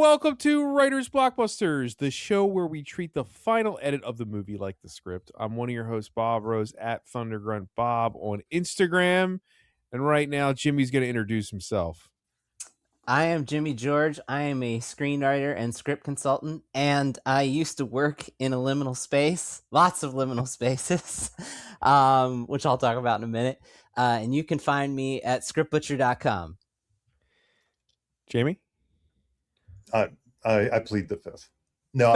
welcome to Writers Blockbusters, the show where we treat the final edit of the movie like the script. I'm one of your hosts, Bob Rose, at Thundergrunt Bob on Instagram. And right now, Jimmy's going to introduce himself. I am Jimmy George. I am a screenwriter and script consultant, and I used to work in a liminal space, lots of liminal spaces, which I'll talk about in a minute. And you can find me at scriptbutcher.com. Jamie? I plead the fifth. No,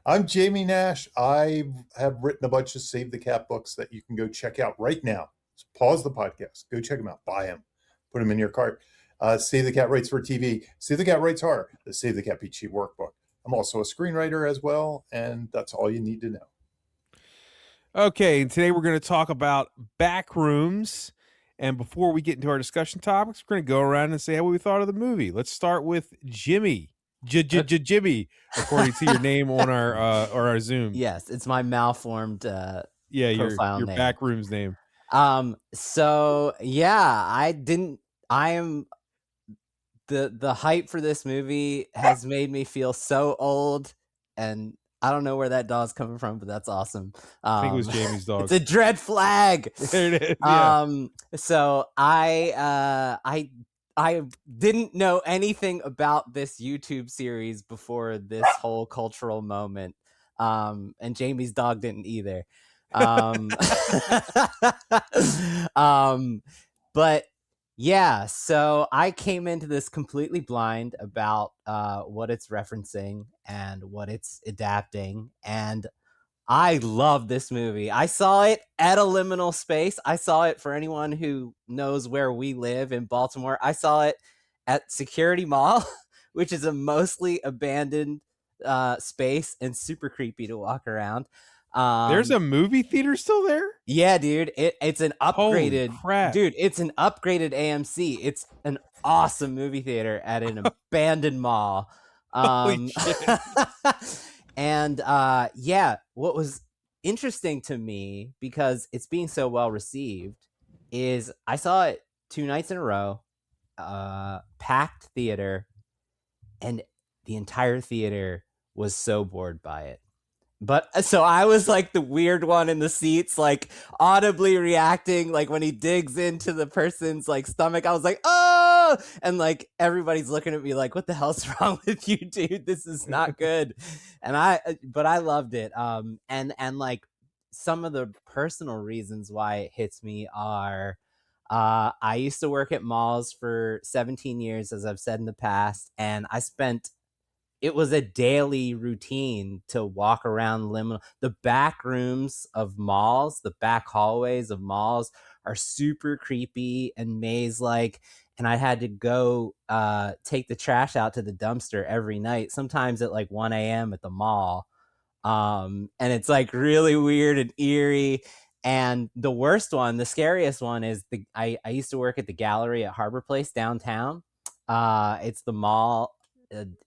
I'm Jamie Nash. I have written a bunch of Save the Cat books that you can go check out right now. So pause the podcast. Go check them out. Buy them. Put them in your cart. Save the Cat Writes for TV. Save the Cat Writes Horror. The Save the Cat Beat Sheet Workbook. I'm also a screenwriter as well, and that's all you need to know. Okay, and today we're going to talk about Backrooms. And before we get into our discussion topics, we're going to go around and say how we thought of the movie. Let's start with Jimmy. Jimmy, according to your name on our Zoom. Yes, it's my malformed your profile name. Backrooms name. The hype for this movie has made me feel so old, and I don't know where that dog's coming from, but that's awesome. I think it was Jamie's dog. It's a dread flag. There it is. Yeah. So I didn't know anything about this YouTube series before this whole cultural moment. And Jamie's dog didn't either. But yeah, so I came into this completely blind about what it's referencing and what it's adapting, and I love this movie. I saw it at a liminal space. I saw it, for anyone who knows where we live in Baltimore, I saw it at Security Mall, which is a mostly abandoned space and super creepy to walk around. There's a movie theater still there? Yeah, dude. It's an upgraded it's an upgraded AMC. It's an awesome movie theater at an abandoned mall. Holy shit. And what was interesting to me, because it's being so well received, is I saw it 2 nights in a row, packed theater, and the entire theater was so bored by it. But so I was like the weird one in the seats, like audibly reacting, like when he digs into the person's like stomach, I was like, oh, and like everybody's looking at me like, what the hell's wrong with you, dude? This is not good. But I loved it. And like some of the personal reasons why it hits me are, I used to work at malls for 17 years, as I've said in the past, and it was a daily routine to walk around liminal. The back rooms of malls, the back hallways of malls are super creepy and maze-like. And I had to go take the trash out to the dumpster every night, sometimes at like 1 a.m. at the mall. And it's like really weird and eerie. And the worst one, the scariest one, is I used to work at the gallery at Harbor Place downtown. It's the mall.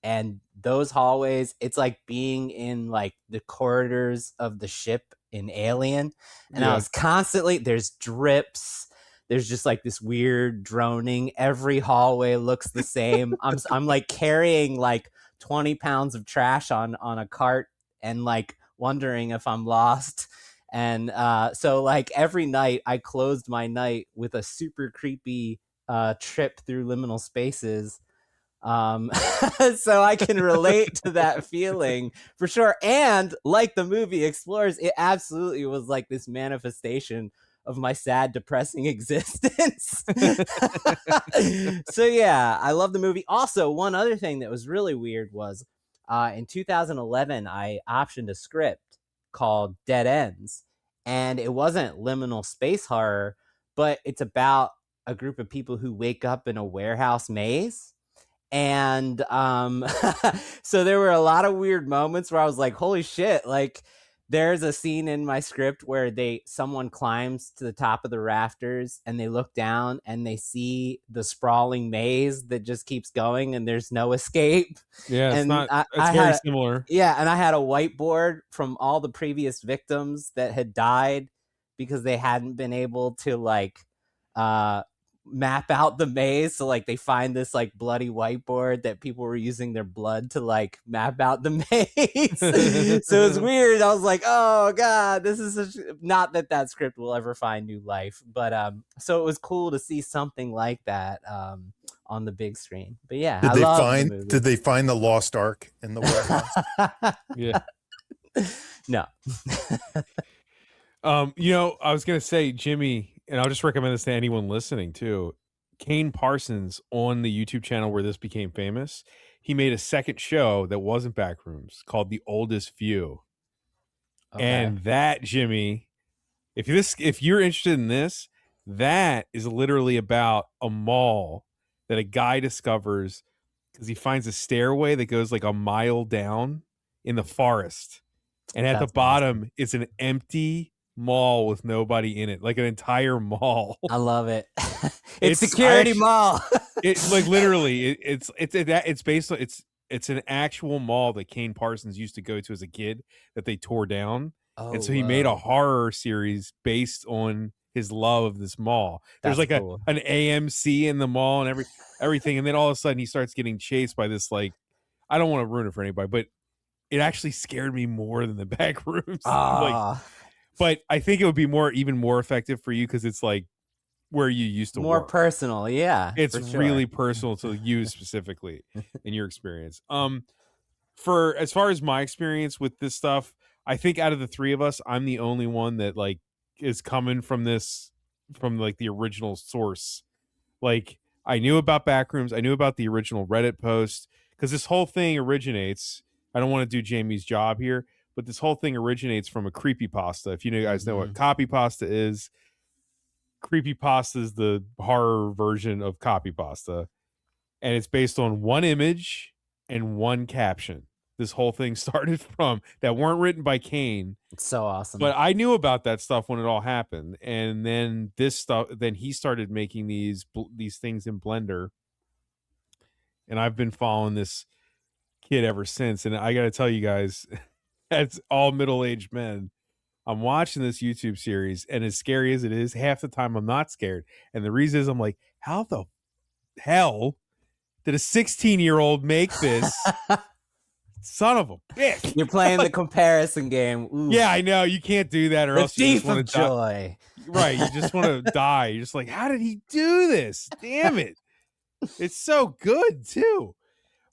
And those hallways, it's like being in like the corridors of the ship in Alien. And I was constantly, there's drips, there's just like this weird droning. Every hallway looks the same. I'm like carrying like 20 pounds of trash on a cart and like wondering if I'm lost. And so like every night I closed my night with a super creepy trip through liminal spaces. So I can relate to that feeling for sure. And like the movie explores, it absolutely was like this manifestation of my sad, depressing existence. So yeah, I love the movie. Also, one other thing that was really weird was in 2011, I optioned a script called Dead Ends, and it wasn't liminal space horror, but it's about a group of people who wake up in a warehouse maze. And so there were a lot of weird moments where I was like, holy shit, like there's a scene in my script where someone climbs to the top of the rafters and they look down and they see the sprawling maze that just keeps going and there's no escape. Yeah, and it's very similar. Yeah, and I had a whiteboard from all the previous victims that had died because they hadn't been able to like map out the maze. So like they find this like bloody whiteboard that people were using their blood to like map out the maze. So it's weird. I was like, oh god, this is not that script will ever find new life, but so it was cool to see something like that on the big screen. But yeah, Did I they love find? the movie. Did they find the lost ark in the warehouse? Yeah. No. I was gonna say, Jimmy, and I'll just recommend this to anyone listening too. Kane Parsons on the YouTube channel where this became famous, he made a second show that wasn't Backrooms called The Oldest View. Okay. And that, Jimmy, if you're interested in this, that is literally about a mall that a guy discovers because he finds a stairway that goes like a mile down in the forest. And at That's the bottom is an empty mall with nobody in it, like an entire mall. I love it. It's security mall. It's like literally it's based on it's an actual mall that Kane Parsons used to go to as a kid that they tore down. And so he made a horror series based on his love of this mall. There's like cool. an AMC in the mall and everything. And then all of a sudden he starts getting chased by this, like, I don't want to ruin it for anybody, but it actually scared me more than the Backrooms. Like, but I think it would be even more effective for you because it's like where you used to more work. Personal, yeah. It's really personal to you specifically in your experience. For as far as my experience with this stuff, I think out of the three of us, I'm the only one that like is coming from like the original source. Like I knew about Backrooms, I knew about the original Reddit post because this whole thing originates. I don't want to do Jamie's job here, but this whole thing originates from a creepypasta. If you guys know what copypasta is, creepypasta is the horror version of copypasta, and it's based on one image and one caption. This whole thing started from that weren't written by Kane. It's so awesome. But I knew about that stuff when it all happened, and then then he started making these things in Blender, and I've been following this kid ever since. And I got to tell you guys, as all middle-aged men, I'm watching this YouTube series, and as scary as it is, half the time I'm not scared. And the reason is I'm like, how the hell did a 16-year-old make this? Son of a bitch. You're playing the comparison game. Ooh. Yeah, I know. You can't do that, or The else you thief just want of to die. joy. Right. You just want to die. You're just like, how did he do this? Damn it. It's so good too.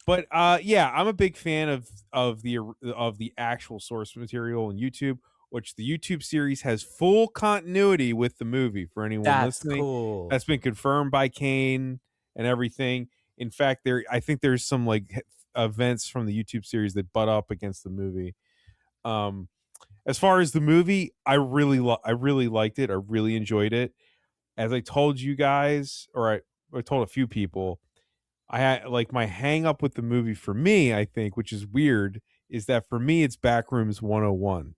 But yeah, I'm a big fan of the actual source material on YouTube, which the YouTube series has full continuity with the movie for anyone listening. Cool. That's been confirmed by Kane and everything. In fact, I think there's some like events from the YouTube series that butt up against the movie. As far as the movie, I really liked it. I really enjoyed it. As I told you guys, or I told a few people, I had like my hang up with the movie for me, I think, which is weird, is that for me it's Backrooms 101.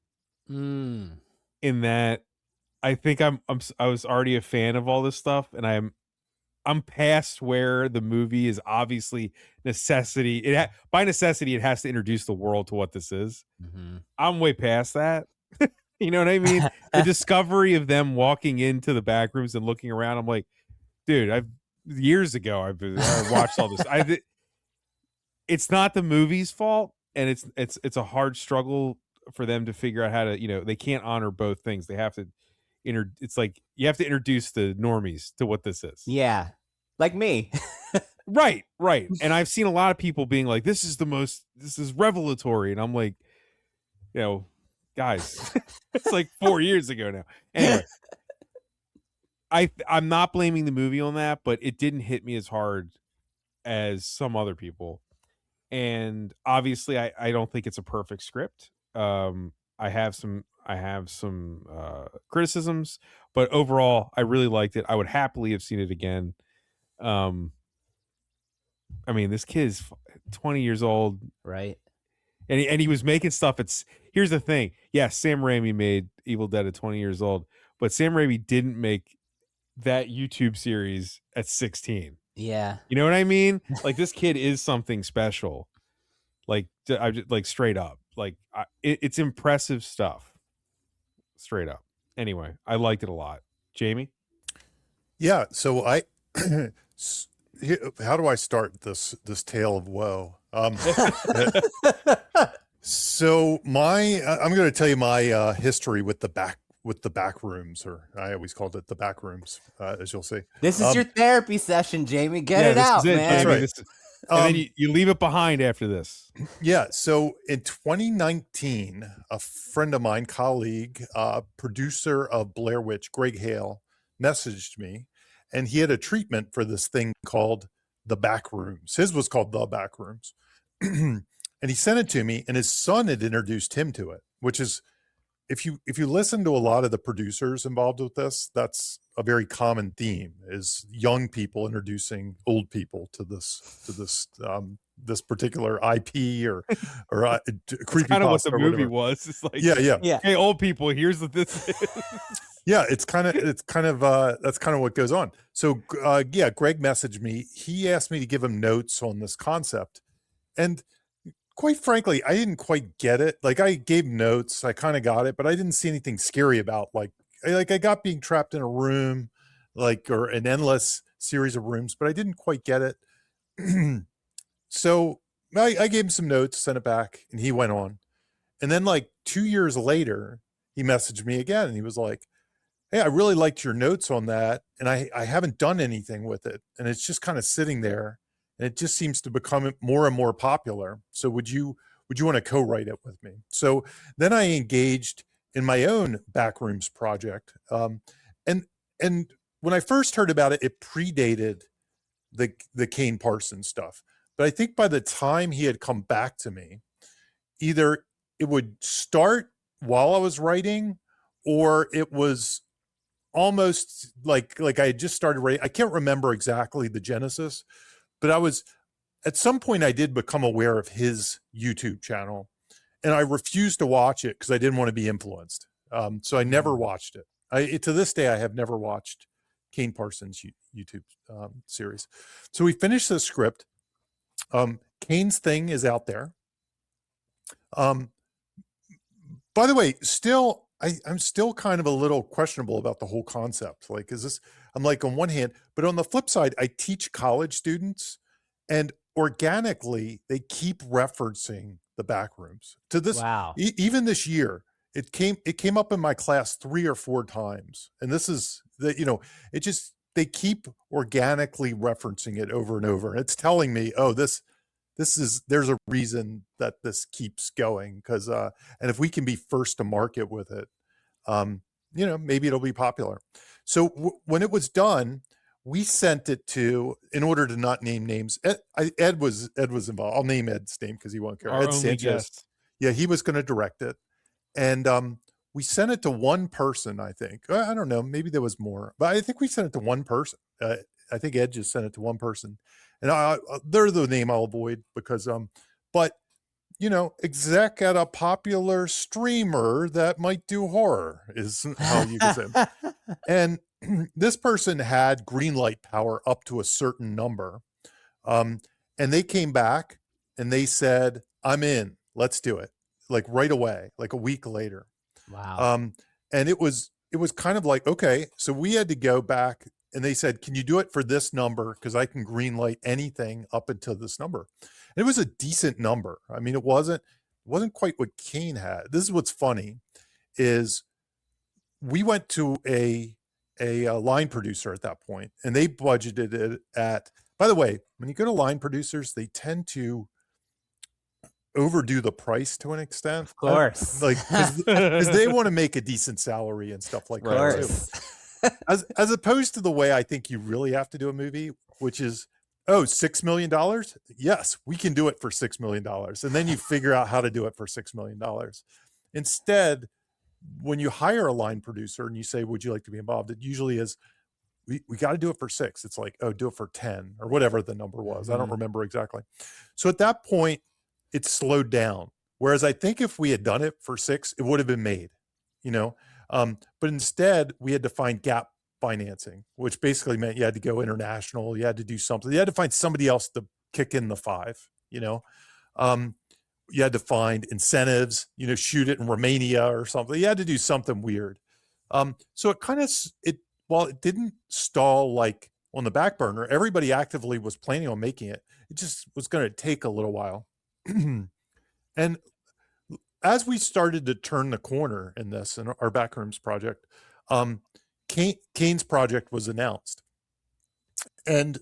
In that I think I was already a fan of all this stuff, and I'm past where the movie is obviously necessity. By necessity, it has to introduce the world to what this is. I'm way past that. You know what I mean? The discovery of them walking into the back rooms and looking around. I'm like, dude, years ago I watched all this. It's not the movie's fault, and it's a hard struggle for them to figure out how to. They can't honor both things. They have to. It's like you have to introduce the normies to what this is. Yeah, like me. Right. And I've seen a lot of people being like, this is revelatory. And I'm like, guys, it's like 4 years ago now. Anyway, I'm not blaming the movie on that, but it didn't hit me as hard as some other people. And obviously I don't think it's a perfect script. I have some criticisms, but overall I really liked it. I would happily have seen it again. I mean, this kid is 20 years old, right? And he was making stuff. Here's the thing. Yes, Sam Raimi made Evil Dead at 20 years old, but Sam Raimi didn't make that YouTube series at 16. Yeah. You know what I mean? Like, this kid is something special. Like, I just, like, straight up. Like, it's impressive stuff. Straight up. Anyway, I liked it a lot. Jamie? Yeah, so How do I start this tale of woe? So I'm going to tell you my history with the back rooms, or I always called it the back rooms, as you'll see. This is your therapy session, Jamie. Get it this out, is it, man. That's Jamie. right. And then you leave it behind after this. Yeah. So in 2019, a friend of mine, colleague, producer of Blair Witch, Greg Hale, messaged me, and he had a treatment for this thing called the Backrooms. His was called the Backrooms. And he sent it to me, and his son had introduced him to it, which is, if you listen to a lot of the producers involved with this, that's a very common theme, is young people introducing old people to this particular IP or creepy. Kind of what the movie was. It's like, Yeah. Hey, old people, here's what this is. Yeah, that's kind of what goes on. So Greg messaged me. He asked me to give him notes on this concept, and quite frankly, I didn't quite get it. Like, I gave notes, I kind of got it, but I didn't see anything scary about I got being trapped in a room, or an endless series of rooms, but I didn't quite get it. So I gave him some notes, sent it back, and he went on. And then 2 years later, he messaged me again, and he was like, "Hey, I really liked your notes on that, and I haven't done anything with it, and it's just kind of sitting there, and it just seems to become more and more popular. So would you want to co-write it with me?" So then I engaged in my own Backrooms project, and when I first heard about it, it predated the Kane Parsons stuff. But I think by the time he had come back to me, either it would start while I was writing, or it was almost like I had just started writing. I can't remember exactly the genesis, but at some point I did become aware of his YouTube channel, and I refused to watch it because I didn't want to be influenced. So I never watched it. To this day, I have never watched Kane Parsons' YouTube series. So we finished the script. Kane's thing is out there. By the way, I'm still kind of a little questionable about the whole concept. I'm on one hand, but on the flip side, I teach college students, and organically they keep referencing the Backrooms to this. Wow. Even this year, it came up in my class 3 or 4 times. And this is they keep organically referencing it over and over. And it's telling me, oh, there's a reason that this keeps going, because and if we can be first to market with it, maybe it'll be popular. So when it was done, we sent it to, in order to not name names, Ed was involved. I'll name Ed's name because he won't care. Our Ed only Sanchez. guest. Yeah, he was going to direct it, and we sent it to one person. I think, I don't know, maybe there was more, but I think we sent it to one person. I think Ed just sent it to one person, and they're the name I'll avoid because but exec at a popular streamer that might do horror is how you can say it. And this person had green light power up to a certain number, and they came back and they said, "I'm in, let's do it," right away, a week later. Wow. And it was kind of okay, so we had to go back, and they said, "Can you do it for this number? Because I can green light anything up until this number." And it was a decent number. I mean, it wasn't quite what Kane had. This is what's funny, is we went to a line producer at that point, and they budgeted it at, by the way, when you go to line producers, they tend to overdo the price to an extent. Of course. Because they want to make a decent salary and stuff like that too. As opposed to the way I think you really have to do a movie, which is, $6 million? Yes, we can do it for $6 million. And then you figure out how to do it for $6 million. Instead, when you hire a line producer and you say, "Would you like to be involved?" It usually is, we got to do it for 6. It's like, "Oh, do it for 10," or whatever the number was. I don't remember exactly. So at that point, it slowed down. Whereas I think if we had done it for 6, it would have been made, but instead we had to find gap financing, which basically meant you had to go international. You had to do something. You had to find somebody else to kick in the 5, you had to find incentives, shoot it in Romania or something. You had to do something weird. So it while it didn't stall like on the back burner. Everybody actively was planning on making it. It just was going to take a little while. And as we started to turn the corner in this, in our Backrooms project, Kane's project was announced. And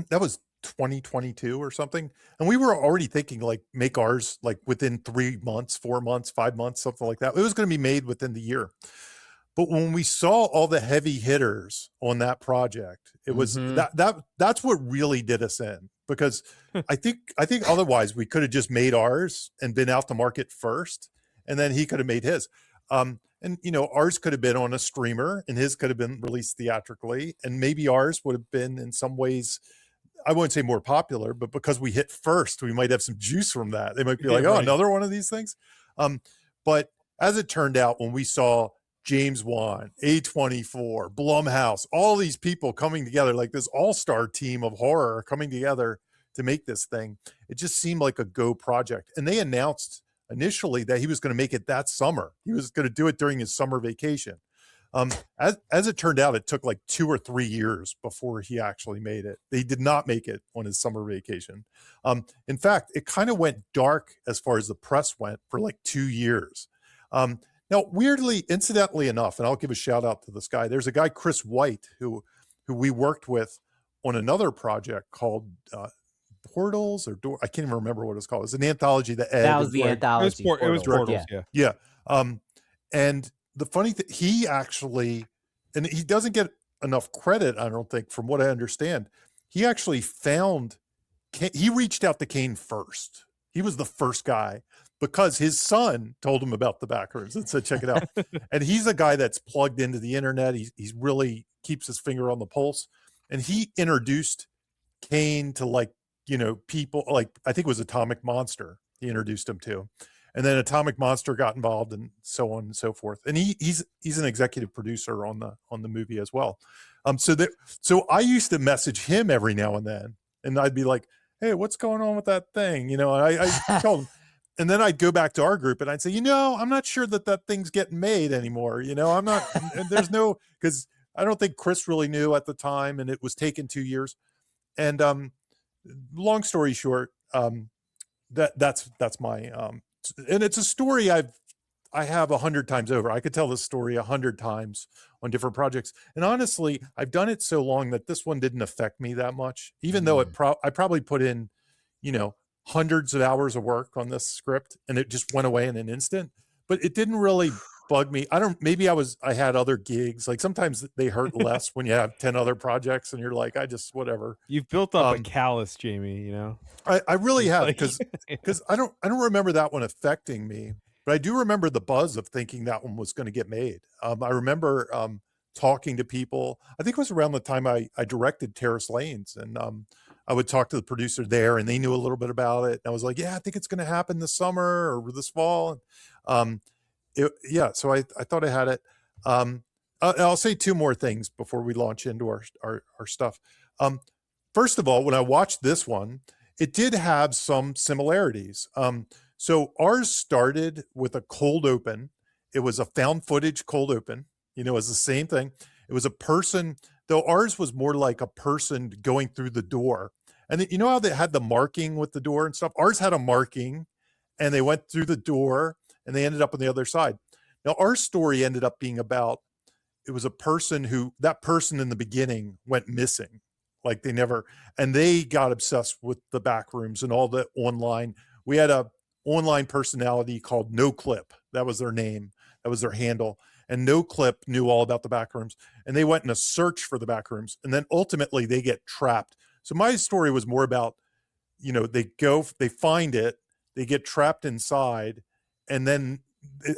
that was 2022 or something. And we were already thinking like make ours like within 3 months, 4 months, 5 months, something like that. It was going to be made within the year. But when we saw all the heavy hitters on that project, it was that's what really did us in, because I think otherwise we could have just made ours and been out to market first, and then he could have made his. And ours could have been on a streamer and his could have been released theatrically, and maybe ours would have been in some ways, I wouldn't say more popular, but because we hit first, we might have some juice from that. They might be like, oh, another one of these things. But as it turned out, when we saw James Wan, A24, Blumhouse, all these people coming together, like this all-star team of horror coming together to make this thing, it just seemed like a go project. And they announced initially that he was going to make it that summer. He was going to do it during his summer vacation. As it turned out, it took like 2 or 3 years before he actually made it. He did not make it on his summer vacation. In fact, it kind of went dark as far as the press went for like 2 years. Now, weirdly, incidentally enough, and I'll give a shout out to this guy. There's a guy, Chris White, who we worked with on another project called Portals or Door. I can't even remember what it's called. It's an anthology that Ed. That was the anthology. It was Portals, yeah. And the funny thing, he actually, and he doesn't get enough credit, I don't think, from what I understand. He actually he reached out to Kane first. He was the first guy, because his son told him about the Backrooms and said, check it out. And he's a guy that's plugged into the internet. He's really keeps his finger on the pulse. And he introduced Kane to people like, I think it was Atomic Monster. He introduced him to, and then Atomic Monster got involved and so on and so forth. And he's an executive producer on the movie as well. So I used to message him every now and then, and I'd be like, hey, what's going on with that thing? And I told him. And then I'd go back to our group and I'd say, I'm not sure that thing's getting made anymore. I'm not, and because I don't think Chris really knew at the time, and it was taken 2 years. And long story short, that's my, and it's a story I have 100 times over. I could tell this story 100 times on different projects. And honestly, I've done it so long that this one didn't affect me that much, even though I probably put in, hundreds of hours of work on this script, and it just went away in an instant. But it didn't really bug me. Maybe I had other gigs. Like sometimes they hurt less when you have 10 other projects and you're like, whatever. You've built up a callus, Jamie, I really have, because I don't remember that one affecting me, but I do remember the buzz of thinking that one was going to get made. I remember talking to people. I think it was around the time I directed Terrace Lanes, and I would talk to the producer there, and they knew a little bit about it. And I was like, yeah, I think it's going to happen this summer or this fall. So I thought I had it. I'll say 2 more things before we launch into our stuff. First of all, when I watched this one, it did have some similarities. So ours started with a cold open. It was a found footage cold open. It was the same thing. It was a person, though ours was more like a person going through the door. And you know how they had the marking with the door and stuff? Ours had a marking, and they went through the door and they ended up on the other side. Now, our story ended up being about, it was a person that person in the beginning went missing. Like they got obsessed with the Backrooms and all the online. We had a online personality called No Clip. That was their name. That was their handle. And No Clip knew all about the Backrooms, and they went in a search for the Backrooms, and then ultimately they get trapped. So my story was more about, they find it, they get trapped inside, and then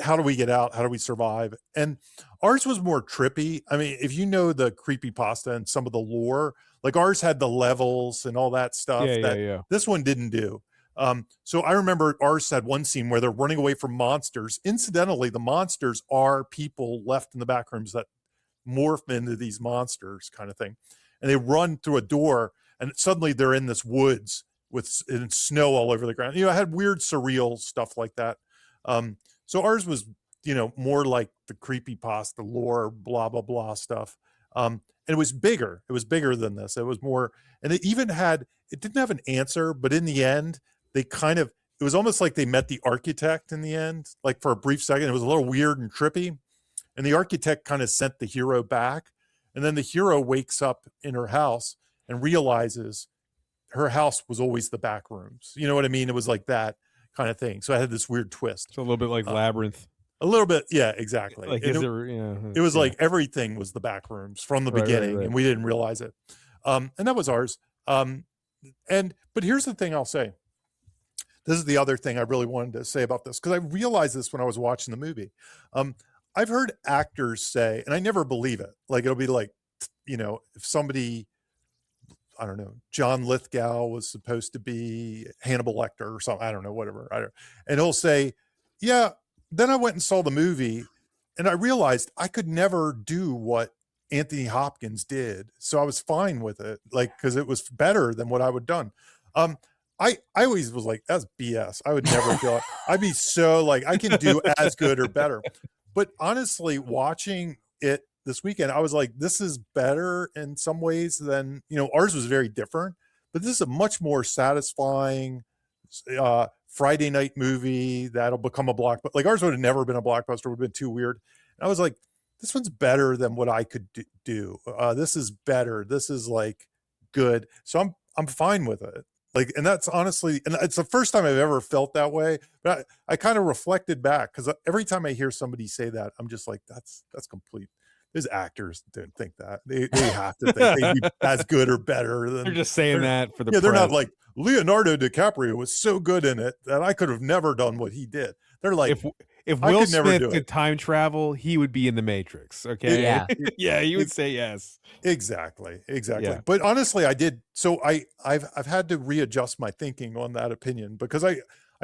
how do we get out? How do we survive? And ours was more trippy. I mean, if you know the creepypasta and some of the lore, like ours had the levels and all that stuff that this one didn't do. So I remember ours had one scene where they're running away from monsters. Incidentally, the monsters are people left in the Backrooms that morph into these monsters kind of thing. And they run through a door, and suddenly they're in this woods with snow all over the ground. I had weird, surreal stuff like that. So ours was, more like the creepypasta lore, blah, blah, blah stuff. And and it was bigger. It was bigger than this. It was more, and it didn't have an answer, but in the end, it was almost like they met the architect in the end, like for a brief second. It was a little weird and trippy. And the architect kind of sent the hero back. And then the hero wakes up in her house and realizes her house was always the back rooms. You know what I mean? It was like that kind of thing. So I had this weird twist. It's a little bit like Labyrinth. A little bit. Yeah, exactly. Like, it was like everything was the back rooms from the beginning, and we didn't realize it. And that was ours. But here's the thing I'll say. This is the other thing I really wanted to say about this, because I realized this when I was watching the movie. I've heard actors say, and I never believe it, like it'll be like, if somebody, I don't know, John Lithgow was supposed to be Hannibal Lecter or something, I don't know, whatever. And he'll say, yeah, then I went and saw the movie and I realized I could never do what Anthony Hopkins did. So I was fine with it, like, because it was better than what I would have done. I always was like, that's BS. I would never feel it. I'd be so like, I can do as good or better. But honestly, watching it this weekend, I was like, this is better in some ways than, ours was very different, but this is a much more satisfying Friday night movie that'll become a blockbuster. Like ours would have never been a blockbuster, would have been too weird. And I was like, this one's better than what I could do. This is better. This is like good. So I'm fine with it. Like, and that's honestly, and it's the first time I've ever felt that way. But I kind of reflected back, because every time I hear somebody say that, I'm just like, that's complete. Those actors don't think that. They have to think they'd be as good or better than. They're just saying that for the press. They're not like, Leonardo Leonardo DiCaprio was so good in it that I could have never done what he did. They're like, if Will Smith could time travel, he would be in the Matrix. Okay. Yeah. Yeah. You would say yes. Exactly. Yeah. But honestly, I did. So I've had to readjust my thinking on that opinion, because I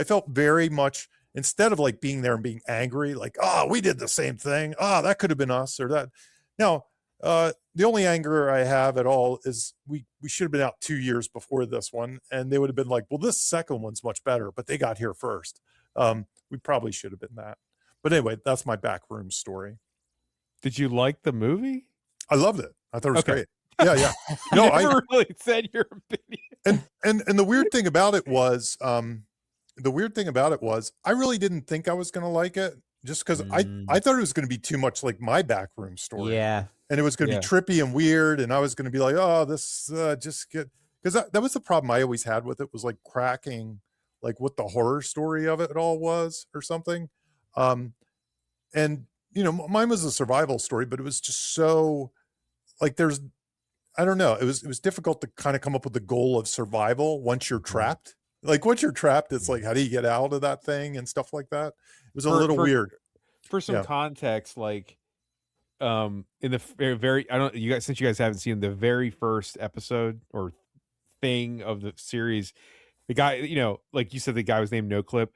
felt very much, instead of like being there and being angry, like, oh, we did the same thing. Oh, that could have been us or that. Now, the only anger I have at all is we should have been out 2 years before this one, and they would have been like, well, this second one's much better, but they got here first. We probably should have been that. But anyway, that's my Backrooms story. Did you like the movie? I loved it. I thought it was great. Yeah. No, I never really said your opinion. And the weird thing about it was, I really didn't think I was going to like it, just because I thought it was going to be too much like my Backroom story. Yeah. And it was going to be trippy and weird. And I was going to be like, oh, this just get, because that was the problem I always had with it, was like cracking like what the horror story of it all was or something. And mine was a survival story, but it was just so like, I don't know. It was difficult to kind of come up with the goal of survival once you're trapped. Like once you're trapped, it's like, how do you get out of that thing and stuff like that? It was a little weird. For some context, like in the very, I don't, you guys, since you guys haven't seen the very first episode or thing of the series, the guy, like you said, the guy was named No Clip.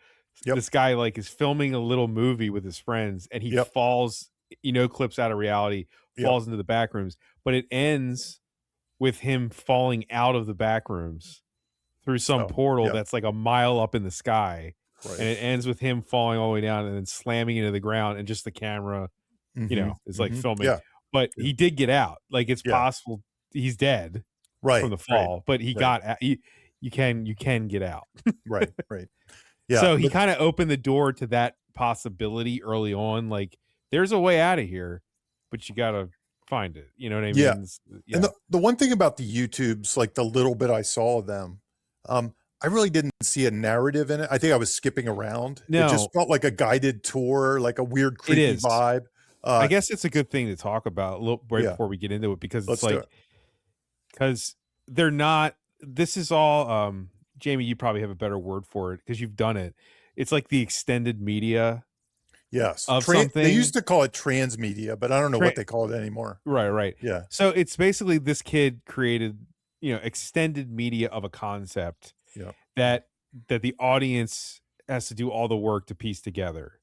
Yep. This guy like is filming a little movie with his friends, and he falls, clips out of reality, falls into the back rooms, but it ends with him falling out of the back rooms through some portal that's like a mile up in the sky. Right. And it ends with him falling all the way down and then slamming into the ground, and just the camera, is like filming. Yeah. But he did get out. Like it's possible he's dead from the fall, but he got out. You can get out. Right. Yeah. So he kind of opened the door to that possibility early on. Like there's a way out of here, but you got to find it. You know what I mean? Yeah. And the one thing about the YouTubes, like the little bit I saw of them, I really didn't see a narrative in it. I think I was skipping around. No. It just felt like a guided tour, like a weird, creepy vibe. I guess it's a good thing to talk about a little before we get into it, because it's because they're not, this is all, Jamie, you probably have a better word for it because you've done it. It's like the extended media. Yes. Of something. They used to call it transmedia, but I don't know what they call it anymore. Right. Yeah. So it's basically this kid created, extended media of a concept that the audience has to do all the work to piece together,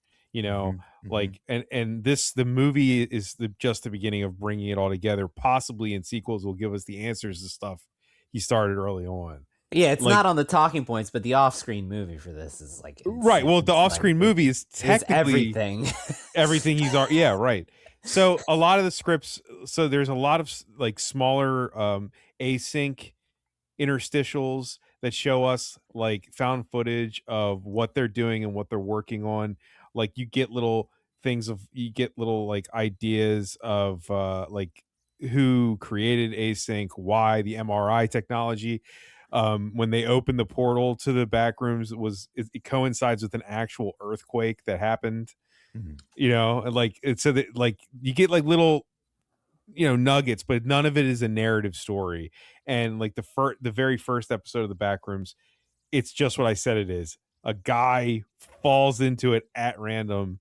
like, and the movie is just the beginning of bringing it all together. Possibly in sequels will give us the answers to stuff he started early on. Yeah, it's Like, not on the talking points, but the off-screen movie for this is like right. Well, insane. the off-screen movie is It's technically everything. everything yeah, right. So a lot of the scripts, so there's a lot of like smaller async interstitials that show us like found footage of what they're doing and what they're working on. Like you get little like ideas of like who created async, why the MRI technology. When they opened the portal to the back rooms, it coincides with an actual earthquake that happened, Mhm. you know, and like it's so that like you get like little, you know, nuggets, but none of it is a narrative story. And like the very first episode of the Backrooms, it's just what I said it is. A guy falls into it at random,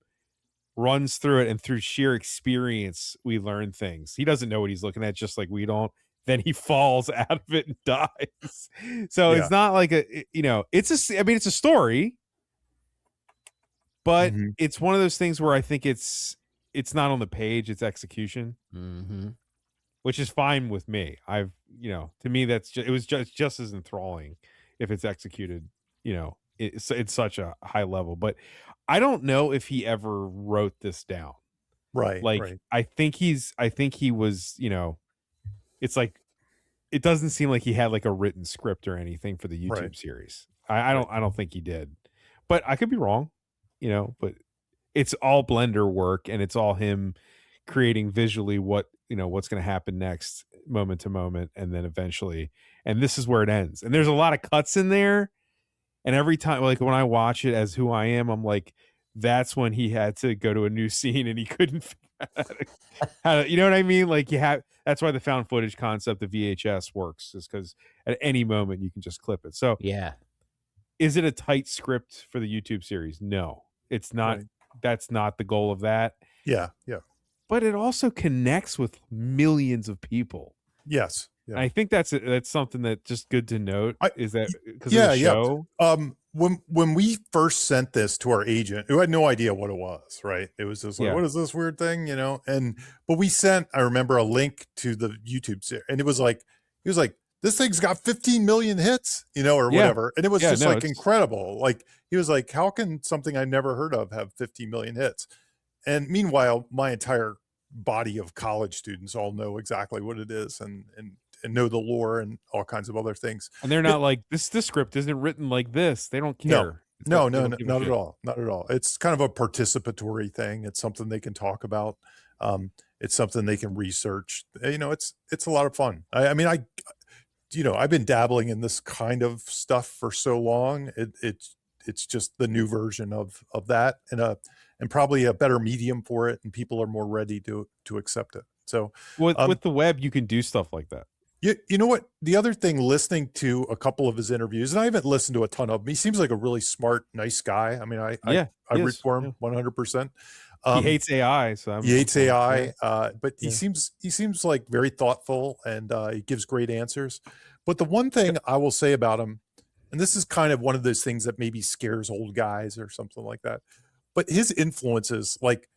runs through it, and through sheer experience we learn things. He doesn't know what he's looking at, just like we don't. Then he falls out of it and dies. So Yeah. it's not like you know, it's a story, but Mhm. it's one of those things where I think it's not on the page, it's execution. Mm-hmm. Which is fine with me. You know, to me, it was just as enthralling if it's executed, you know, it's such a high level. But I don't know if he ever wrote this down. Right. Like, Right. I think he was, you know, it's like, it doesn't seem like he had like a written script or anything for the YouTube Right. series. I don't think he did, but I could be wrong, you know, but it's all Blender work and it's all him creating visually what, you know, what's going to happen next, moment to moment, and then eventually, and this is where it ends. And there's a lot of cuts in there, and every time, like when I watch it as who I am, I'm like, that's when he had to go to a new scene and he couldn't figure out how to, you know what I mean? Like that's why the found footage concept of VHS works, is because at any moment you can just clip it. So Yeah. is it a tight script for the YouTube series? No, it's not. Right. That's not the goal of that. Yeah. Yeah. But it also connects with millions of people. Yes. Yeah. I think that's something that just good to note, is that because yeah, of the show. When we first sent this to our agent, who had no idea what it was, right? It was just like, Yeah. what is this weird thing, you know? But we sent, I remember, a link to the YouTube series, and it was like, he was like, this thing's got 15 million hits, you know, or Yeah. whatever, and it was Yeah, just no, like it's- incredible. Like he was like, how can something I never heard of have 15 million hits? And meanwhile, my entire body of college students all know exactly what it is and know the lore and all kinds of other things. And they're not like, this script isn't written like this. They don't No. care. No, They don't give a not at shit. all. Not at all. It's kind of a participatory thing. It's something they can talk about. It's something they can research. You know, it's a lot of fun. I mean, I've been dabbling in this kind of stuff for so long. It's just the new version of that, and probably a better medium for it, and people are more ready to accept it. So With the web, you can do stuff like that. you know what? The other thing, listening to a couple of his interviews, and I haven't listened to a ton of them. He seems like a really smart, nice guy. I mean, I root for him 100%. He hates AI, so he hates AI, yeah. but he seems like very thoughtful, and he gives great answers. But the one thing I will say about him, and this is kind of one of those things that maybe scares old guys or something like that, but his influences, like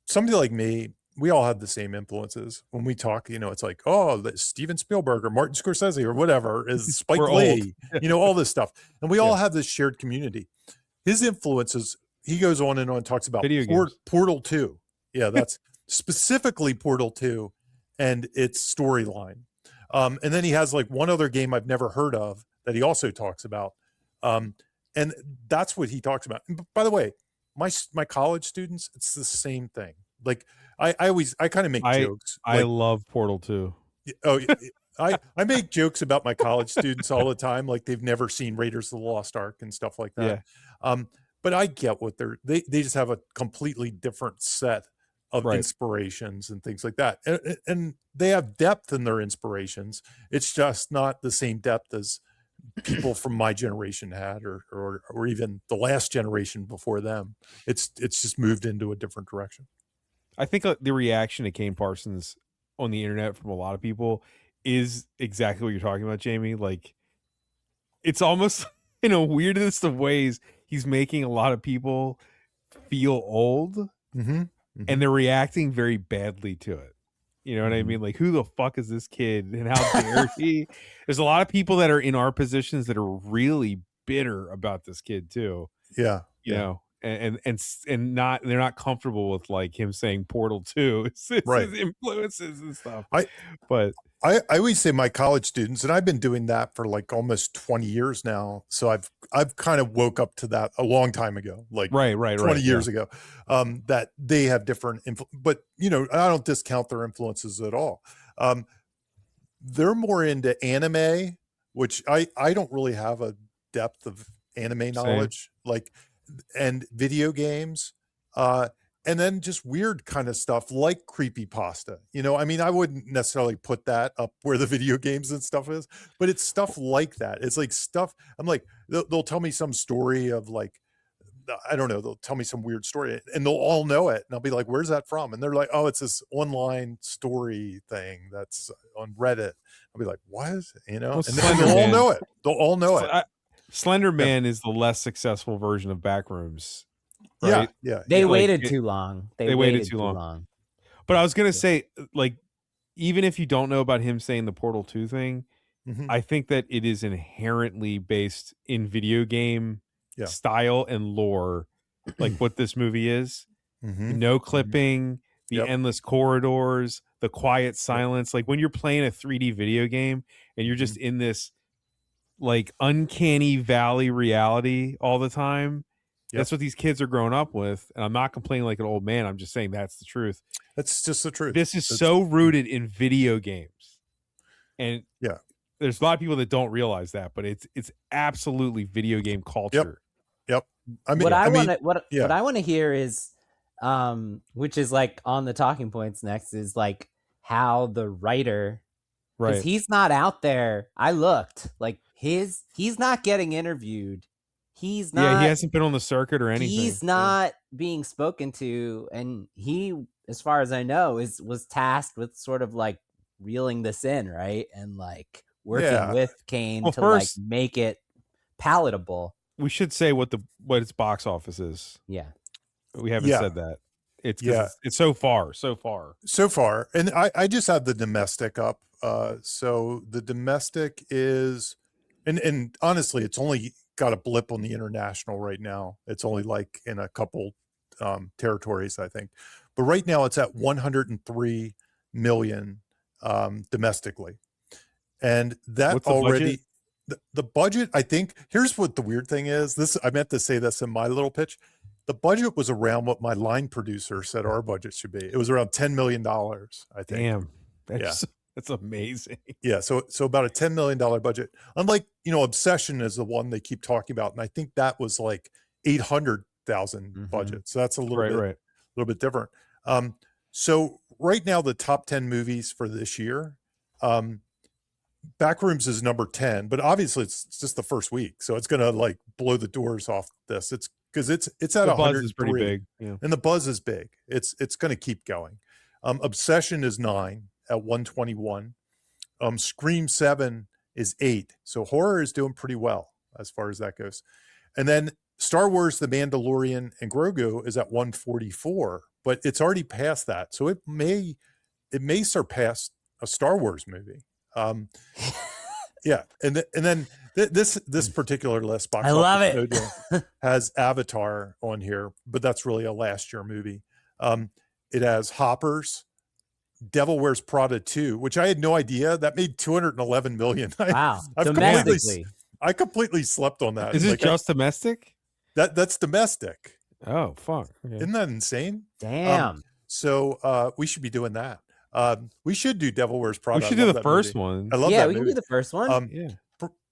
somebody like me, we all have the same influences when we talk. You know, it's like, oh, Steven Spielberg or Martin Scorsese or whatever is Spike Lee, you know, all this stuff. And we all have this shared community. His influences, he goes on and on, talks about Portal 2. Yeah, that's specifically Portal 2 and its storyline. And then he has like one other game I've never heard of that he also talks about. And that's what he talks about. And by the way, my college students, it's the same thing. Like I kind of make jokes. I love Portal 2. Oh, I make jokes about my college students all the time, like they've never seen Raiders of the Lost Ark and stuff like that. Yeah. But I get what they just have a completely different set of inspirations and things like that, and they have depth in their inspirations. It's just not the same depth as people from my generation had, or even the last generation before them. It's just moved into a different direction. I think the reaction to Kane Parsons on the internet from a lot of people is exactly what you're talking about, Jamie. Like, it's almost in a weirdest of ways, he's making a lot of people feel old, and they're reacting very badly to it. You know what I mean? Like, who the fuck is this kid, and how dare he? There's a lot of people that are in our positions that are really bitter about this kid too. Yeah. You know, and not, they're not comfortable with like him saying Portal 2. It's Right. his influences and stuff. I always say my college students, and I've been doing that for like almost 20 years now. So I've kind of woke up to that a long time ago, like 20 years ago, that they have different, but you know, I don't discount their influences at all. They're more into anime, which I don't really have a depth of anime knowledge, like, and video games, and then just weird kind of stuff like creepypasta. You know, I mean, I wouldn't necessarily put that up where the video games and stuff is, but it's stuff like that. It's like stuff, I'm like, they'll tell me some story of like, I don't know, they'll tell me some weird story and they'll all know it. And I'll be like, where's that from? And they're like, oh, it's this online story thing that's on Reddit. I'll be like, what? You know, and then they'll all know it. They'll all know it. Slender Man is the less successful version of Backrooms. Right? Yeah. They waited too long. They waited too long. But I was gonna say, like, even if you don't know about him saying the Portal 2 thing, I think that it is inherently based in video game style and lore, like what this movie is. No clipping, the endless corridors, the quiet silence. Like when you're playing a 3D video game and you're just in this like uncanny valley reality all the time. That's what these kids are growing up with. And I'm not complaining like an old man. I'm just saying that's the truth. That's just the truth. This is so rooted in video games. And there's a lot of people that don't realize that, but it's absolutely video game culture. Yep. I mean, what I want to hear is, which is like on the talking points next, is like how the writer, because he's not out there. I looked like he's not getting interviewed. He's not. Yeah, he hasn't been on the circuit or anything. He's not being spoken to, and he, as far as I know, was tasked with sort of like reeling this in, right, and like working with Kane to like make it palatable. We should say what its box office is. Yeah, we haven't said that. It's so far, and I just had the domestic up. So the domestic is, and honestly, it's only got a blip on the international right now. It's only like in a couple territories, I think, but right now it's at 103 million domestically, and that already the budget, I think, here's what the weird thing is. This, I meant to say this in my little pitch. The budget was around what my line producer said our budget should be. It was around $10 million, I think. Damn, that's amazing. Yeah, so about a $10 million budget. Unlike, you know, Obsession is the one they keep talking about, and I think that was like 800,000 budget. So that's a little bit different. So right now, the top 10 movies for this year, Backrooms is number 10, but obviously it's just the first week, so it's gonna like blow the doors off this. It's because it's at 103, buzz is pretty big, and the buzz is big. It's gonna keep going. Obsession is 9 at 121. Scream 7 is 8. So horror is doing pretty well as far as that goes. And then Star Wars, The Mandalorian, and Grogu is at 144, but it's already past that. So it may surpass a Star Wars movie. And then this particular list, I love it, has Avatar on here, but that's really a last year movie. It has Hoppers, Devil Wears Prada 2, which I had no idea that made 211 million. Wow. I completely slept on that. Is it just domestic? That's domestic. Oh, fuck. Okay. Isn't that insane? Damn. So we should be doing that. We should do Devil Wears Prada. We should do the first one. I love that Yeah, we movie. can do the first one.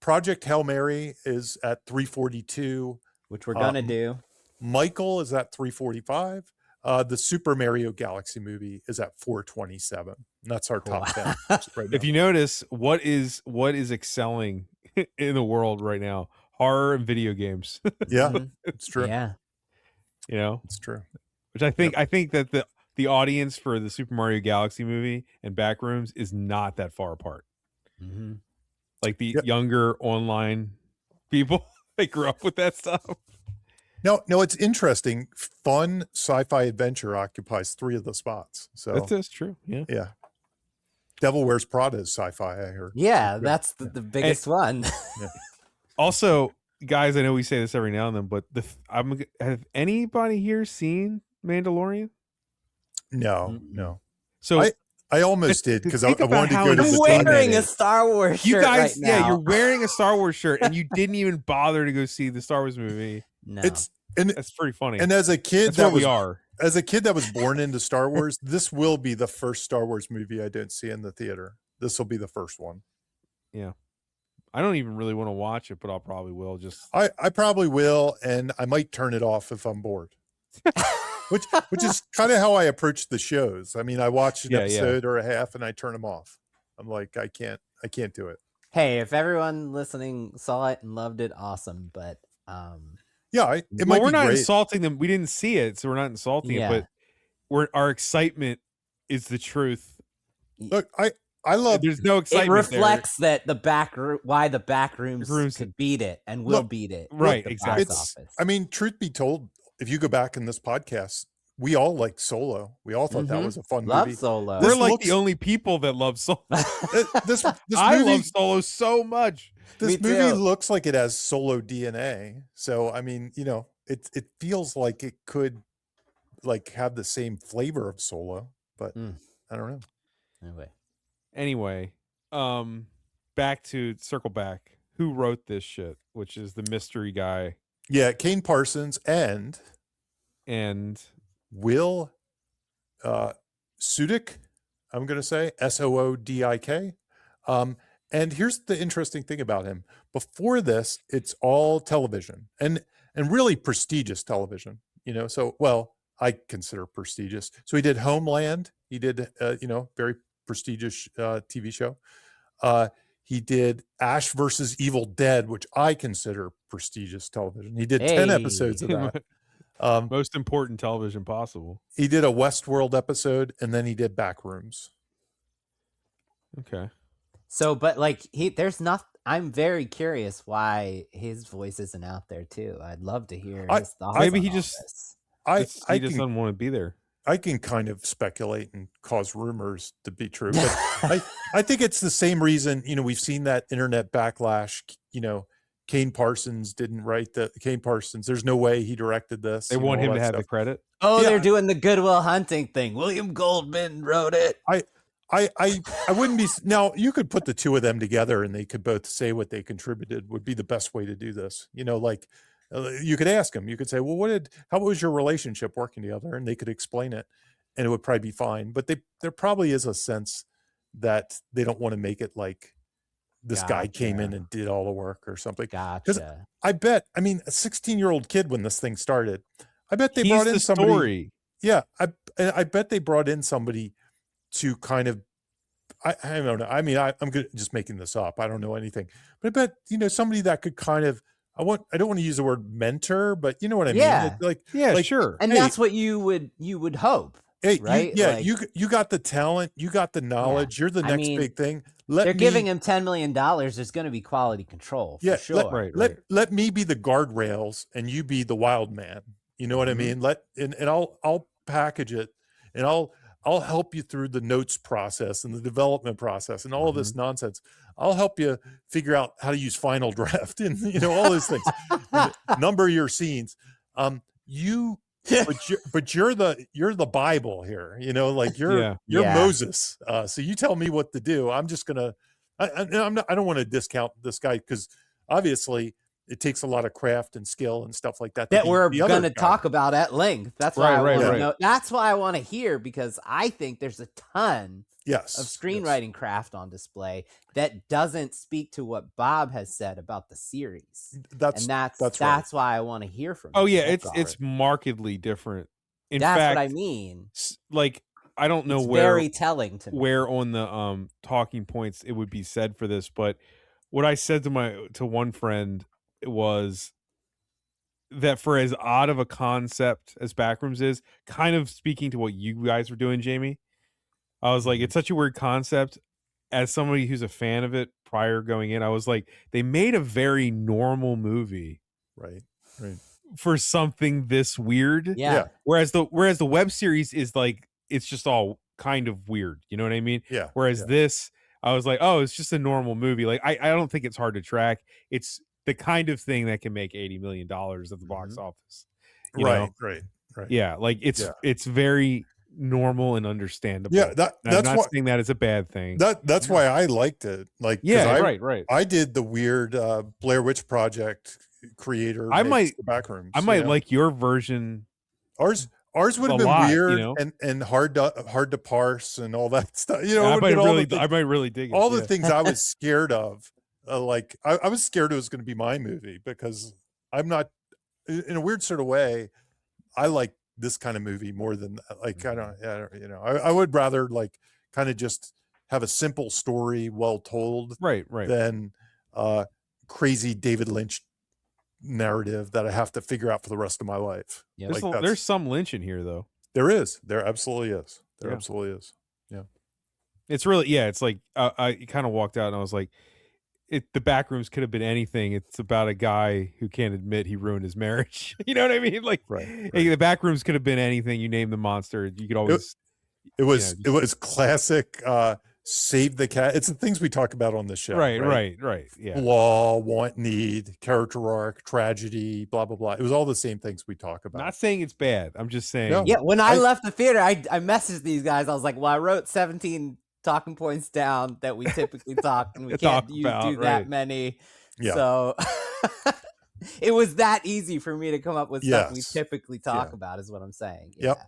Project Hail Mary is at 342. Which we're going to do. Michael is at 345. The Super Mario Galaxy movie is at 427. And that's our top 10 right now. If you notice, what is excelling in the world right now? Horror and video games. Yeah, it's true. Yeah, you know, it's true. Which I think that the audience for the Super Mario Galaxy movie and Backrooms is not that far apart. Like the younger online people, they grew up with that stuff. No, it's interesting. Fun sci-fi adventure occupies 3 of the spots. So that's true. Yeah. Devil Wears Prada is sci-fi. I heard. Yeah, that's the biggest one. Also, guys, I know we say this every now and then, but have anybody here seen Mandalorian? No. So I almost did because I think about wanted to how go to the You're insane that wearing a is. Star Wars You shirt guys, right now. you're wearing a Star Wars shirt, and you didn't even bother to go see the Star Wars movie. No. That's pretty funny. And as a kid, That's what we are. As a kid that was born into Star Wars, this will be the first Star Wars movie I don't see in the theater. This will be the first one. Yeah. I don't even really want to watch it, but I'll probably will. I probably will, and I might turn it off if I'm bored. which is kind of how I approach the shows. I mean, I watch an episode or a half and I turn them off. I'm like, I can't do it. Hey, if everyone listening saw it and loved it, awesome. But we're not great. insulting them. We didn't see it, so we're not insulting it, but our excitement is the truth. Look, I love. There's no excitement. It reflects that why the Backrooms could beat it and will beat it. Right, exactly. I mean, truth be told, if you go back in this podcast, we all liked Solo. We all thought that was a fun movie. Solo. We're like the only people that love Solo. this I movie, love Solo so much. This movie looks like it has Solo DNA. So I mean, it feels like it could like have the same flavor of Solo, but I don't know. Anyway, circle back. Who wrote this shit? Which is the mystery guy. Yeah, Kane Parsons and Will Sudik. I'm going to say Soodik. And here's the interesting thing about him. Before this, it's all television and really prestigious television. So I consider prestigious. So he did Homeland. He did very prestigious TV show. He did Ash versus Evil Dead, which I consider prestigious television. He did 10 episodes of that. Most important television possible. He did a Westworld episode, and then he did Backrooms. Okay. So, but like there's not. I'm very curious why his voice isn't out there too. I'd love to hear his thoughts. Maybe he just doesn't want to be there. I can kind of speculate and cause rumors to be true, but I think it's the same reason. We've seen that internet backlash. Kane Parsons didn't write Kane Parsons. There's no way he directed this. They want him to have the credit. Oh, they're doing the Good Will Hunting thing. William Goldman wrote it. I wouldn't be. Now you could put the two of them together and they could both say what they contributed would be the best way to do this. You could ask them, you could say, well, how was your relationship working together? And they could explain it and it would probably be fine. But there probably is a sense that they don't want to make it like this guy came in and did all the work or something. Gotcha. I bet, a 16-year-old kid when this thing started, I bet they brought in somebody. Story. Yeah. I bet they brought in somebody to kind of, I don't know. I'm just making this up. I don't know anything, but I bet, somebody that could kind of, I don't want to use the word mentor, but you know what I mean? Sure. And that's what you would hope. Hey, right? You got the talent, you got the knowledge, you're the next big thing. Giving him $10 million. There's going to be quality control. For sure. Let me be the guardrails and you be the wild man. You know what I mean? And I'll package it and I'll help you through the notes process and the development process and all of this nonsense. I'll help you figure out how to use Final Draft and all those things. Number your scenes. But you're the Bible here. You're Moses. So you tell me what to do. I'm just gonna. I don't want to discount this guy because obviously it takes a lot of craft and skill and stuff like that. That we're going to talk about at length. That's why I want to know. That's why I want to hear because I think there's a ton of screenwriting craft on display that doesn't speak to what Bob has said about the series. That's why I want to hear from him. Oh yeah, it's markedly different. In fact, that's what I mean. Like I don't know very telling to me. Where on the talking points it would be said for this, but what I said to one friend was that for as odd of a concept as Backrooms is, kind of speaking to what you guys were doing, Jamie, I was like, it's such a weird concept. As somebody who's a fan of it prior going in, I was like, they made a very normal movie, right, for something this weird. Yeah. Whereas the web series is like, it's just all kind of weird. You know what I mean? Yeah. Whereas yeah. this, I was like, oh, it's just a normal movie. Like I don't think it's hard to track. It's the kind of thing that can make $80 million at the box office. You know? Right. Yeah, like Yeah. it's very normal and understandable. Yeah, And I'm that's not what saying that it's a bad thing. that's why I liked it. Like, 'cause Yeah, right. I did the weird Blair Witch Project creator. I makes might the Backrooms. I might like your version. Ours would a have been lot, weird, you know? and hard to parse and all that stuff. You know, I it would've might been all the really dig it. all the yeah. things I was scared of. Like I was scared it was going to be my movie because I'm not, in a weird sort of way, I like this kind of movie more than like I don't you know, I would rather like kind of just have a simple story well told Right. than crazy David Lynch narrative that I have to figure out for the rest of my life. Yeah. There's some Lynch in here though. There absolutely is. There Yeah. absolutely is. Yeah. It's really, it's like I kind of walked out and I was like, the Backrooms could have been anything. It's about a guy who can't admit he ruined his marriage. You know what I mean? Like, Right. Hey, the Backrooms could have been anything. You name the monster, you could always. It was classic save the cat. It's the things we talk about on the show. Right. Yeah. Law, want, need, character arc, tragedy, blah blah blah. It was all the same things we talk about. Not saying it's bad. I'm just saying. No. Yeah, when I left the theater, I messaged these guys. I was like, well, I wrote 17 talking points down that we typically talk, and we can't do that many. Yeah. So it was that easy for me to come up with stuff we Yes. typically talk about, is what I'm saying. Yep.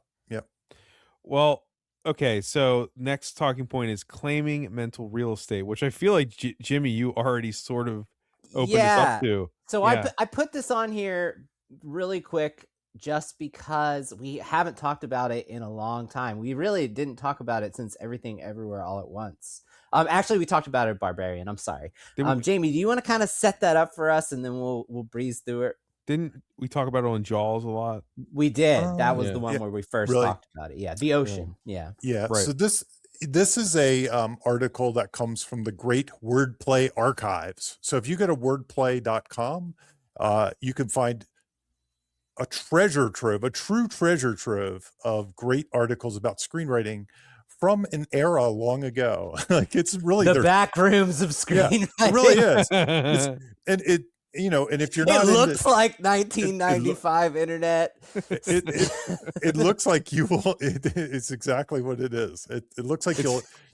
Well, okay. So next talking point is claiming mental real estate, which I feel like Jimmy, you already sort of opened us up to. So I put this on here really quick just because we haven't talked about it in a long time. We really didn't talk about it since Everything Everywhere All at Once. Actually, we talked about it at Barbarian. I'm sorry. Jamie, do you want to kind of set that up for us, and then we'll breeze through it? Didn't we talk about it on Jaws a lot? We did. That was the one where we first talked about it. Yeah, the ocean. Yeah. Yeah. Right. So this is a article that comes from the Great Wordplay Archives. So if you go to wordplay.com, you can find a true treasure trove of great articles about screenwriting from an era long ago. Like, it's really the Backrooms of screenwriting. Yeah, it really is. And it, you know, and if you're not, it looks like 1995 internet. It looks like you will. It's exactly what it is. It looks like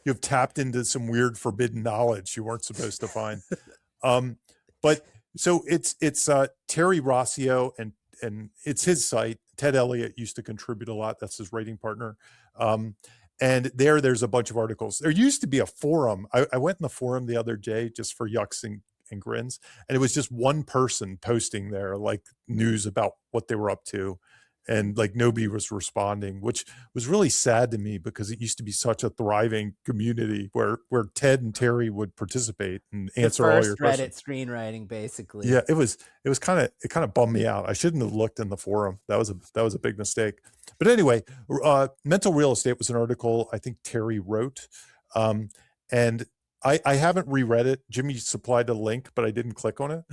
you've tapped into some weird forbidden knowledge you weren't supposed to find. But so it's Terry Rossio, and it's his site. Ted Elliott used to contribute a lot. That's his writing partner. And there's a bunch of articles. There used to be a forum. I went in the forum the other day just for yucks and grins, and it was just one person posting there like news about what they were up to, and like nobody was responding, which was really sad to me because it used to be such a thriving community where Ted and Terry would participate and answer all your questions. Reddit screenwriting, basically. Yeah, it kind of bummed me out. I shouldn't have looked in the forum. That was a big mistake. But anyway, mental real estate was an article I think Terry wrote, and I haven't reread it. Jimmy supplied a link, but I didn't click on it.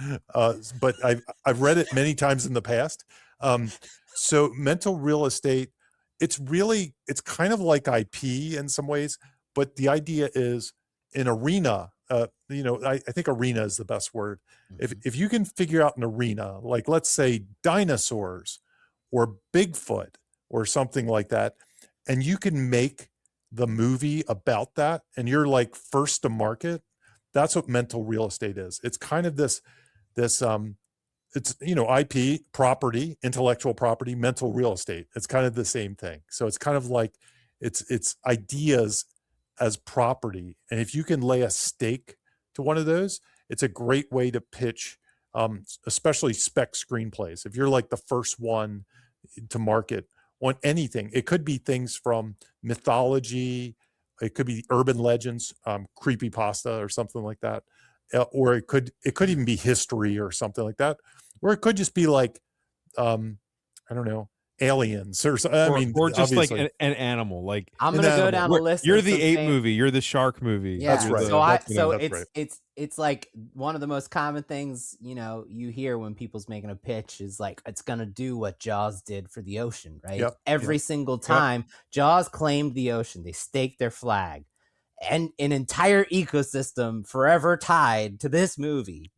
But I've read it many times in the past. So mental real estate, it's kind of like IP in some ways, but the idea is an arena. I think arena is the best word. Mm-hmm. If you can figure out an arena, like let's say dinosaurs or Bigfoot or something like that, and you can make the movie about that, and you're like first to market, that's what mental real estate is. It's kind of this it's, IP, property, intellectual property, mental real estate. It's kind of the same thing. So it's kind of like it's ideas as property. And if you can lay a stake to one of those, it's a great way to pitch, especially spec screenplays. If you're like the first one to market on anything, it could be things from mythology, it could be urban legends, creepypasta or something like that. Or it could even be history or something like that. Or it could just be like, I don't know, aliens or I mean, or just like obviously. an animal. Like I'm An gonna go animal. down a list. you're of the some ape fam- movie, you're the shark movie. Yeah, That's right. So That's it's right. it's like one of the most common things you hear when people's making a pitch is like it's gonna do what Jaws did for the ocean, right? Yep. Every single time Jaws claimed the ocean, they staked their flag, and an entire ecosystem forever tied to this movie.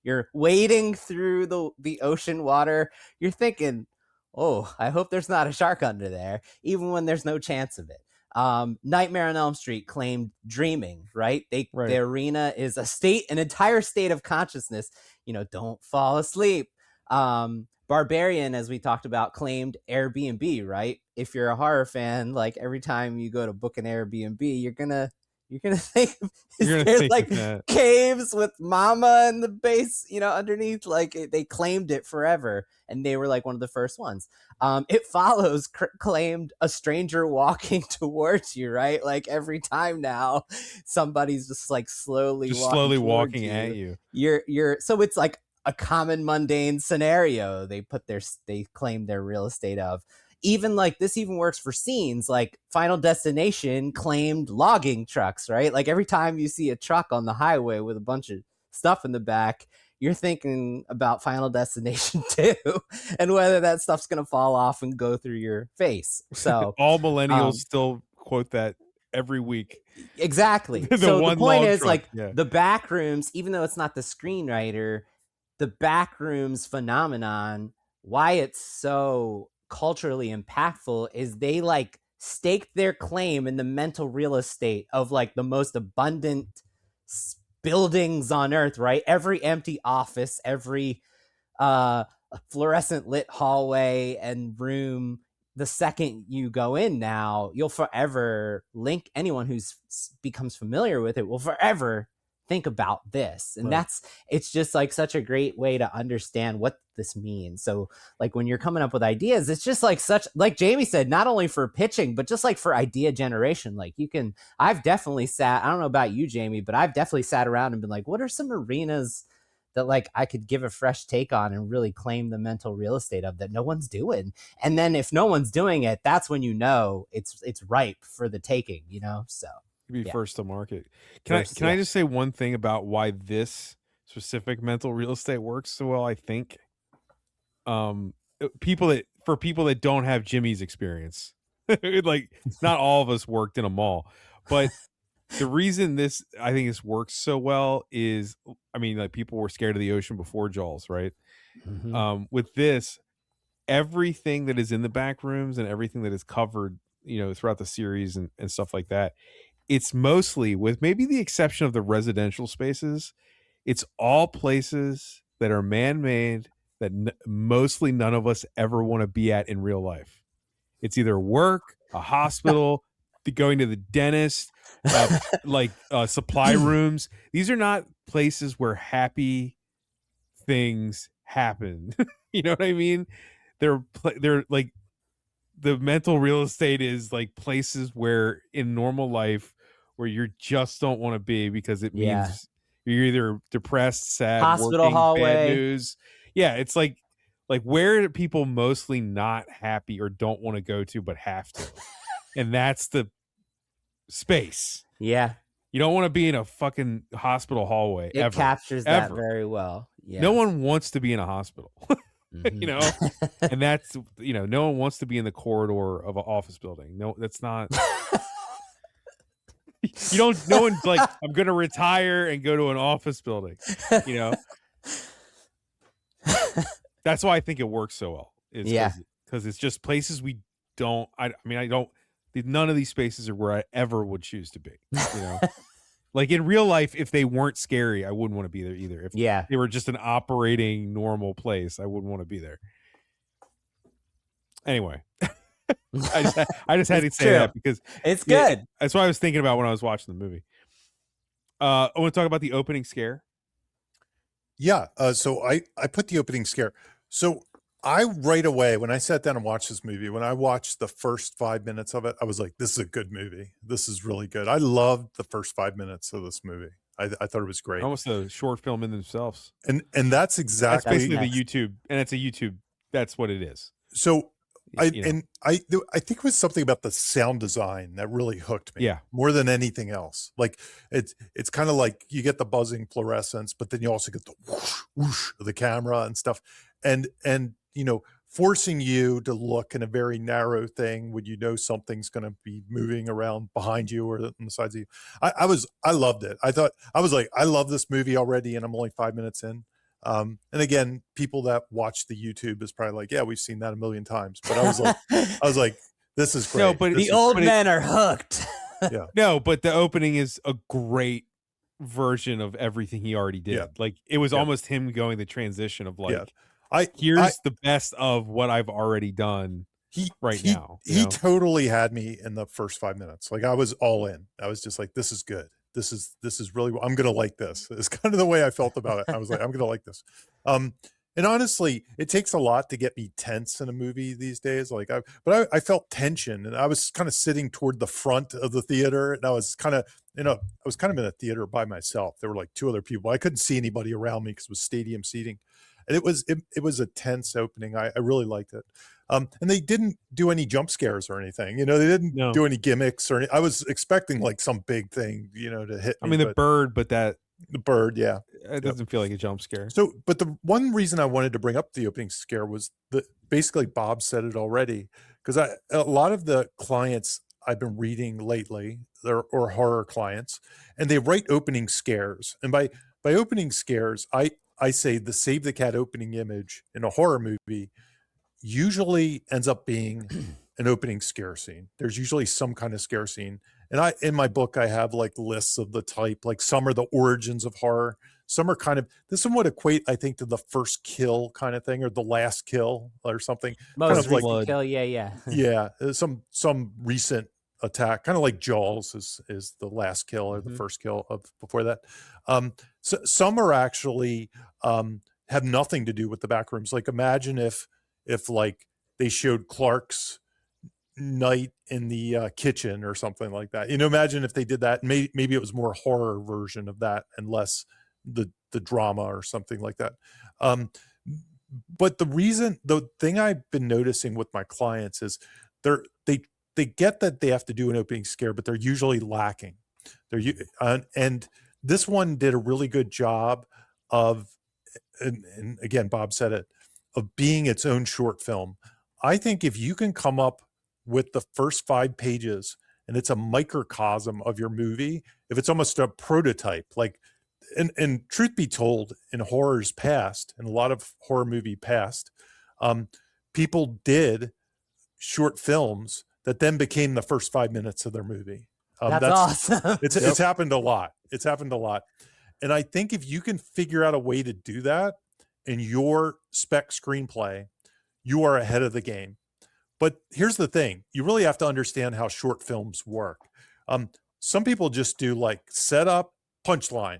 You're wading through the ocean water. You're thinking, oh, I hope there's not a shark under there, even when there's no chance of it. Nightmare on Elm Street claimed dreaming, right? The arena is an entire state of consciousness. Don't fall asleep. Barbarian, as we talked about, claimed Airbnb, right? If you're a horror fan, like every time you go to book an Airbnb, you're gonna think there's like caves with mama in the base, underneath. Like they claimed it forever, and they were like one of the first ones. It Follows claimed a stranger walking towards you, right? Like every time now, somebody's just like slowly walking at you. You're so it's like a common mundane scenario they claim their real estate of. Even like this even works for scenes like Final Destination claimed logging trucks, right? Like every time you see a truck on the highway with a bunch of stuff in the back, you're thinking about Final Destination 2 and whether that stuff's going to fall off and go through your face. So all millennials still quote that every week. Exactly. So the point is like the Backrooms, even though it's not the screenwriter, the Backrooms phenomenon, why it's so culturally impactful is they like staked their claim in the mental real estate of like the most abundant buildings on earth, right? Every empty office, every fluorescent lit hallway and room, the second you go in now, you'll forever link anyone who's becomes familiar with it will forever think about this. And it's just like such a great way to understand what this means. So like when you're coming up with ideas, it's just like like Jamie said, not only for pitching, but just like for idea generation. Like I've definitely I don't know about you, Jamie, but I've definitely sat around and been like, what are some arenas that like I could give a fresh take on and really claim the mental real estate of that no one's doing? And then if no one's doing it, that's when it's ripe for the taking, so be first to market. Can I just say one thing about why this specific mental real estate works so well? I think people that don't have Jimmy's experience, like not all of us worked in a mall, but the reason I think this works so well is, I mean, like people were scared of the ocean before Jaws, right? Mm-hmm. With this, everything that is in the back rooms and everything that is covered, throughout the series and stuff like that, it's mostly, with maybe the exception of the residential spaces, it's all places that are man-made that mostly none of us ever want to be at in real life. It's either work, a hospital, going to the dentist, supply rooms. These are not places where happy things happen. You know what I mean? They're like, the mental real estate is like places where in normal life where you just don't want to be because it means you're either depressed, sad, hospital working, hallway, bad news. Yeah, it's like where are people mostly not happy or don't want to go to but have to? And that's the space. Yeah. You don't want to be in a fucking hospital hallway. It captures that very well. Yeah. No one wants to be in a hospital. Mm-hmm. And that's, no one wants to be in the corridor of an office building. No, that's not. No one's like, I'm going to retire and go to an office building. That's why I think it works so well. Because it's just places we don't. None of these spaces are where I ever would choose to be. Like in real life, if they weren't scary, I wouldn't want to be there either. If they were just an operating normal place, I wouldn't want to be there. Anyway, I just had to say that because it's good. That's what I was thinking about when I was watching the movie. I want to talk about the opening scare. Yeah. So I put the opening scare. So I right away, when I sat down and watched this movie, when I watched the first 5 minutes of it, I was like, this is a good movie. This is really good. I loved the first 5 minutes of this movie. I thought it was great. Almost a short film in themselves. And that's exactly basically the YouTube, and it's a YouTube. That's what it is. So I You know. and I think it was something about the sound design that really hooked me. Yeah. More than anything else. Like it's kind of like you get the buzzing fluorescence, but then you also get the whoosh, whoosh of the camera and stuff. And forcing you to look in a very narrow thing when you know something's going to be moving around behind you or on the sides of you. I loved it. I was like, I love this movie already, and I'm only 5 minutes in. And again, people that watch the YouTube is probably like, yeah, we've seen that a million times. But I was like, this is great. No, but the old men are hooked. Yeah. No, but the opening is a great version of everything he already did. Yeah. Like it was Yeah. almost him going the transition of like, yeah. here's the best of what I've already done now. He totally had me in the first 5 minutes. Like I was all in. I was just like, this is good. This is really, I'm going to like this. It's kind of the way I felt about it. I was like, I'm going to like this. And honestly, it takes a lot to get me tense in a movie these days. Like, I felt tension, and I was kind of sitting toward the front of the theater, and I was kind of, in a theater by myself. There were like 2 other people. I couldn't see anybody around me because it was stadium seating, and it was a tense opening. I really liked it. And they didn't do any jump scares or anything. They didn't do any gimmicks or I was expecting like some big thing, to hit me. I mean, the bird, yeah. It doesn't feel like a jump scare. So, but the one reason I wanted to bring up the opening scare was that basically Bob said it already, because a lot of the clients I've been reading lately, or horror clients, and they write opening scares. And by opening scares, I say the Save the Cat opening image in a horror movie usually ends up being an opening scare scene. There's usually some kind of scare scene. And in my book, I have like lists of the type, like some are the origins of horror. Some are kind of, this one would equate, I think, to the first kill kind of thing, or the last kill or something. Most kind of recent kill, yeah. Yeah, some recent attack, kind of like Jaws is the last kill or the first kill of before that. So some are actually have nothing to do with the Backrooms. Like imagine if like they showed Clark's night in the kitchen or something like that. Imagine if they did that. Maybe it was more horror version of that and less the drama or something like that. But the thing I've been noticing with my clients is they get that they have to do an opening scare, but they're usually lacking. And this one did a really good job of, and again, Bob said it, of being its own short film. I think if you can come up with the first 5 pages and it's a microcosm of your movie, if it's almost a prototype, like, and truth be told, in horror's past, in a lot of horror movie past, people did short films that then became the first 5 minutes of their movie. That's awesome. It's happened a lot. It's happened a lot. And I think if you can figure out a way to do that in your spec screenplay, you are ahead of the game. But here's the thing. You really have to understand how short films work. Some people just do like setup, punchline.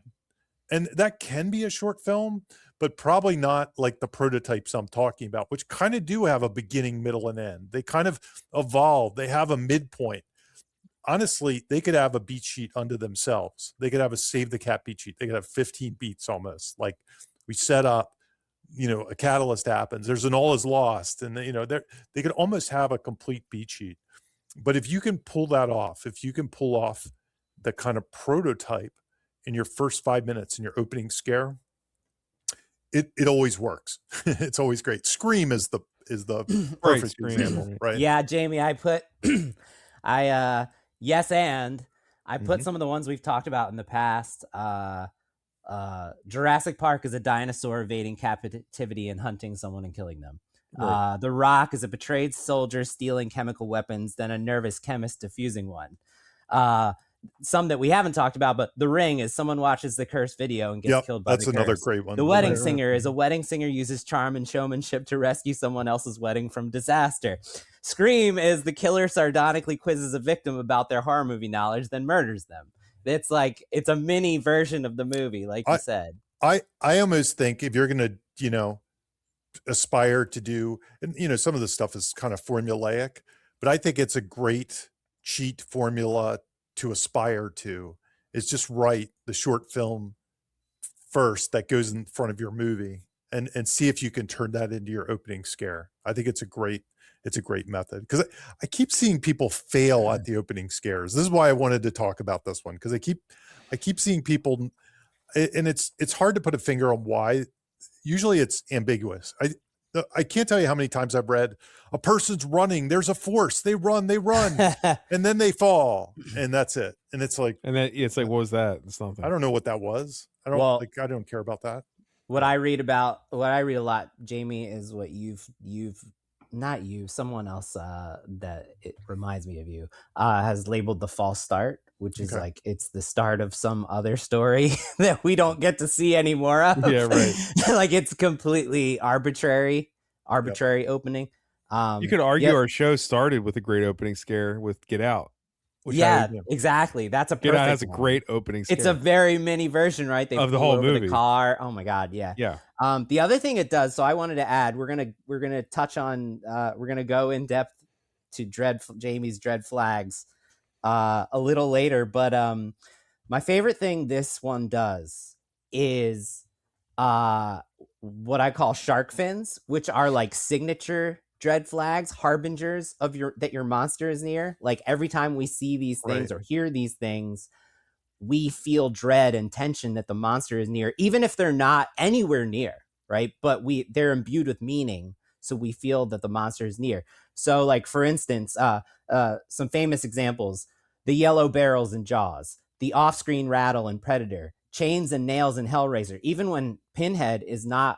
And that can be a short film, but probably not like the prototypes I'm talking about, which kind of do have a beginning, middle, and end. They kind of evolve. They have a midpoint. Honestly, they could have a beat sheet unto themselves. They could have a Save the Cat beat sheet. They could have 15 beats almost. Like we set up, a catalyst happens. There's an all is lost. And, they could almost have a complete beat sheet. But if you can pull that off, if you can pull off the kind of prototype in your first 5 minutes in your opening scare, it always works. It's always great. Scream is the perfect example, right? Yeah, Jamie, I put yes, and I put some of the ones we've talked about in the past. Jurassic Park is a dinosaur evading captivity and hunting someone and killing them. Right. The Rock is a betrayed soldier stealing chemical weapons, then a nervous chemist defusing one. Some that we haven't talked about, but The Ring is someone watches the cursed video and gets killed by the curse. That's another great one. The Wedding Singer is a wedding singer uses charm and showmanship to rescue someone else's wedding from disaster. Scream is the killer sardonically quizzes a victim about their horror movie knowledge, then murders them. It's like, it's a mini version of the movie, like you said. I almost think if you're going to, aspire to do, and, some of the stuff is kind of formulaic, but I think it's a great cheat formula to aspire to, is just write the short film first that goes in front of your movie. and see if you can turn that into your opening scare. I think it's a great method, because I keep seeing people fail at the opening scares. This is why I wanted to talk about this one, because I keep seeing people, and it's hard to put a finger on why. Usually it's ambiguous. I can't tell you how many times I've read a person's running, there's a force, they run, and then they fall, and that's it. And it's like, what was that? It's something. I don't know what that was. I don't care about that. What I read a lot, Jamie, is what someone else that it reminds me of you has labeled the false start, which is like it's the start of some other story that we don't get to see anymore of. Yeah, right. Like it's completely arbitrary opening. You could argue our show started with a great opening scare with Get Out. Exactly. That's a perfect Get Out has a one. great opening scare. It's a very mini version, right? They of the pull whole over movie. The car. Oh my god, yeah. Yeah. The other thing it does, so I wanted to add, we're gonna touch on, we're gonna go in depth to Jamie's Dread Flags a little later, but my favorite thing this one does is what I call shark fins, which are like signature dread flags, harbingers of that your monster is near. Like every time we see these things or hear these things, we feel dread and tension that the monster is near, even if they're not anywhere near, right? But they're imbued with meaning, so we feel that the monster is near. So like, for instance, some famous examples: the yellow barrels in Jaws, the off-screen rattle in Predator, chains and nails in Hellraiser. Even when Pinhead is not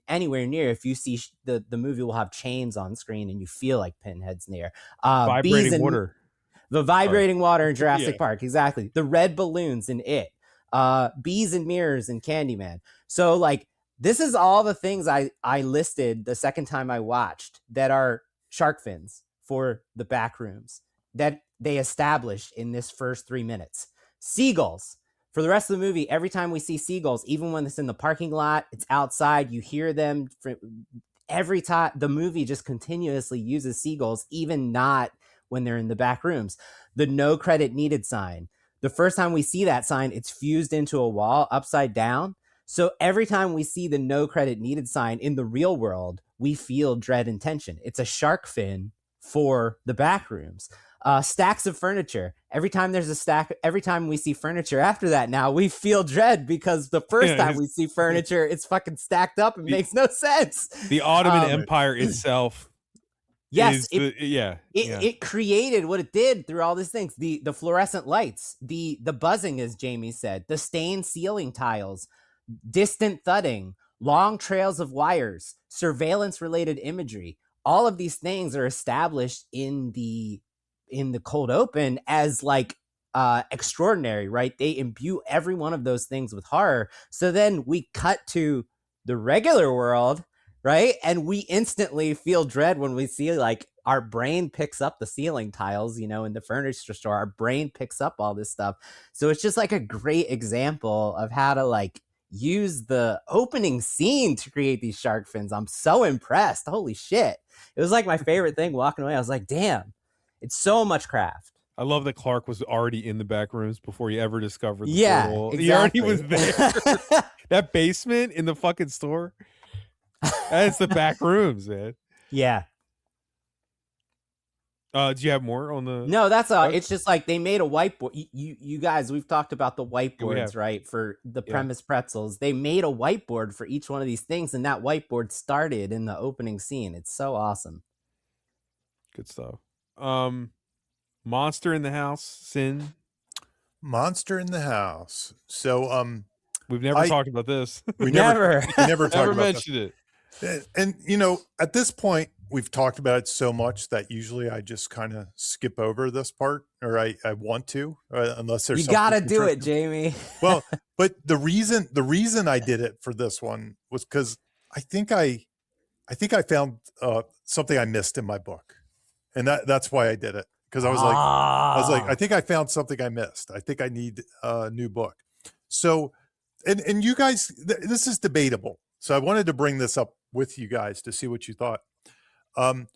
anywhere near, if you see the movie will have chains on screen and you feel like Pinhead's near. Vibrating water. The vibrating water in Jurassic Park, exactly. The red balloons in It. Bees and mirrors in Candyman. So like, this is all the things I listed the second time I watched that are shark fins for the Backrooms that they established in this first 3 minutes. Seagulls. For the rest of the movie, every time we see seagulls, even when it's in the parking lot, it's outside, you hear them. Every time the movie just continuously uses seagulls, even not when they're in the back rooms. The no credit needed sign. The first time we see that sign, it's fused into a wall upside down. So every time we see the no credit needed sign in the real world, we feel dread and tension. It's a shark fin for the back rooms. Stacks of furniture. Every time there's a stack, every time we see furniture after that, now we feel dread, because the first time we see furniture, it's fucking stacked up and makes no sense. The Ottoman Empire itself. Yes, it created what it did through all these things. The fluorescent lights, the buzzing, as Jamie said, the stained ceiling tiles, distant thudding, long trails of wires, surveillance related imagery. All of these things are established in the cold open as like extraordinary, right? They imbue every one of those things with horror. So then we cut to the regular world, right? And we instantly feel dread when we see, like, our brain picks up the ceiling tiles, in the furniture store. Our brain picks up all this stuff. So it's just like a great example of how to like use the opening scene to create these shark fins. I'm so impressed. Holy shit. It was like my favorite thing walking away. I was like, damn, it's so much craft. I love that Clark was already in the back rooms before he ever discovered the portal. Exactly. He already was there. That basement in the fucking store. That's the back rooms, man. Yeah. Do you have more on the? No, that's it's just like they made a whiteboard. You guys, we've talked about the whiteboards, right? For the premise pretzels, they made a whiteboard for each one of these things, and that whiteboard started in the opening scene. It's so awesome. Good stuff. Monster in the House, Sin. Monster in the House. So we've never talked about this. We never mentioned it. And at this point, we've talked about it so much that usually I just kind of skip over this part, or I want to, unless there's you gotta do it, Jamie. Well, but the reason I did it for this one was because I think I found something I missed in my book, and that's why I did it, because I was like, I think I found something I missed. I think I need a new book. So, and you guys, this is debatable. So I wanted to bring this up with you guys to see what you thought.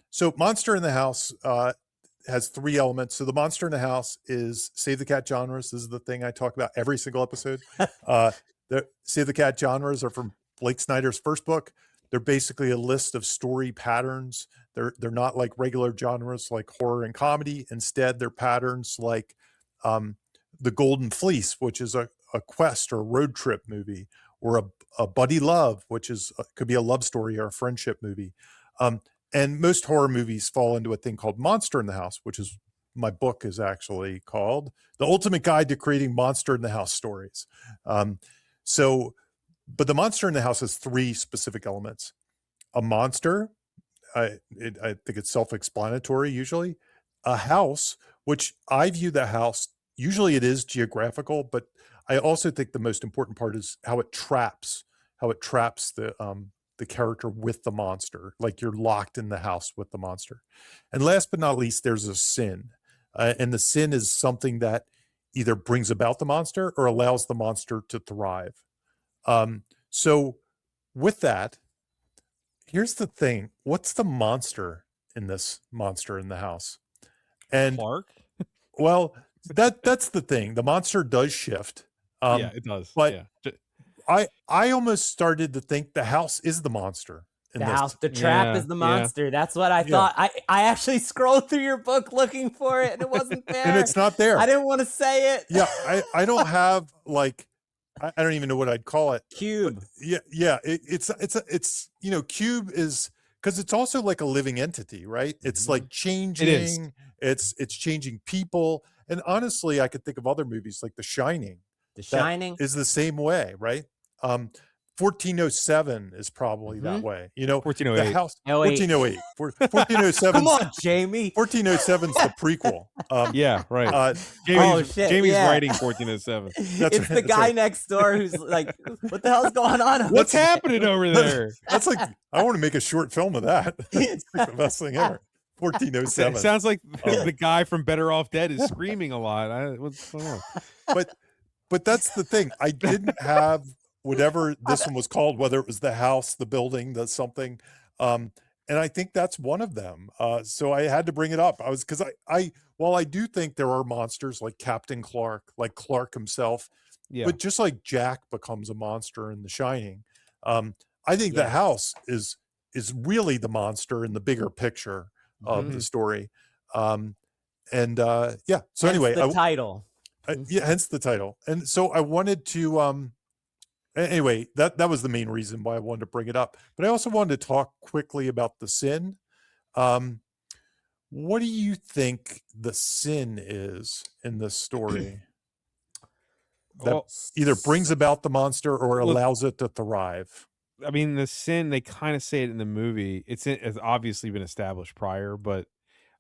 So Monster in the House has 3 elements. So the Monster in the House is Save the Cat genres. This is the thing I talk about every single episode. The Save the Cat genres are from Blake Snyder's first book, they're basically a list of story patterns. They're not like regular genres like horror and comedy. Instead, they're patterns like The Golden Fleece, which is a quest or a road trip movie, or a buddy love, which is could be a love story or a friendship movie. And most horror movies fall into a thing called Monster in the House, which is my book is actually called The Ultimate Guide to Creating Monster in the House Stories. But the Monster in the House has 3 specific elements. A monster, I think it's self-explanatory usually. A house, which I view the house, usually it is geographical, but I also think the most important part is how it traps the character with the monster, like you're locked in the house with the monster. And last but not least, there's a sin. And the sin is something that either brings about the monster or allows the monster to thrive. So with that, here's the thing. What's the monster in this Monster in the House? And Clark? Well, that's the thing. The monster does shift. Yeah, it does. But yeah. I almost started to think the house is the monster. The trap is the monster. That's what I thought. I actually scrolled through your book looking for it, and it wasn't there. And it's not there. I didn't want to say it. Yeah, I don't have like I don't even know what I'd call it. Cube. But yeah. It's Cube is because it's also like a living entity, right? It's like changing. It is. It's changing people. And honestly, I could think of other movies like The Shining. The Shining is the same way, right? 1407 is probably that way. 1408. The house 1408. 1407. Come on, Jamie. 1407's the prequel. Yeah, right. Jamie's writing 1407. It's the guy next door who's like, what the hell's going on? What's happening over there? That's like, I want to make a short film of that. It's like the best thing ever. 1407. It sounds like the guy from Better Off Dead is screaming a lot. What's going on? But that's the thing. I didn't have whatever this one was called, whether it was the house, the building, the something. And I think that's one of them. So I had to bring it up. While I do think there are monsters like Captain Clark, like Clark himself, but just like Jack becomes a monster in The Shining, I think the house is really the monster in the bigger picture of the story. So anyway, the title. Hence the title. And so I wanted to anyway, that was the main reason why I wanted to bring it up. But I also wanted to talk quickly about the sin. What do you think the sin is in this story that either brings about the monster or allows it to thrive? I mean, the sin, they kind of say it in the movie. It's obviously been established prior, but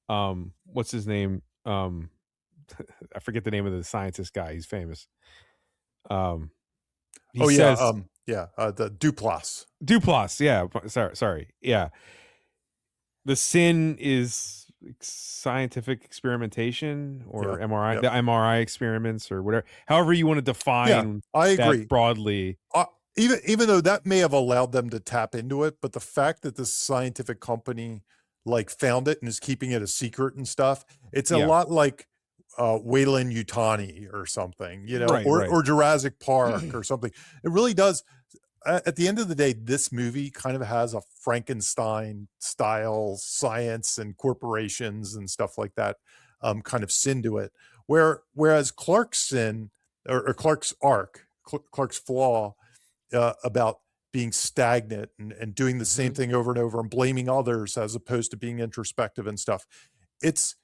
what's his name? I forget the name of the scientist guy. He's famous. The Duplass. Duplass, yeah. Sorry. Yeah. The sin is scientific experimentation or MRI, the MRI experiments or whatever. However you want to define I agree. that broadly. Even though that may have allowed them to tap into it, but the fact that this scientific company like found it and is keeping it a secret and stuff, it's a lot like Wayland Yutani or something, or Jurassic Park or something. It really does. At the end of the day, this movie kind of has a Frankenstein style science and corporations and stuff like that kind of sin to it. Whereas Clark's sin or Clark's arc, Clark's flaw about being stagnant and doing the same thing over and over and blaming others as opposed to being introspective and stuff. It's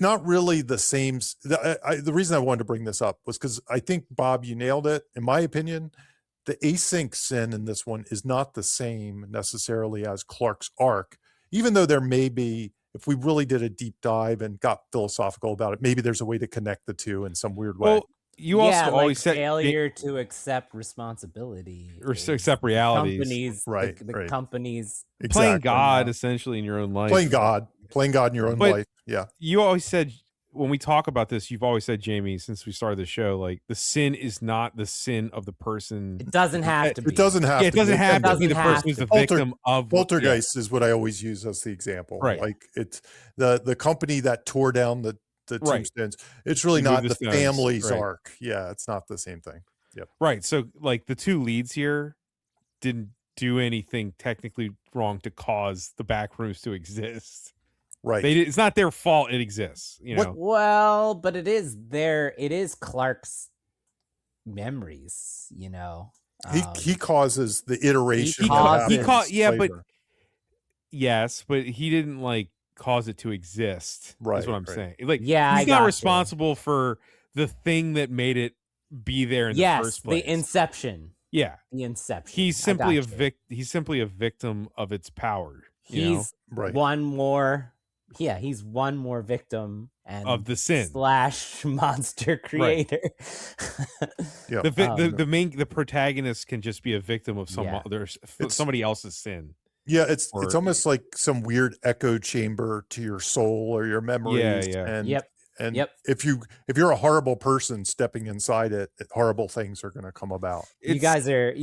not really the same. The reason I wanted to bring this up was because I think, Bob, you nailed it. In my opinion, the async sin in this one is not the same necessarily as Clark's arc, even though there may be, if we really did a deep dive and got philosophical about it, maybe there's a way to connect the two in some weird way. Well, you also always said failure to accept responsibility or accept realities. The companies playing God essentially in your own life. Playing God in your own life. Yeah. You always said, when we talk about this, you've always said, Jamie, since we started the show, like the sin is not the sin of the person. It doesn't have to be. It doesn't have to be the person who's the victim of Poltergeist is what I always use as the example. Right. Like it's the company that tore down the tombstones. It's really not the family's arc. Yeah, it's not the same thing. Yep. Right. So like the two leads here, didn't do anything technically wrong to cause the Backrooms to exist. Right. It's not their fault it exists, you know. Well, but it is Clark's memories, you know. He causes the iteration. But yes, but he didn't like cause it to exist. Right, is what I'm right. saying. Like, Yeah, he's not responsible for the thing that made it be there in the first place. The inception. Yeah, the inception. He's simply he's simply a victim of its power. He's one more. Yeah, he's one more victim of the sin / monster creator. Right. Yeah, the protagonist can just be a victim of somebody else's sin. Yeah, it's almost like some weird echo chamber to your soul or your memories. Yeah. And if you're a horrible person stepping inside it, horrible things are going to come about. You guys are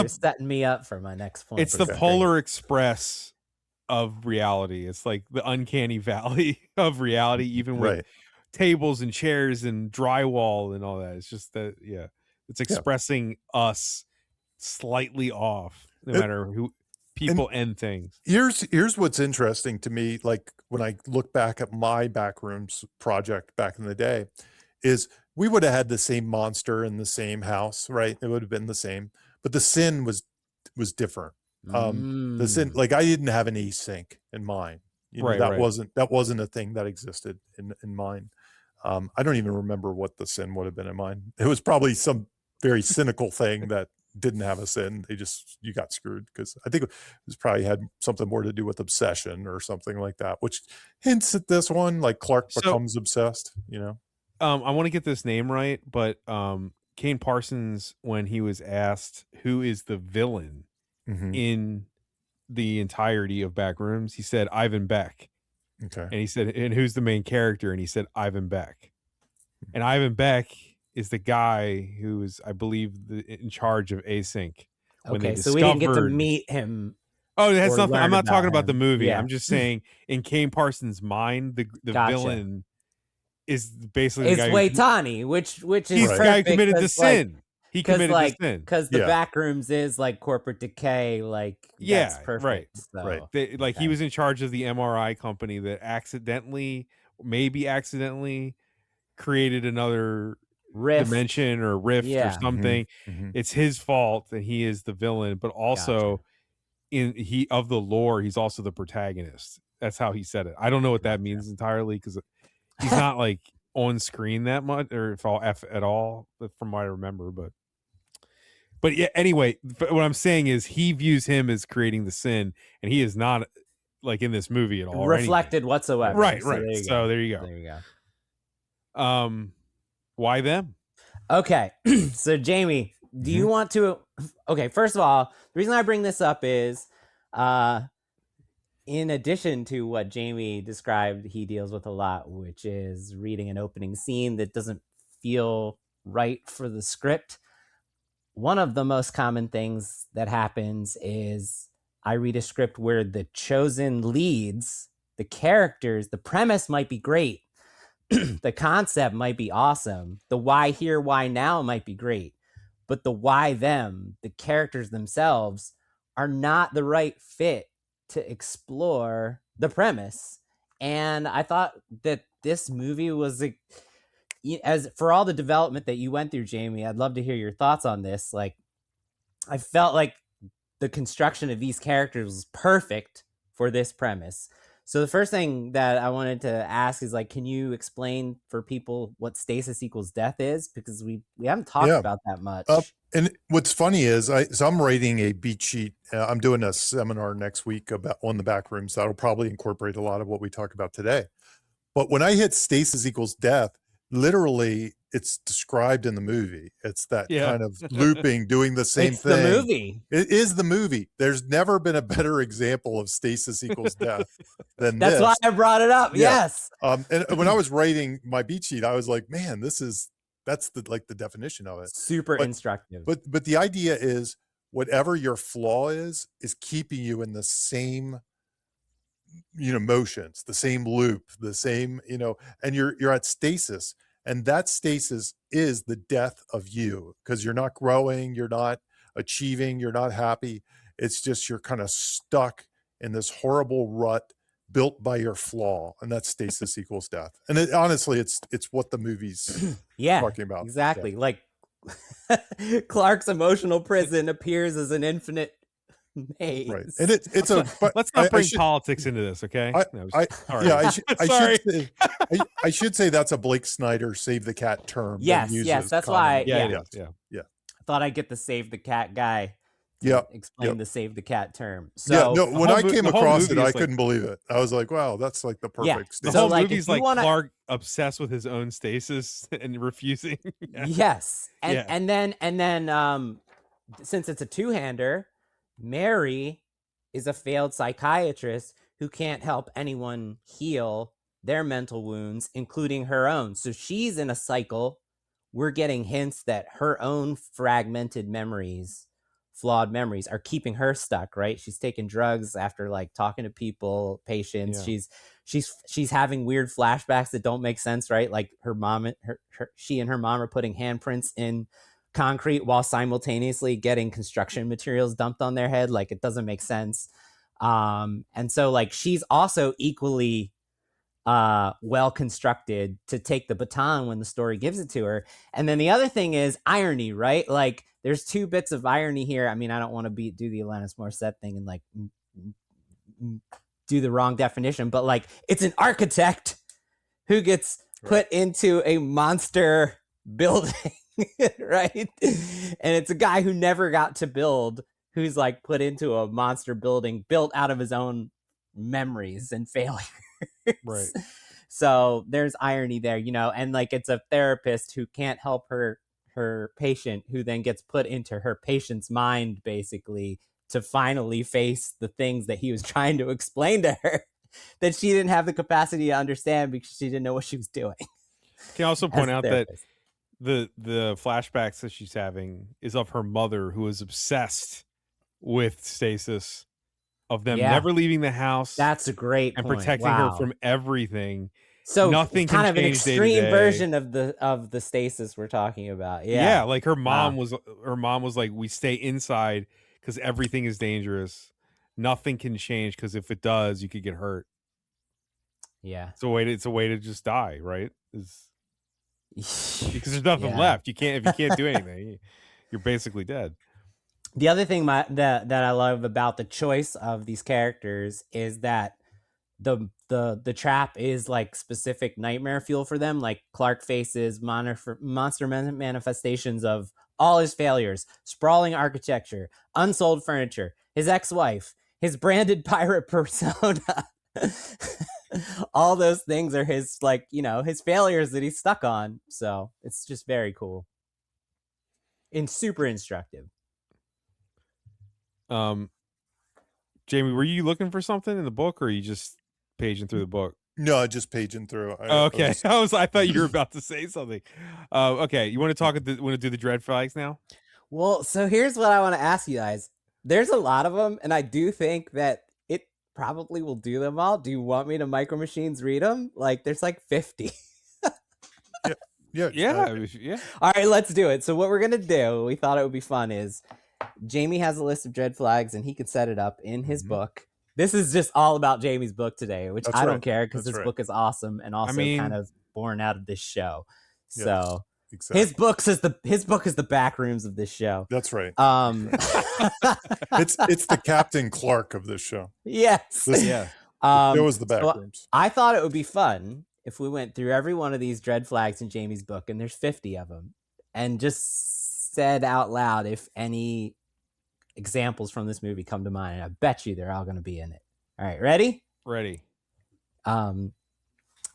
setting me up for my next point. It's the Polar Express of reality. It's like the uncanny valley of reality, even with tables and chairs and drywall and all that. It's just that, it's expressing us slightly off, no matter who people and things. Here's what's interesting to me, like when I look back at my Backrooms project back in the day, is we would have had the same monster in the same house, right? It would have been the same, but the sin was different. The sin, like I didn't have an async in mine. That wasn't a thing that existed in mine. I don't even remember what the sin would have been in mine. It was probably some very cynical thing that didn't have a sin. You got screwed, because I think it was probably had something more to do with obsession or something like that, which hints at this one, like Clark becomes obsessed, you know. I want to get this name right, but Kane Parsons, when he was asked who is the villain in the entirety of Backrooms, he said Ivan Beck. Okay. And he said, and who's the main character? And he said Ivan Beck. And Ivan Beck is the guy who is, I believe, in charge of Async. Okay, so we didn't get to meet him. Oh, that's nothing. I'm not talking about the movie. Yeah. I'm just saying, in Kane Parsons' mind, the villain is basically the guy Waitani, which is he's the guy who committed the sin. He committed the sin because the Backrooms is like corporate decay. Like, that's perfect. Right. He was in charge of the MRI company that maybe accidentally created another dimension or rift or something. It's his fault that he is the villain, but also of the lore, he's also the protagonist. That's how he said it. I don't know what that means entirely, because he's not like on screen that much, or if all at all, from what I remember. But yeah, anyway, what I'm saying is he views him as creating the sin, and he is not like in this movie at all reflected whatsoever. Right. So there you go. Why them? Okay. So Jamie, do you want to? Okay, first of all, the reason I bring this up is, in addition to what Jamie described, he deals with a lot, which is reading an opening scene that doesn't feel right for the script. One of the most common things that happens is I read a script where the chosen leads, the characters, the premise might be great. The concept might be awesome. The why here, why now might be great. But the why them, the characters themselves, are not the right fit to explore the premise. And I thought that this movie was as for all the development that you went through, Jamie, I'd love to hear your thoughts on this. Like, I felt like the construction of these characters was perfect for this premise. So the first thing that I wanted to ask is, like, can you explain for people what stasis equals death is? Because we haven't talked about that much. And what's funny is I'm writing a beat sheet. I'm doing a seminar next week on the Backrooms that'll probably incorporate a lot of what we talked about today. But when I hit stasis equals death, literally it's described in the movie. It's that kind of looping, doing the same thing. It's the movie. It is the movie. There's never been a better example of stasis equals death than That's this. why I brought it up. Yeah. Yes. And when I was writing my beat sheet, I was like, man, that's the definition of it. Super instructive. But the idea is, whatever your flaw is keeping you in the same, motions, the same loop, the same, and you're at stasis. And that stasis is the death of you, because you're not growing. You're not, achieving, you're not happy. It's just you're kind of stuck in this horrible rut built by your flaw, and that's stasis equals death. And honestly, it's what the movie's talking about. Exactly. Yeah. Like Clark's emotional prison appears as an infinite maze. Right. And it's let's not bring politics into this, okay? I should say that's a Blake Snyder Save the Cat term. Yes, that's why. Yeah. I thought I'd get the Save the Cat guy. Explain the Save the Cat term. So when I came across it, I couldn't believe it. I was like, wow, that's like the perfect the whole movie's like Clark obsessed with his own stasis and refusing. Yes. And then since it's a two-hander, Mary is a failed psychiatrist who can't help anyone heal their mental wounds, including her own. So she's in a cycle. We're getting hints that her own fragmented memories, flawed memories, are keeping her stuck, right? She's taking drugs after like talking to people, patients. Yeah. She's having weird flashbacks that don't make sense, right? Like she and her mom are putting handprints in concrete while simultaneously getting construction materials dumped on their head. Like, it doesn't make sense. And so like she's also equally well constructed to take the baton when the story gives it to her. And then the other thing is irony, right? Like, there's two bits of irony here. I mean, I don't want to do the Alanis Morissette thing and like do the wrong definition, but like, it's an architect who gets put into a monster building. Right? And it's a guy who never got to build, who's like put into a monster building built out of his own memories and failures. Right. So there's irony there, and like, it's a therapist who can't help her patient, who then gets put into her patient's mind, basically, to finally face the things that he was trying to explain to her that she didn't have the capacity to understand because she didn't know what she was doing. Can I also point out that the flashbacks that she's having is of her mother, who is obsessed with stasis, of them never leaving the house. That's a great and point. Protecting her from everything. So nothing kind of an extreme version of the stasis we're talking about. Yeah, like her mom was like, we stay inside because everything is dangerous. Nothing can change because if it does, you could get hurt. Yeah, it's a way to just die, right? Because there's nothing left. If you can't do anything, you're basically dead. The other thing that I love about the choice of these characters is that the trap is like specific nightmare fuel for them. Like, Clark faces monster manifestations of all his failures: sprawling architecture, unsold furniture, his ex-wife, his branded pirate persona. All those things are his, like, his failures that he's stuck on. So it's just very cool and super instructive. Jamie, were you looking for something in the book, or are you just paging through the book? No, just paging through. Okay. I thought you were about to say something. Okay. You want to do the dread flags now? Well, so here's what I want to ask you guys. There's a lot of them, and I do think that it probably will do them all. Do you want me to Micro Machines read them? Like, there's like 50. Yeah. All right, let's do it. So what we're gonna do, we thought it would be fun, is Jamie has a list of dread flags, and he can set it up in his book. This is just all about Jamie's book today, which I don't care, because this book is awesome and also kind of born out of this show. So exactly. His book is the Backrooms of this show. That's right. It's the Captain Clark of this show. Yes. It was the Backrooms. So I thought it would be fun if we went through every one of these dread flags in Jamie's book, and there's 50 of them, and just said out loud if any examples from this movie come to mind. And I bet you they're all going to be in it. All right, ready? Ready. All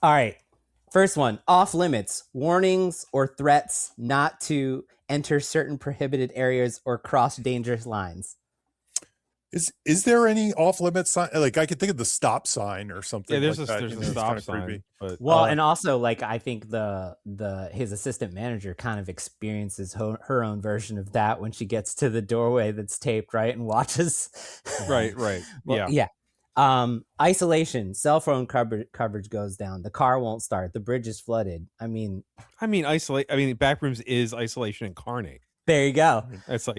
right. First one: off limits, warnings or threats not to enter certain prohibited areas or cross dangerous lines. Is there any off limits sign? Like, I could think of the stop sign or something. Yeah, there's like a stop sign. But, and also, like, I think his assistant manager kind of experiences her own version of that when she gets to the doorway that's taped, right, and watches. Right. Yeah. Isolation, cell phone coverage goes down. The car won't start. The bridge is flooded. Backrooms is isolation incarnate. There you go. It's like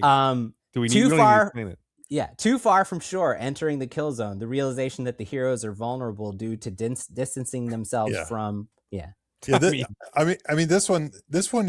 Do we need? Too We don't need to far. explain it. Yeah, too far from shore, entering the kill zone. The realization that the heroes are vulnerable due to distancing themselves Yeah. from. Yeah. Yeah, I mean, this one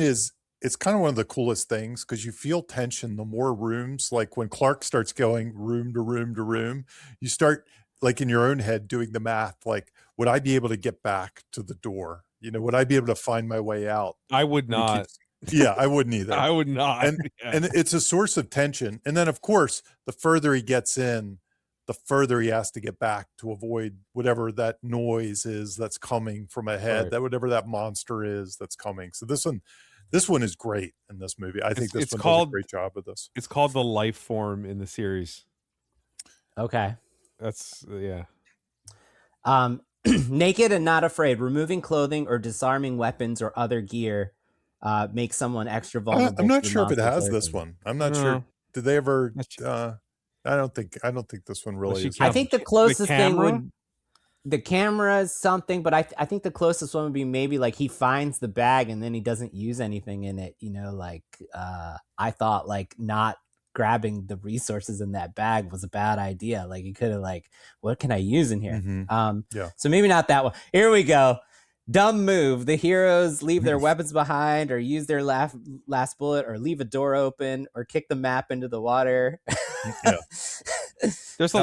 is, it's kind of one of the coolest things because you feel tension the more rooms. Like when Clark starts going room to room to room, you start like in your own head doing the math. Like, would I be able to get back to the door? You know, would I be able to find my way out? I would And he not. keeps- yeah, I wouldn't either. I would not. And Yeah. and it's a source of tension. And then of course, the further he gets in, the further he has to get back to avoid whatever that noise is that's coming from ahead, Right. that whatever that monster is that's coming. So this one is great in this movie. I think this it's one does called- a great job of this. It's called the life form in the series. Okay. That's yeah. Naked and not afraid. Removing clothing or disarming weapons or other gear makes someone extra vulnerable. I'm not to the sure if it monster's has this lurking. one. I'm not No. sure. Did they ever? That's- I don't think this one really she is. can't- I think the closest thing camera? would the camera is something, but I think the closest one would be maybe like he finds the bag and then he doesn't use anything in it. You know, like I thought like not grabbing the resources in that bag was a bad idea. Like he could have like, what can I use in here? Mhm. Yeah. So maybe not that one. Here we go. Dumb move. The heroes leave their weapons behind or use their last bullet or leave a door open or kick the map into the water. Yeah. There's a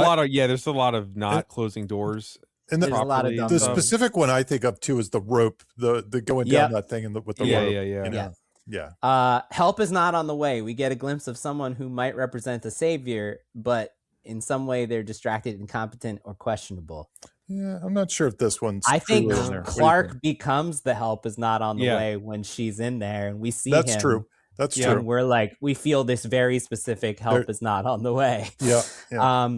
lot of not closing doors. And There's a lot of properly. dumb the moves. specific one I think of too is the rope, the going down that thing with the Yeah, rope. yeah, yeah. you know? Yeah. Yeah. Help is not on the way. We get a glimpse of someone who might represent the savior, but in some way they're distracted, incompetent, or questionable. Yeah, I'm not sure if this one's. I think truly in there. What do you Clark think? becomes the help is not on the Yeah. way when she's in there, and we see That's him. true. That's Yeah. true. And we're like, we feel this very specific help is not on the way. Yeah. Yeah.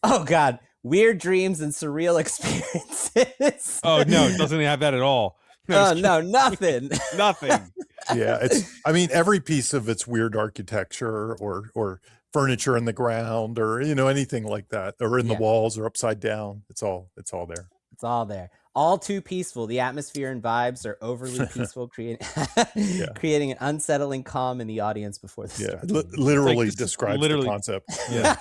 Oh God, weird dreams and surreal experiences. Oh no, it doesn't have that at all. Oh no, nothing. Nothing. Yeah, I mean, every piece of it's weird architecture or furniture in the ground or anything like that, or in the Yeah. walls or upside down. It's all there. It's all there. All too peaceful. The atmosphere and vibes are overly peaceful, creating an unsettling calm in the audience before the Yeah, story. literally this is describes literally- the concept. Yeah.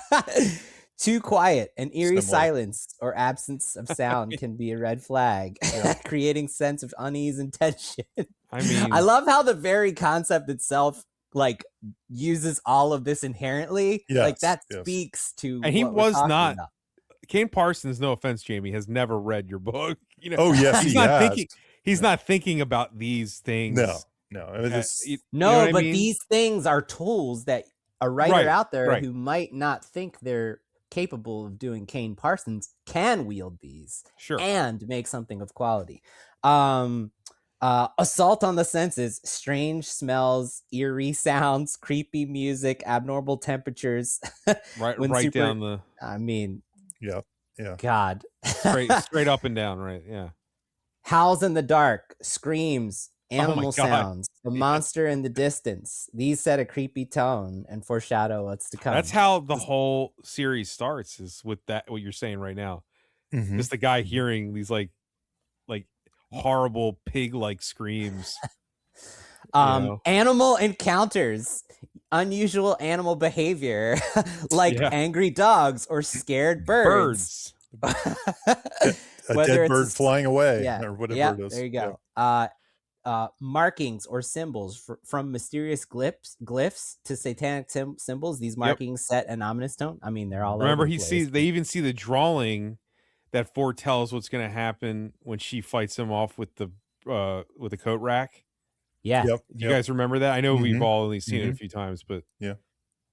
Too quiet. An eerie Similar. silence or absence of sound can be a red flag, creating sense of unease and tension. I mean, I love how the very concept itself like uses all of this inherently. Like Yes, that yes. speaks to And he what we're was talking not- about. Kane Parsons, no offense, Jamie, has never read your book. Oh yes, he's he not has. thinking. He's not thinking about these things. No. I mean, You No, know what I but mean? these things are tools that a writer Right, out there right. who might not think they're capable of doing Kane Parsons can wield these Sure. and make something of quality. Assault on the senses, strange smells, eerie sounds, creepy music, abnormal temperatures. Right, when right super- down the I mean, Yeah. God. straight up and down. Right. Yeah. Howls in the dark, screams, Oh my animal God. sounds, the monster in the distance. These set a creepy tone and foreshadow what's to come. That's how the whole series starts. Is with that what you're saying right now? Mhm. Just the guy hearing these like horrible pig-like screams. know? Animal encounters, unusual animal behavior, like Yeah. angry dogs or scared birds. A Whether dead it's bird flying away, Yeah, or whatever yeah, it is. there you Yeah. go. Markings or symbols from mysterious glyphs to satanic symbols. These markings set an ominous tone. I mean, they're all Remember, over the he place. sees. They even see the drawing that foretells what's going to happen when she fights him off with the coat rack. Yeah, Yep. Do you guys remember that? I know we've Mhm. all only seen it a Mhm. few times, but Yeah.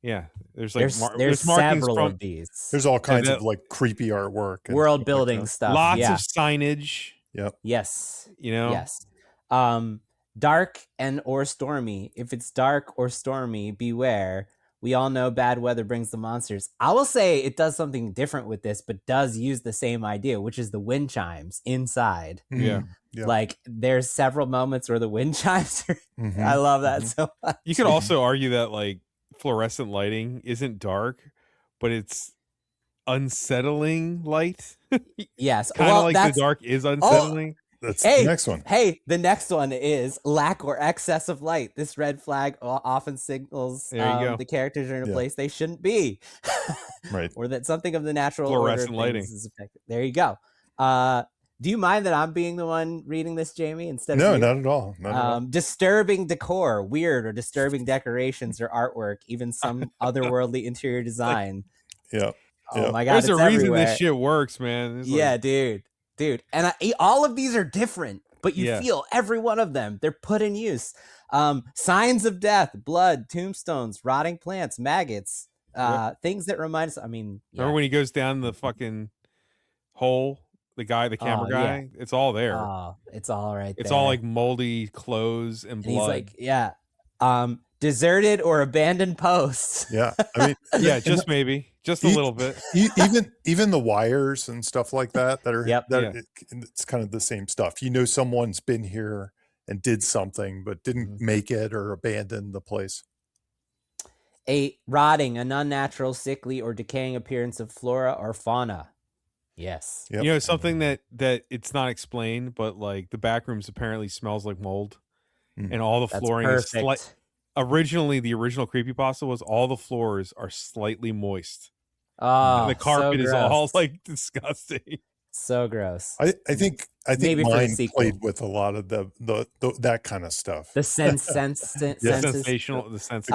yeah. There's like there's markings several from of these. There's all kinds that- of like creepy artwork, and world stuff like building that. stuff. lots yeah. of signage. Yep. Yes. You know. Yes. Dark and or stormy. If it's dark or stormy, beware. We all know bad weather brings the monsters. I will say it does something different with this, but does use the same idea, which is the wind chimes inside. Yeah. Yeah. Like there's several moments where the wind chimes are, Mhm. I love that so much. You could also argue that like fluorescent lighting isn't dark, but it's unsettling light. Yes. Kind of Well, like that's the dark is unsettling. That's Hey, the next one. Hey, the next one is lack or excess of light. This red flag often signals There you go. the characters are in a Yeah. place they shouldn't be, Right. or that something of the natural order of Fluorescent things lighting. is affected. There you go. Do you mind that I'm being the one reading this, Jamie, instead No, of you? not at all. Not at all. Disturbing decor, weird or disturbing decorations or artwork, even some otherworldly interior design. Yeah. Oh Yeah. my God, There's it's a reason everywhere. this shit works, man. It's Yeah, like, dude. And all of these are different, but you Yeah. feel every one of them. They're put in use. Signs of death, blood, tombstones, rotting plants, maggots, things that remind us. I mean, remember when he goes down the fucking hole? The camera guy. Yeah. It's all there. Oh, it's all right. It's there. all like moldy clothes and blood. He's like, yeah. Deserted or abandoned posts. Yeah. I mean, yeah, just maybe, just a little bit. Even the wires and stuff like that are Yep. it's kind of the same stuff. You know, someone's been here and did something but didn't make it or abandon the place. 8, rotting, an unnatural, sickly, or decaying appearance of flora or fauna. Yes. Yep. You know, something that it's not explained, but like the Backrooms apparently smells like mold, and all the That's flooring perfect. is slight. Originally, the original creepypasta was all the floors are slightly moist. Oh, And the carpet so is all gross. like disgusting. So gross. I think Maybe for the mine sequel. played with a lot of the that kind of stuff. The senses. Sensational, the sense.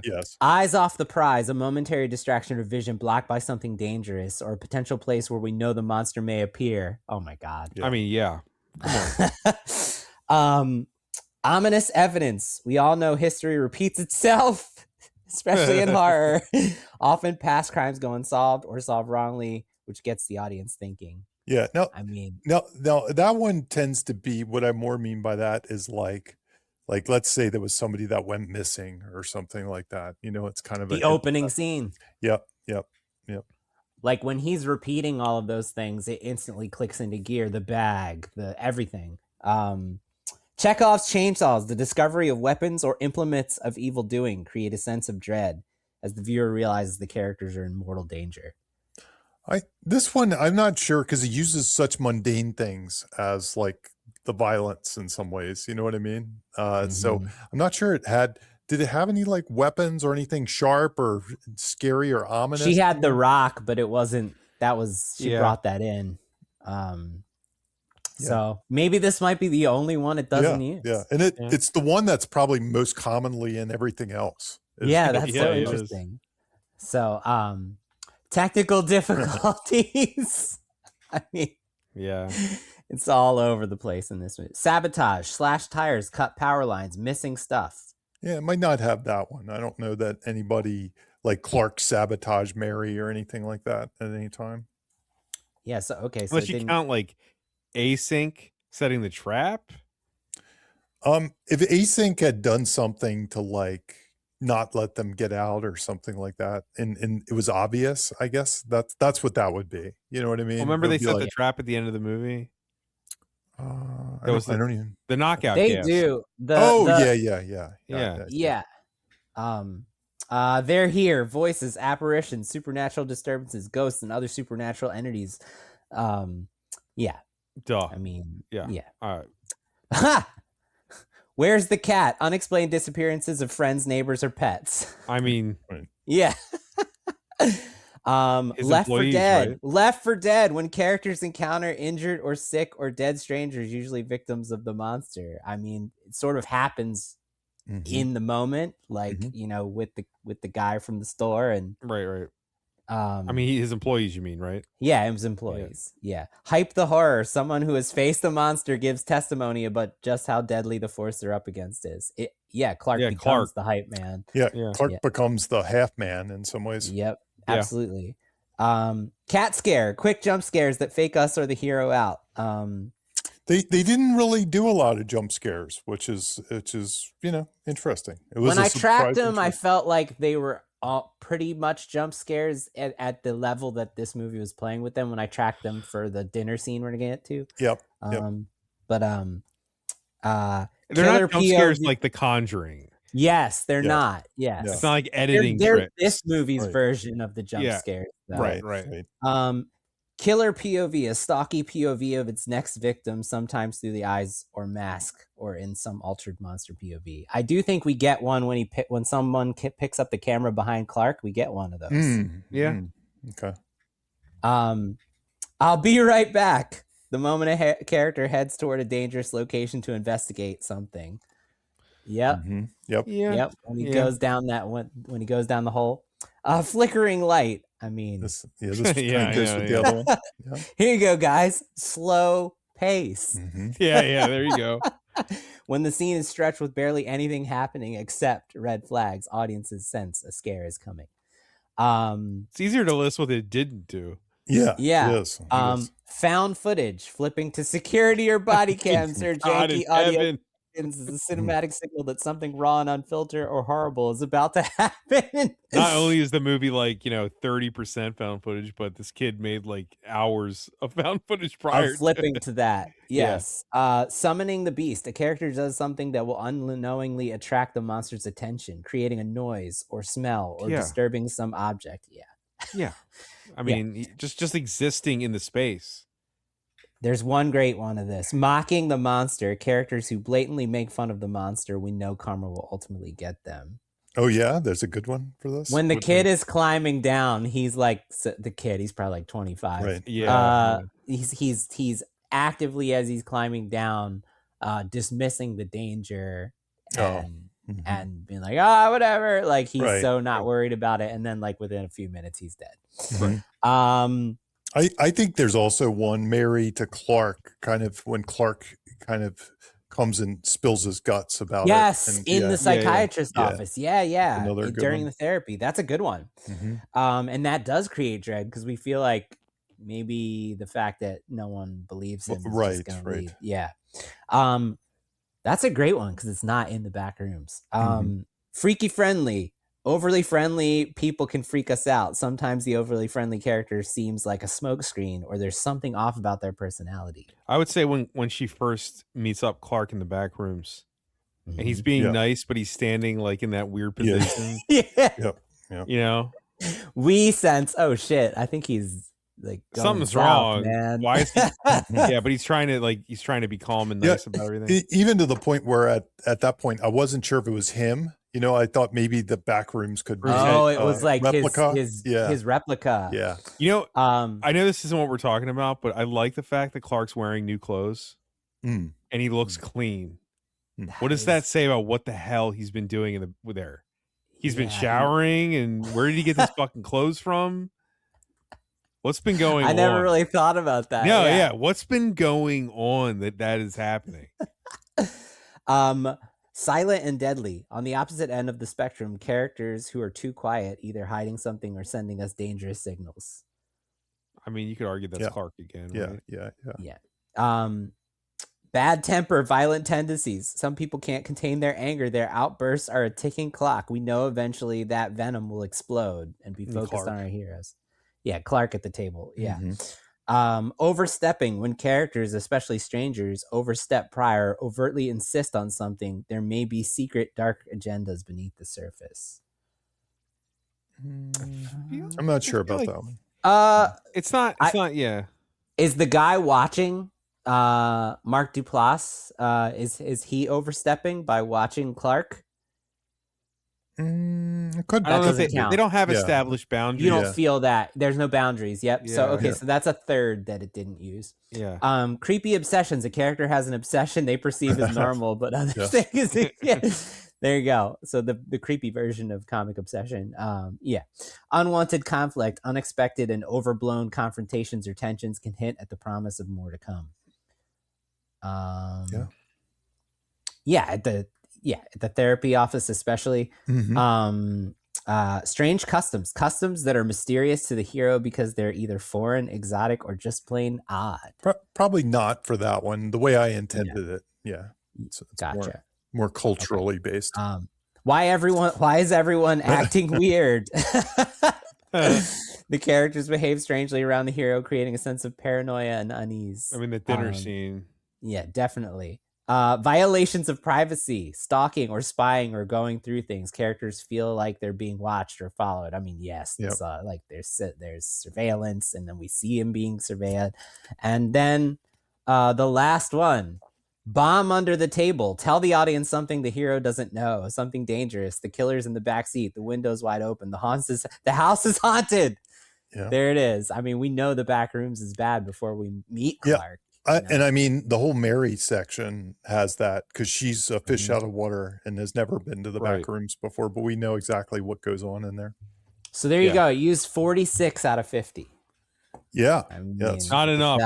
Yes. Eyes off the prize, a momentary distraction or vision blocked by something dangerous, or a potential place where we know the monster may appear. Oh my God. Yeah. I mean, yeah. Come on. Ominous evidence. We all know history repeats itself, especially in horror. Often past crimes go unsolved or solved wrongly, which gets the audience thinking. Yeah. No, I mean, no, that one tends to be what I more mean by that is like let's say there was somebody that went missing or something like that. You know, it's kind of the opening scene. Yep. Like when he's repeating all of those things, it instantly clicks into gear. The bag, the everything. Chekhov's chainsaws, the discovery of weapons or implements of evil doing, create a sense of dread as the viewer realizes the characters are in mortal danger. This one, I'm not sure because it uses such mundane things as like the violence in some ways. You know what I mean? So I'm not sure did it have any like weapons or anything sharp or scary or ominous? She had the rock, but it wasn't, she Yeah. brought that in. So maybe this might be the only one it doesn't use. Yeah. And it's the one that's probably most commonly in everything else. Yeah, that's so it is. interesting. So, technical difficulties. I mean, Yeah. it's all over the place in this movie. Sabotage, slash tires, cut power lines, missing stuff. Yeah, it might not have that one. I don't know that anybody like Clark sabotaged Mary or anything like that at any time. Yeah, so okay, so Unless you count like async setting the trap. If Async had done something to like not let them get out or something like that, and it was obvious, I guess that's what that would be. You know what I mean? Well, remember they It would set be the trap at the end of the movie. I was don't even. The knockout. they gas. do. Yeah. They're here. Voices, apparitions, supernatural disturbances, ghosts, and other supernatural entities. Duh. I mean, Yeah. All right. Ha! Where's the cat? Unexplained disappearances of friends, neighbors, or pets. I mean, Yeah. Left for employees, Dead. right? Left for Dead. When characters encounter injured or sick or dead strangers, usually victims of the monster. I mean, it sort of happens in the moment, like you know, with the guy from the store and right. I mean, his employees, you mean, right? yeah, his employees. Yeah. Hype the horror. Someone who has faced the monster gives testimony about just how deadly the force they're up against is. Clark becomes the hype man. Yeah. Clark becomes the half man in some ways. Yep, absolutely. Cat scare, quick jump scares that fake us or the hero out. They didn't really do a lot of jump scares, which is interesting. It was when I tracked them, I felt like they were all pretty much jump scares at the level that this movie was playing with them. When I tracked them for the dinner scene we're gonna get to. Yep. But They're not jump scares like The Conjuring. Yes, they're not. Yes, it's not like editing they're tricks. this movie's version of the jump scares. Though. Right. Killer POV, a stalky POV of its next victim, sometimes through the eyes or mask, or in some altered monster POV. I do think we get one when someone picks up the camera behind Clark. We get one of those. Yeah. Okay. I'll be right back. The moment a character heads toward a dangerous location to investigate something. Yep. Yep. Yeah. Yep. When he goes down when he goes down the hole, a flickering light. I mean, This Yeah, kind of goes with the other one. Yeah. here you go, guys. Slow pace. Yeah. There you go. When the scene is stretched with barely anything happening except red flags, audiences sense a scare is coming. It's easier to list what it didn't do. Yeah. Yeah. It is. Found footage, flipping to security or body cams or God janky in audio heaven. is a cinematic signal that something raw and unfiltered or horrible is about to happen. Not only is the movie like 30% found footage, but this kid made like hours of found footage prior. Flipping to that. Yes. Summoning the beast. A character does something that will unknowingly attract the monster's attention, creating a noise or smell or disturbing some object. Yeah. I mean, just existing in the space. There's one great one of this. Mocking the monster. Characters who blatantly make fun of the monster, we know karma will ultimately get them. Oh yeah, there's a good one for this. When the kid is climbing down, he's like he's probably like 25. Right. Yeah. He's actively, as he's climbing down, dismissing the danger and being like, whatever. Like he's so not worried about it. And then like within a few minutes, he's dead. I think there's also one, Mary to Clark, kind of when Clark kind of comes and spills his guts about it. And, in the psychiatrist's office. During the therapy. That's a good one. And that does create dread because we feel like maybe the fact that no one believes him is just gonna leave. Yeah. That's a great one because it's not in the back rooms. Freaky friendly. Overly friendly people can freak us out. Sometimes the overly friendly character seems like a smokescreen or there's something off about their personality. I would say when she first meets up Clark in the back rooms and he's being nice, but he's standing like in that weird position. We sense, oh shit, I think he's like something's south, wrong, man. Why is he but he's trying to be calm and nice about everything. Even to the point where at that point I wasn't sure if it was him. I thought maybe the back rooms could be. It was like replica. his replica. Yeah. I know this isn't what we're talking about, but I like the fact that Clark's wearing new clothes and he looks clean. What does that say about what the hell he's been doing there? He's been showering, and where did he get this fucking clothes from? What's been going on? I never really thought about that. No, what's been going on that is happening? Silent and deadly. On the opposite end of the spectrum, characters who are too quiet, either hiding something or sending us dangerous signals. I mean, you could argue that's Clark again. Right? Yeah. Bad temper, violent tendencies. Some people can't contain their anger. Their outbursts are a ticking clock. We know eventually that venom will explode and be focused on our heroes. Yeah, Clark at the table. Yeah. Overstepping. When characters, especially strangers, overstep prior, overtly insist on something, there may be secret dark agendas beneath the surface. I'm not sure about that one. It's not. Yeah. Is the guy watching Mark Duplass? Is he overstepping by watching Clark? Could I don't know if they don't have established boundaries. You don't feel that there's no boundaries. Yep. So that's a third that it didn't use. Yeah. Creepy obsessions. A character has an obsession they perceive as normal, but other things. There you go. So the creepy version of comic obsession. Unwanted conflict, unexpected and overblown confrontations or tensions can hint at the promise of more to come. At the therapy office, especially. Strange customs that are mysterious to the hero because they're either foreign, exotic, or just plain odd. Probably not for that one. The way I intended it. Yeah. It's gotcha. More culturally based. Why is everyone acting weird? The characters behave strangely around the hero, creating a sense of paranoia and unease. I mean, the dinner scene. Yeah, definitely. Violations of privacy, stalking or spying or going through things. Characters feel like they're being watched or followed. I mean, yes, Yep. like there's surveillance, and then we see him being surveilled. And then the last one, bomb under the table. Tell the audience something the hero doesn't know, something dangerous. The killer's in the back seat. The window's wide open. The house is haunted. Yeah. There it is. I mean, we know the back rooms is bad before we meet Clark. And I mean, the whole Mary section has that because she's a fish out of water and has never been to the back rooms before, but we know exactly what goes on in there. So there you go. Use 46 out of 50. Yeah. I mean, it's not enough.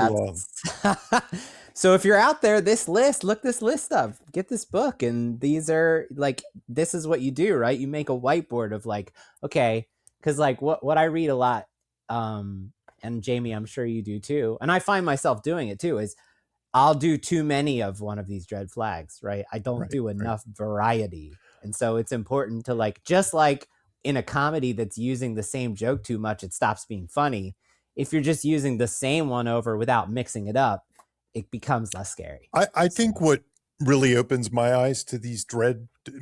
So if you're out there, look this list up, get this book. And these are like, this is what you do, right? You make a whiteboard of like, okay, because like what I read a lot, and Jamie, I'm sure you do too, and I find myself doing it too, is I'll do too many of one of these dread flags, right? I don't do enough variety. And so it's important to like, just like in a comedy that's using the same joke too much, it stops being funny. If you're just using the same one over without mixing it up, it becomes less scary. I think what really opens my eyes to these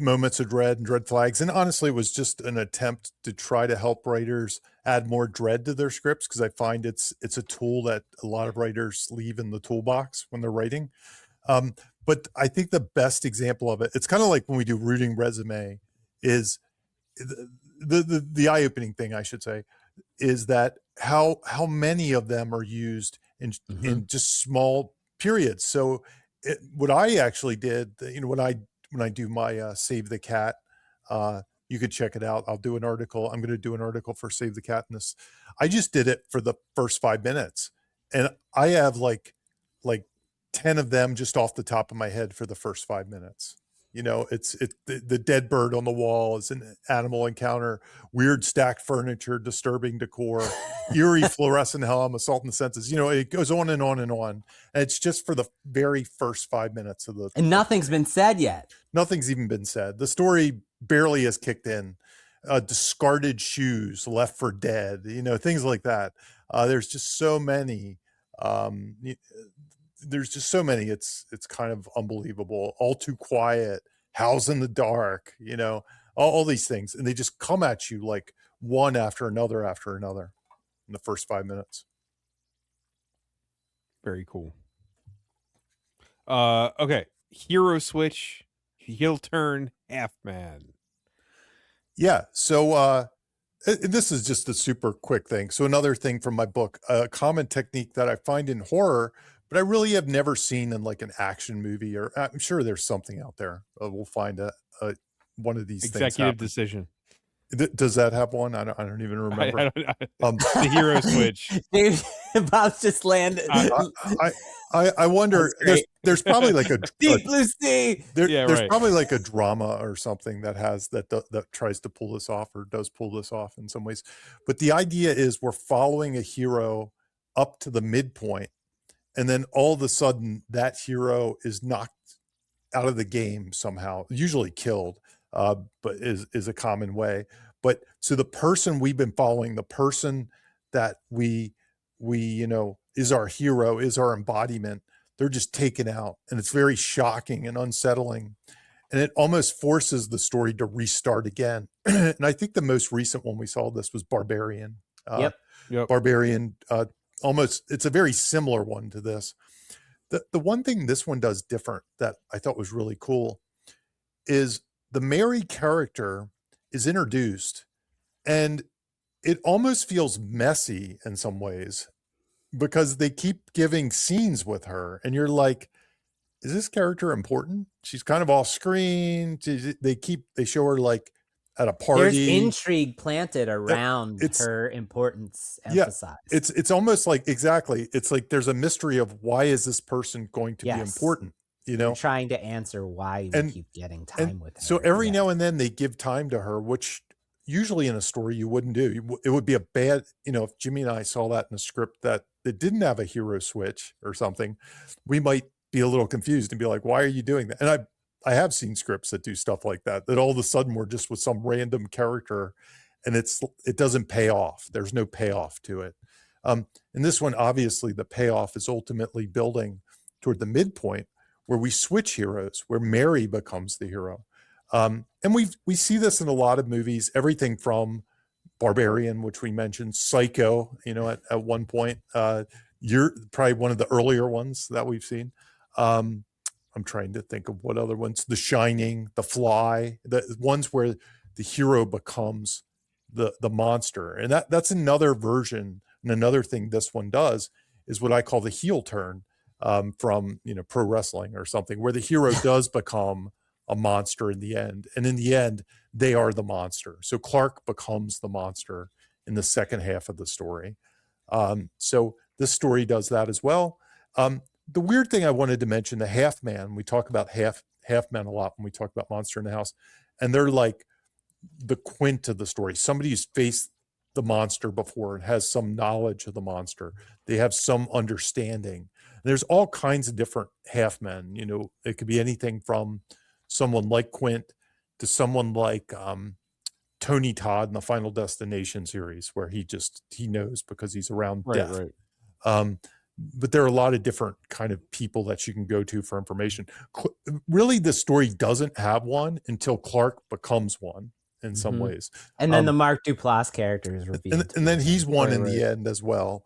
moments of dread and dread flags, and honestly it was just an attempt to try to help writers add more dread to their scripts, because I find it's a tool that a lot of writers leave in the toolbox when they're writing. But I think the best example of it, it's kind of like when we do rooting resume, is the eye-opening thing, I should say, is that how many of them are used in just small periods. So what I actually did, when I do my Save the Cat, you could check it out. I'll do an article. I'm going to do an article for Save the Cat in this. I just did it for the first 5 minutes, and I have like 10 of them just off the top of my head for the first 5 minutes. It's the dead bird on the wall is an animal encounter, weird stacked furniture, disturbing decor, eerie fluorescent helm, assault on the senses. It goes on and on and on. And it's just for the very first 5 minutes of and nothing's been said yet. Nothing's even been said. The story barely has kicked in. Discarded shoes left for dead, things like that. There's just so many. There's just so many. It's kind of unbelievable. All Too Quiet, House in the Dark, all these things. And they just come at you like one after another in the first 5 minutes. Very cool. Okay. Hero switch, heel turn, half man. Yeah. So this is just a super quick thing. So another thing from my book, a common technique that I find in horror, but I really have never seen in like an action movie, or I'm sure there's something out there. We'll find one of these executive decision. Does that have one? I don't even remember. The hero switch. Dude, Bob's just landed. I wonder. There's probably like a deep blue sea. There's probably like a drama or something that tries to pull this off, or does pull this off in some ways. But the idea is we're following a hero up to the midpoint, and then all of a sudden that hero is knocked out of the game somehow, usually killed, but is a common way. But so the person we've been following, the person that we is our hero, is our embodiment, they're just taken out, and it's very shocking and unsettling, and it almost forces the story to restart again. And I think the most recent one we saw this was Barbarian. Yep. Barbarian, almost, it's a very similar one to this. The one thing this one does different that I thought was really cool is the Mary character is introduced, and it almost feels messy in some ways, because they keep giving scenes with her, and you're like, is this character important? She's kind of off screen. They show her like at a party. There's intrigue planted around her importance emphasized. It's almost like, exactly. It's like there's a mystery of why is this person going to be important? They're trying to answer why we keep getting time with her. So every now and then they give time to her, which usually in a story you wouldn't do. It would be a bad, if Jimmy and I saw that in a script that it didn't have a hero switch or something, we might be a little confused and be like, why are you doing that? And I have seen scripts that do stuff like that all of a sudden we're just with some random character, and it doesn't pay off. There's no payoff to it. In this one, obviously the payoff is ultimately building toward the midpoint, where we switch heroes, where Mary becomes the hero. And we see this in a lot of movies, everything from Barbarian, which we mentioned, Psycho, at one point. You're probably one of the earlier ones that we've seen. I'm trying to think of what other ones. The Shining, The Fly, the ones where the hero becomes the monster. And that's another version, and another thing this one does is what I call the heel turn, from pro wrestling or something, where the hero does become a monster in the end. And in the end, they are the monster. So Clark becomes the monster in the second half of the story. So this story does that as well. The weird thing I wanted to mention, the half man, we talk about half men a lot when we talk about Monster in the House, and they're like the Quint of the story. Somebody who's faced the monster before and has some knowledge of the monster. They have some understanding. And there's all kinds of different half men. It could be anything from someone like Quint to someone like Tony Todd in the Final Destination series, where he knows because he's around death. Right. But there are a lot of different kind of people that you can go to for information. Really, the story doesn't have one until Clark becomes one in some ways. And then the Mark Duplass character is revealed. And then he's one in the end as well.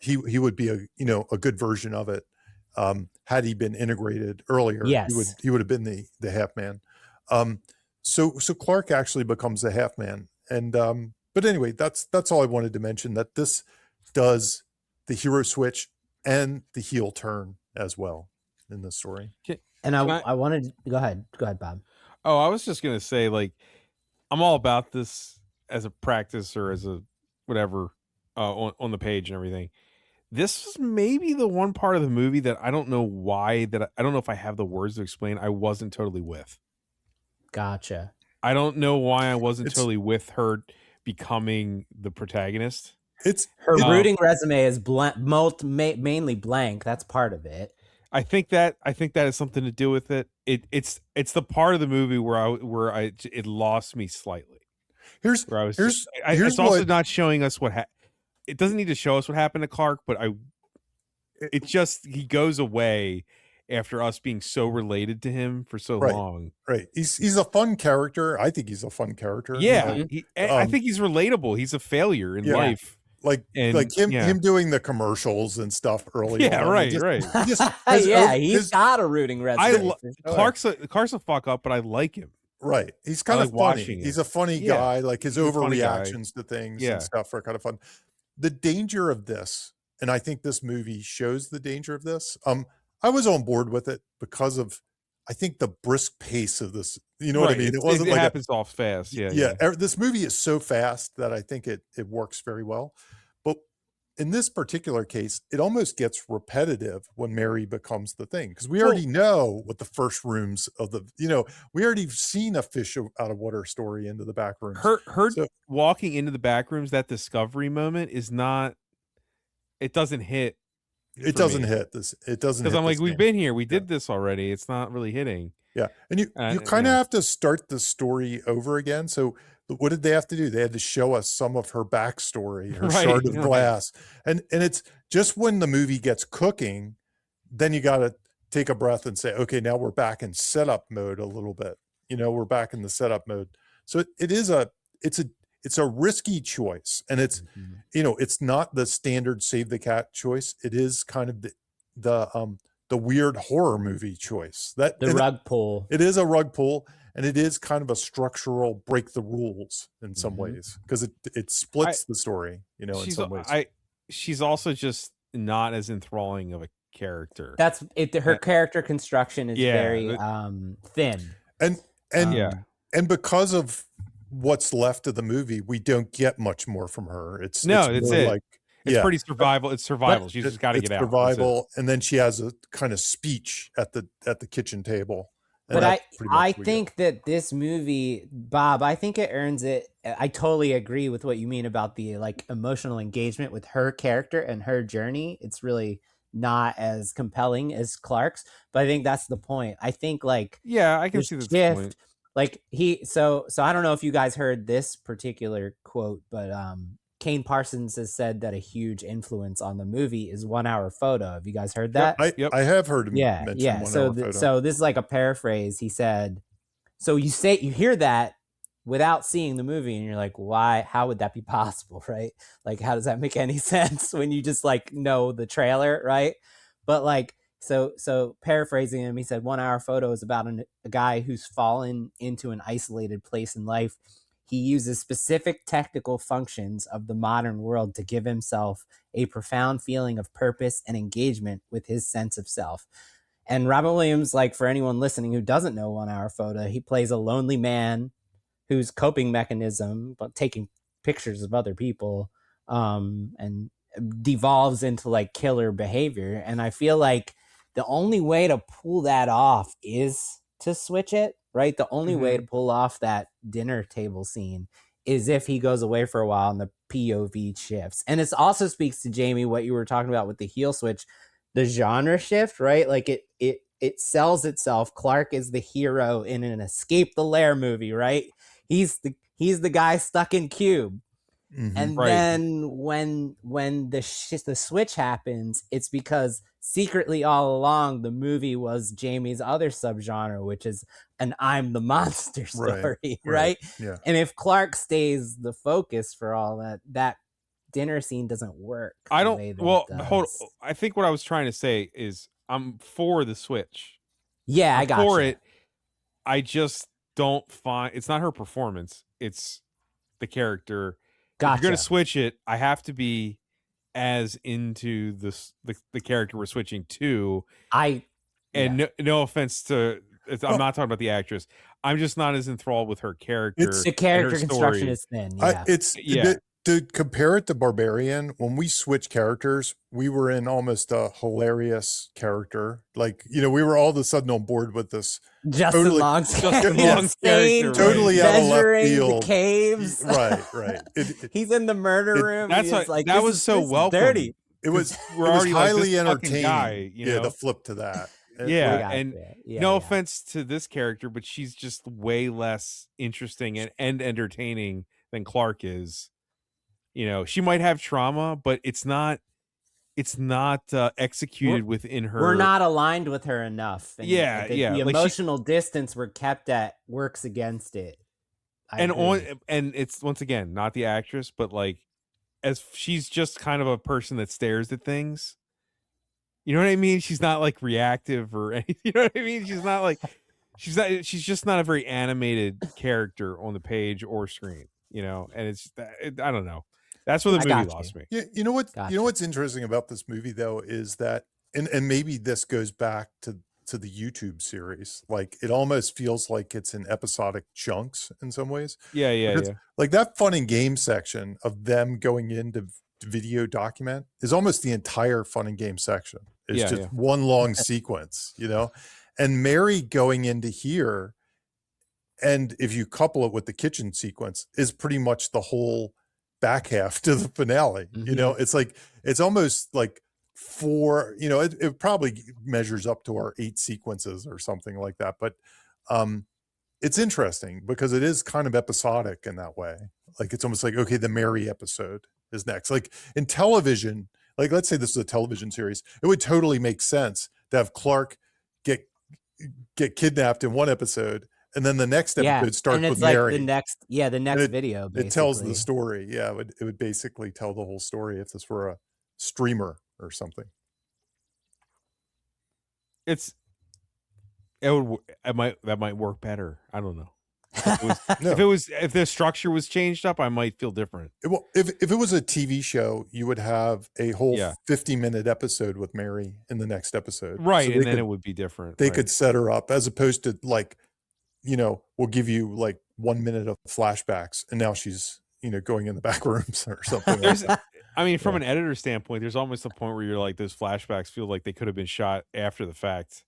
He would be a good version of it. Had he been integrated earlier, yes, he would have been the half man. So Clark actually becomes the half man. And but anyway, that's all I wanted to mention, that this does the hero switch and the heel turn as well in the story. And I wanted to go ahead, Bob. Oh, I was just gonna say, like, I'm all about this as a practice or as a whatever on the page and everything. This was maybe the one part of the movie that I don't know why, that I don't know if I have the words to explain, I wasn't totally with. Gotcha. I don't know why I wasn't totally with her becoming the protagonist. Her rooting resume is mainly blank. That's part of it. I think that has something to do with it. It's the part of the movie where it lost me slightly. It's also not showing us what it doesn't need to show us what happened to Clark, but he goes away after us being so related to him for so long. Right. He's a fun character. I think he's a fun character. Yeah. I think he's relatable. He's a failure in life. Like him doing the commercials and stuff early on. Right. He's got a rooting resume. Clark's a fuck up, but I like him. Right. He's kind of funny. He's a funny guy. Like his overreactions to things and stuff are kind of fun. The danger of this, and I think this movie shows the danger of this. I was on board with it because of, I think, the brisk pace of this. You know what I mean? It happens off fast. Yeah. This movie is so fast that I think it works very well. But in this particular case, it almost gets repetitive when Mary becomes the thing, because we already know what the first rooms of we already seen a fish out of water story into the back rooms. Her walking into the back rooms, that discovery moment is not. It doesn't hit. It doesn't hit this. It doesn't, because I'm like, we've been here. We did this already. It's not really hitting. Yeah, and you kind of have to start the story over again. So what did they have to do? They had to show us some of her backstory, her shard of glass, and it's just when the movie gets cooking, then you got to take a breath and say, okay, now we're back in setup mode a little bit. We're back in the setup mode. So it's a risky choice, and it's it's not the standard save the cat choice. It is kind of the weird horror movie choice. Rug pull. It is a rug pull, and it is kind of a structural break the rules in some ways, because it splits the story. In some ways, she's also just not as enthralling of a character. That's it. Her character construction is very thin, and because of what's left of the movie, we don't get much more from her. It's pretty survival. It's survival. She's just got to get out. Survival, and then she has a kind of speech at the kitchen table. But I think that this movie, Bob, I think it earns it. I totally agree with what you mean about the emotional engagement with her character and her journey. It's really not as compelling as Clark's, but I think that's the point. I think I can see the point. So I don't know if you guys heard this particular quote, but Kane Parsons has said that a huge influence on the movie is 1 Hour Photo. Have you guys heard that? I have heard him Yeah, mention yeah. 1 So Hour Photo. so this is like a paraphrase. He said, so you hear that without seeing the movie, and you're like, why? How would that be possible, right? Like, how does that make any sense when you just like know the trailer, right? But like, so paraphrasing him, he said 1 Hour Photo is about a guy who's fallen into an isolated place in life. He uses specific technical functions of the modern world to give himself a profound feeling of purpose and engagement with his sense of self. And Robin Williams, like for anyone listening who doesn't know 1 Hour Photo, he plays a lonely man whose coping mechanism, but taking pictures of other people, and devolves into like killer behavior. And I feel like the only way to pull that off is to switch it, right? The only way to pull off that dinner table scene is if he goes away for a while and the POV shifts. And it also speaks to, Jamie, what you were talking about with the heel switch, the genre shift, right? Like it sells itself. Clark is the hero in an Escape the Lair movie, right? He's the guy stuck in Cube. And then when the switch happens, it's because secretly all along the movie was Jamie's other subgenre, which is an I'm the monster story, right? Yeah. And if Clark stays the focus for all that dinner scene doesn't work. I think what I was trying to say is I'm for the switch. Yeah, I got for it. I just don't find it's not her performance, it's the character. Gotcha. If you're gonna switch it, I have to be as into the character we're switching to. No offense to, I'm not talking about the actress. I'm just not as enthralled with her character. The character construction is thin. Yeah. To compare it to Barbarian, when we switched characters, we were in almost a hilarious character. Like, we were all of a sudden on board with this. Justin Long's character. Totally out of left field. The caves. Right. He's in the murder room. That was so welcome. Dirty. It was highly entertaining. The flip to that. No offense to this character, but she's just way less interesting and entertaining than Clark is. She might have trauma, but it's not executed within her. We're not aligned with her enough. And the emotional distance we're kept at works against it. And it's, once again, not the actress, but like, as she's just kind of a person that stares at things. You know what I mean? She's not like reactive or anything. You know what I mean? She's just not a very animated character on the page or screen, and it's, I don't know. That's where the movie lost me. Yeah, you know what's interesting about this movie though is that, and maybe this goes back to the YouTube series. Like, it almost feels like it's in episodic chunks in some ways. Yeah. Like that fun and game section of them going into video document is almost the entire fun and game section. It's just one long sequence, and Mary going into here, and if you couple it with the kitchen sequence, is pretty much the whole back half to the finale. It's like, it's almost like 4, it probably measures up to our 8 sequences or something like that. But it's interesting because it is kind of episodic in that way. Like, it's almost like, okay, the Mary episode is next. Like in television, like let's say this is a television series, it would totally make sense to have Clark get kidnapped in one episode, and then the next episode starts with like Mary. The next video. Basically. It tells the story. Yeah, it would basically tell the whole story if this were a streamer or something. That might work better. I don't know. If the structure was changed up, I might feel different. Well, if it was a TV show, you would have a whole 50-minute episode with Mary in the next episode, right? So and then it would be different. They could set her up, as opposed to like, we'll give you like 1 minute of flashbacks, and now she's going in the back rooms or something. Like that. I mean, from an editor standpoint, there's almost a point where you're like, those flashbacks feel like they could have been shot after the fact.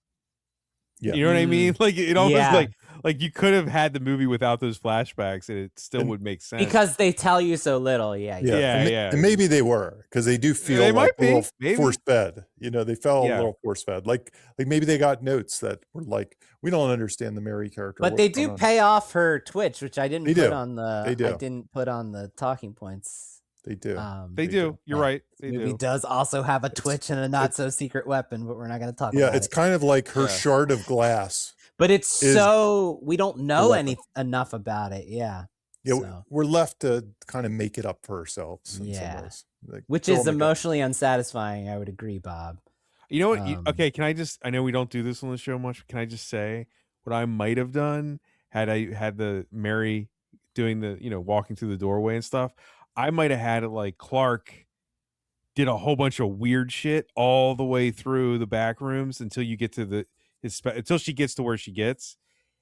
Yeah. You know what I mean? Like, it almost like you could have had the movie without those flashbacks and it still would make sense. Because they tell you so little. Yeah. And maybe they were, because they do feel like a little force fed. They felt a little force fed. Like maybe they got notes that were like, we don't understand the Mary character. But they do pay off her Twitch, which I didn't put on the talking points. They do. They do. You're right. They Movie do. does also have a twitch and a not so secret weapon, but we're not going to talk Yeah, about it's it. kind of like her Yeah. shard of glass. But it's is so we don't know weapon. enough about it. Yeah. Yeah, So, we're left to kind of make it up for ourselves in some Yeah. ways. Like, which fill is in the gap. emotionally unsatisfying. I would agree, Bob. You know what? Okay, Can I just? I know we don't do this on the show much. But can I just say what I might have done had I had the Mary doing the walking through the doorway and stuff? I might have had it like Clark did a whole bunch of weird shit all the way through the back rooms until you get to until she gets to where she gets,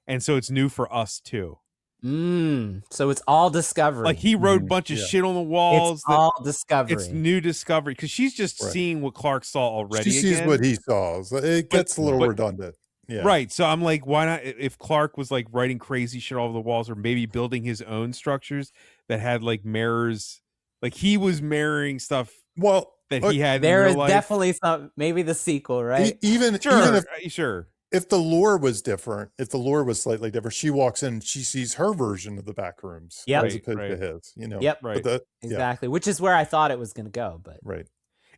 and so it's new for us too. So it's all discovery. Like he wrote a bunch of shit on the walls. It's all discovery. It's new discovery because she's just seeing what Clark saw already. She sees what he saw. So it gets a little redundant. Yeah. Right. So I'm like, why not? If Clark was like writing crazy shit all over the walls, or maybe building his own structures that had like mirrors, like he was mirroring stuff. Well, that he had. There in is real life. Definitely some. Maybe the sequel, right? Even if the lore was different, if the lore was slightly different, she walks in, she sees her version of the Backrooms as opposed to his. Yep. But exactly. Which is where I thought it was going to go, but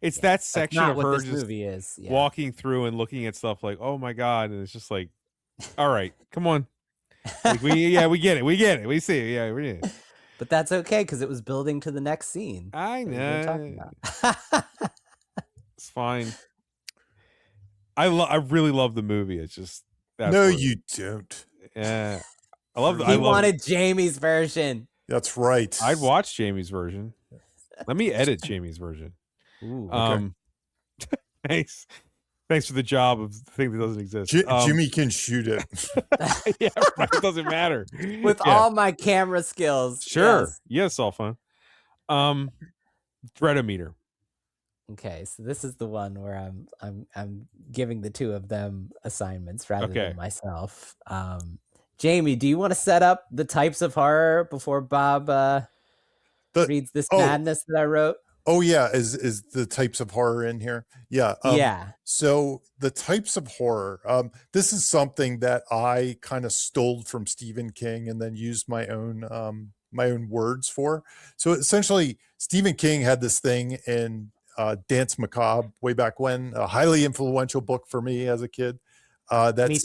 it's that section of her this just movie is walking through and looking at stuff like, oh my god, and it's just like, all right, come on, like we get it, we see it, yeah, we get it. But that's okay because it was building to the next scene. I know. It's fine. I really love the movie. It's just no, you don't. Yeah, I love. He wanted Jamie's version. That's right. I'd watch Jamie's version. Let me edit Jamie's version. Ooh, okay. Thanks for the job of the thing that doesn't exist. Jimmy can shoot it. Yeah, right, it doesn't matter. With all my camera skills. Sure. Yes, all fun. Dreadometer. Okay, so this is the one where I'm giving the two of them assignments rather than myself. Jamie, do you want to set up the types of horror before Bob reads this madness that I wrote? Oh yeah, is the types of horror in here? Yeah. So the types of horror, this is something that I kind of stole from Stephen King and then used my own words for. So essentially, Stephen King had this thing in Dance Macabre way back when, a highly influential book for me as a kid. That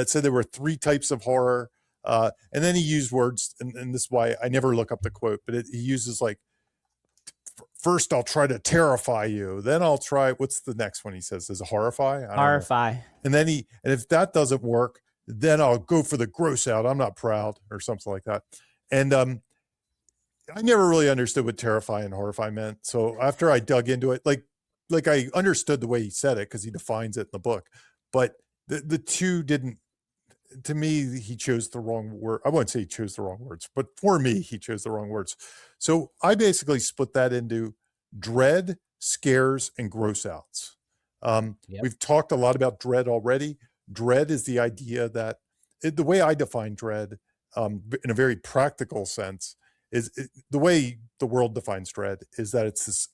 said there were 3 types of horror, and then he used words, and this is why I never look up the quote, but he uses like, first I'll try to terrify you, then I'll try, what's the next one he says? Is it horrify? Horrify. And then and if that doesn't work, then I'll go for the gross out. I'm not proud, or something like that. And I never really understood what terrify and horrify meant. So after I dug into it, like I understood the way he said it because he defines it in the book, but the two didn't. To me, he chose the wrong word. I won't say he chose the wrong words, but for me, he chose the wrong words. So I basically split that into dread, scares, and gross outs. We've talked a lot about dread already. Dread is the idea that the way I define dread, in a very practical sense, is the way the world defines dread is that it's this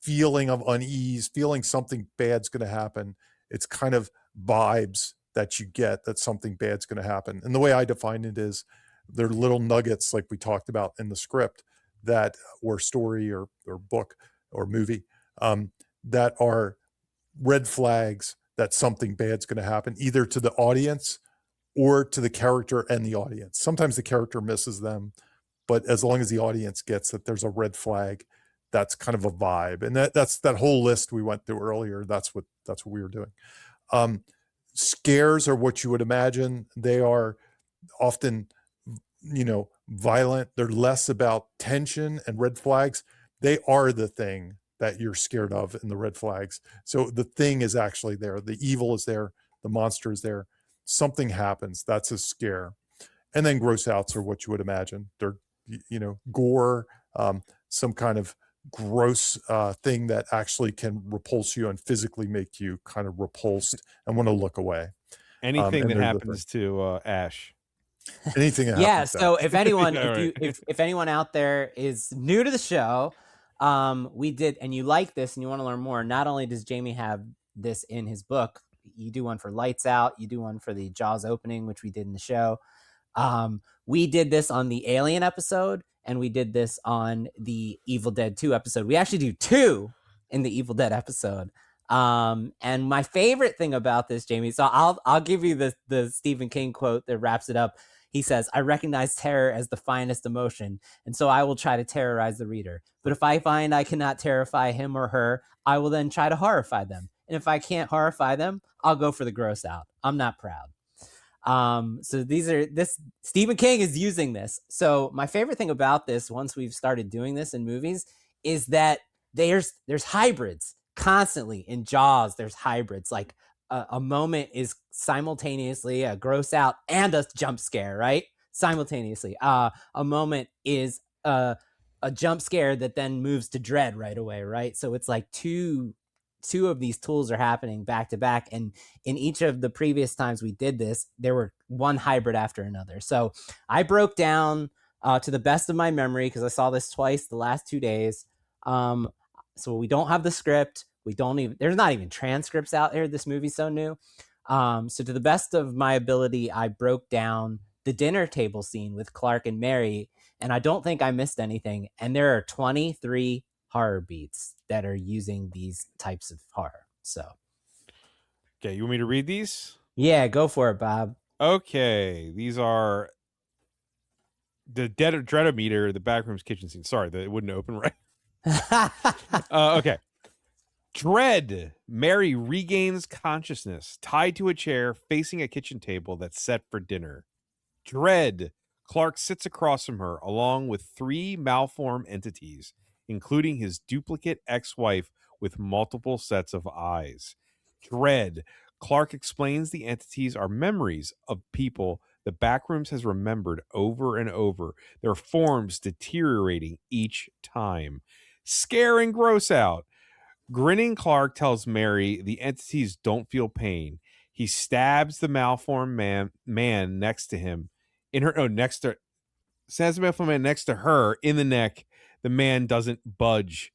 feeling of unease, feeling something bad's going to happen. It's kind of vibes that you get that something bad's going to happen. And the way I define it is they're little nuggets, like we talked about in the script, that or story or book or movie, that are red flags that something bad's going to happen, either to the audience or to the character and the audience. Sometimes the character misses them, but as long as the audience gets that there's a red flag, that's kind of a vibe. And that's that whole list we went through earlier. That's what we were doing. Scares are what you would imagine. They are often, violent. They're less about tension and red flags. They are the thing that you're scared of in the red flags. So the thing is actually there. The evil is there. The monster is there. Something happens. That's a scare. And then gross outs are what you would imagine. They're, gore, some kind of gross thing that actually can repulse you and physically make you kind of repulsed and want to look away. Anything that happens to Ash. Anything that happens so if anyone if anyone out there is new to the show, we did, and you like this and you want to learn more, not only does Jamie have this in his book, you do one for Lights Out, you do one for the Jaws opening, which we did in the show. We did this on the Alien episode, and we did this on the Evil Dead 2 episode. We actually do 2 in the Evil Dead episode. And my favorite thing about this, Jamie, so I'll give you the Stephen King quote that wraps it up. He says, "I recognize terror as the finest emotion, and so I will try to terrorize the reader. But if I find I cannot terrify him or her, I will then try to horrify them. And if I can't horrify them, I'll go for the gross out. I'm not proud." So this Stephen King is using this. So my favorite thing about this, once we've started doing this in movies, is that there's hybrids constantly in Jaws. There's hybrids. Like a moment is simultaneously a gross out and a jump scare, right? Simultaneously. A moment is a jump scare that then moves to dread right away, right? So it's like two of these tools are happening back to back, and in each of the previous times we did this, there were one hybrid after another. So I broke down to the best of my memory, because I saw this twice the last 2 days. So we don't have the script. There's not even transcripts out there. This movie's so new. So to the best of my ability, I broke down the dinner table scene with Clark and Mary, and I don't think I missed anything. And there are 23 horror beats that are using these types of horror. So Okay, you want me to read these? yeah, go for it, Bob. Okay, these are the Dreadometer, the Backrooms kitchen scene. Sorry, that it wouldn't open right. Okay. Dread. Mary regains consciousness, tied to a chair, facing a kitchen table that's set for dinner. Dread. Clark sits across from her, along with 3 malformed entities, including his duplicate ex-wife with multiple sets of eyes. Dread. Clark explains the entities are memories of people the Backrooms has remembered over and over, their forms deteriorating each time. Scare and gross out. Grinning Clark tells Mary the entities don't feel pain. He stabs the malformed man next to him stabs the malformed man next to her in the neck. The man doesn't budge.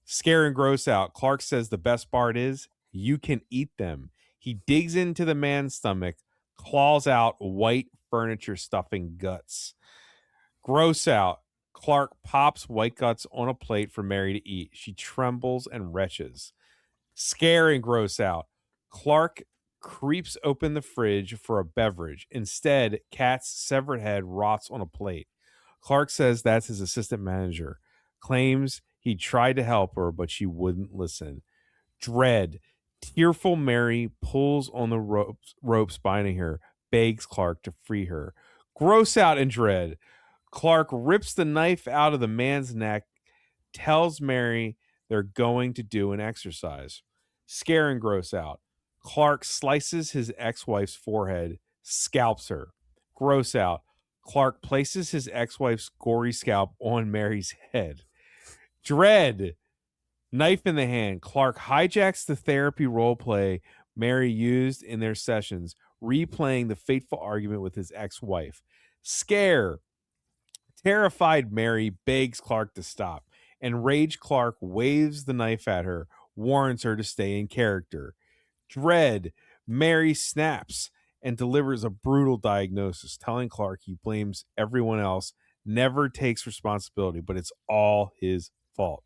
Scare and gross out. Clark says the best part is you can eat them. He digs into the man's stomach, claws out white furniture stuffing guts. Gross out. Clark pops white guts on a plate for Mary to eat. She trembles and retches. Scare and gross out. Clark creeps open the fridge for a beverage. Instead, Kat's severed head rots on a plate. Clark says that's his assistant manager. Claims he tried to help her, but she wouldn't listen. Dread. Tearful Mary pulls on the ropes binding her, begs Clark to free her. Gross out and dread. Clark rips the knife out of the man's neck, tells Mary they're going to do an exercise. Scare and gross out. Clark slices his ex-wife's forehead, scalps her. Gross out. Clark places his ex-wife's gory scalp on Mary's head. Dread. Knife in the hand. Clark hijacks the therapy role play Mary used in their sessions, replaying the fateful argument with his ex-wife. Scare. Terrified Mary begs Clark to stop. Enraged Clark waves the knife at her, warns her to stay in character. Dread. Mary snaps and delivers a brutal diagnosis, telling Clark he blames everyone else, never takes responsibility, but it's all his fault.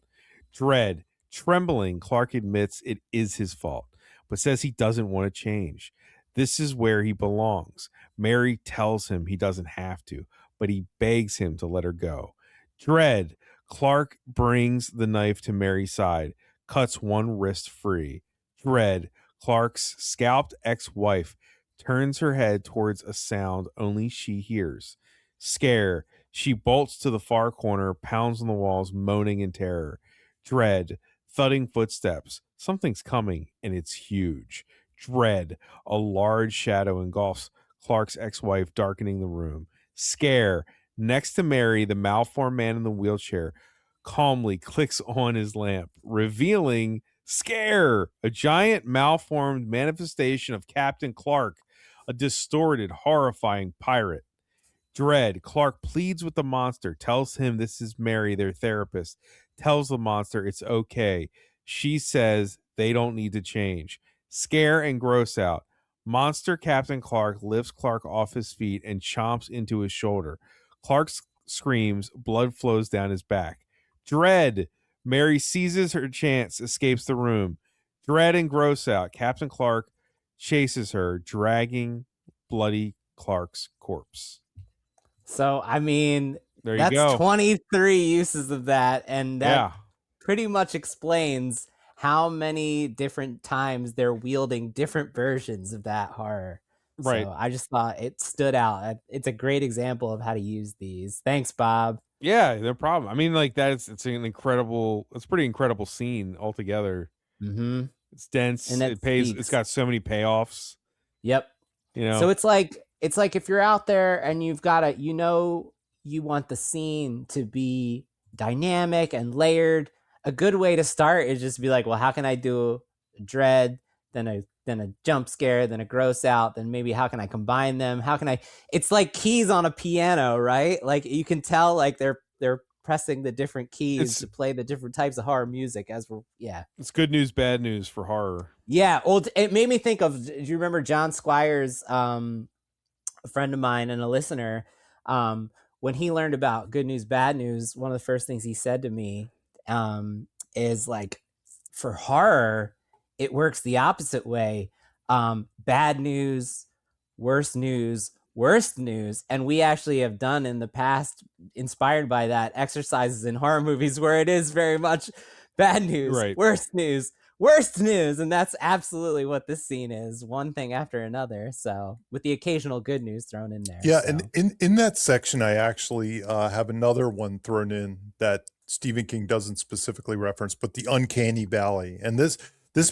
Dread. Trembling, Clark admits it is his fault, but says he doesn't want to change. This is where he belongs. Mary tells him he doesn't have to, but he begs him to let her go. Dread. Clark brings the knife to Mary's side, cuts one wrist free. Dread. Clark's scalped ex-wife turns her head towards a sound only she hears. Scare. She bolts to the far corner, pounds on the walls, moaning in terror. Dread. Thudding footsteps. Something's coming, and it's huge. Dread. A large shadow engulfs Clark's ex-wife, darkening the room. Scare. Next to Mary, the malformed man in the wheelchair calmly clicks on his lamp, revealing Scare, a giant malformed manifestation of Captain Clark, a distorted, horrifying pirate. Dread. Clark pleads with the monster, tells him this is Mary, their therapist, tells the monster it's okay. She says they don't need to change. Scare and gross out. Monster Captain Clark lifts Clark off his feet and chomps into his shoulder. Clark screams, blood flows down his back. Dread, Mary seizes her chance, escapes the room. Dread and gross out, Captain Clark chases her, dragging bloody Clark's corpse. So, I mean, There you that's go. 23 uses of that, and that Yeah. pretty much explains how many different times they're wielding different versions of that horror. Right. So I just thought it stood out. It's a great example of how to use these. Thanks, Bob. Yeah, no problem. I mean, like it's a pretty incredible scene altogether. Mm-hmm. It's dense. And It pays. It's got so many payoffs. Yep. You know. So it's like if you're out there and you've got you want the scene to be dynamic and layered. A good way to start is just be like, well, how can I do a dread, then a jump scare, then a gross out, then maybe how can I combine them? How can I? It's like keys on a piano, right? Like you can tell, like they're pressing the different keys to play the different types of horror music. It's good news, bad news for horror. Yeah, well, it made me think of. Do you remember John Squires, a friend of mine and a listener? When he learned about good news, bad news, one of the first things he said to me is like, for horror, it works the opposite way. Bad news, worst news, worst news. And we actually have done in the past, inspired by that, exercises in horror movies where it is very much bad news, right. worst news. And that's absolutely what this scene is, one thing after another. So with the occasional good news thrown in there. Yeah. So. And in that section, I actually have another one thrown in that Stephen King doesn't specifically reference, but the Uncanny Valley. And this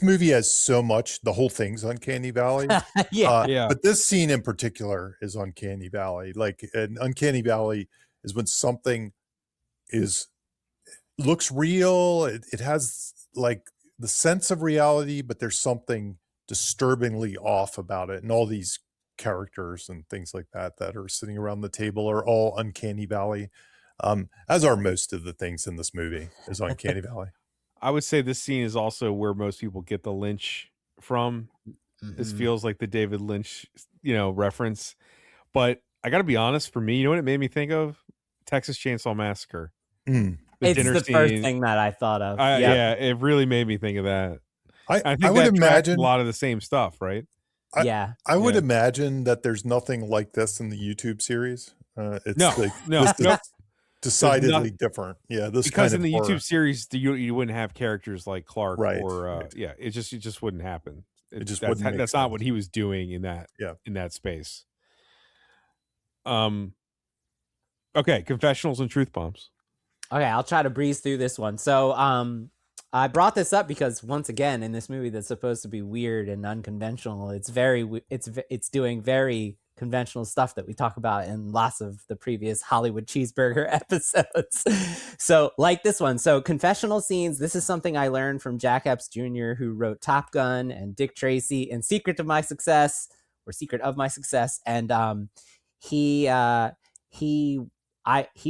movie has so much, the whole thing's Uncanny Valley. Yeah. But this scene in particular is Uncanny Valley. Like an Uncanny Valley is when something looks real. It has like the sense of reality, but there's something disturbingly off about it. And all these characters and things like that are sitting around the table are all Uncanny Valley. As are most of the things in this movie is Uncanny Valley. I would say this scene is also where most people get the Lynch from. Mm-hmm. This feels like the David Lynch, reference. But I got to be honest, for me, you know what it made me think of? Texas Chainsaw Massacre. It's the first thing that I thought of. Yeah, it really made me think of that. I think I would imagine a lot of the same stuff, right? I would imagine that there's nothing like this in the YouTube series. It's decidedly different. Yeah, this because kind of in the horror. YouTube series you wouldn't have characters like Clark, right? Or it just wouldn't happen. That's not what he was doing in that space. Okay, confessionals and truth bombs. Okay, I'll try to breeze through this one. So I brought this up because once again, in this movie that's supposed to be weird and unconventional, it's doing very conventional stuff that we talk about in lots of the previous Hollywood cheeseburger episodes. So like this one. So confessional scenes. This is something I learned from Jack Epps Jr., who wrote Top Gun and Dick Tracy and Secret of My Success. And he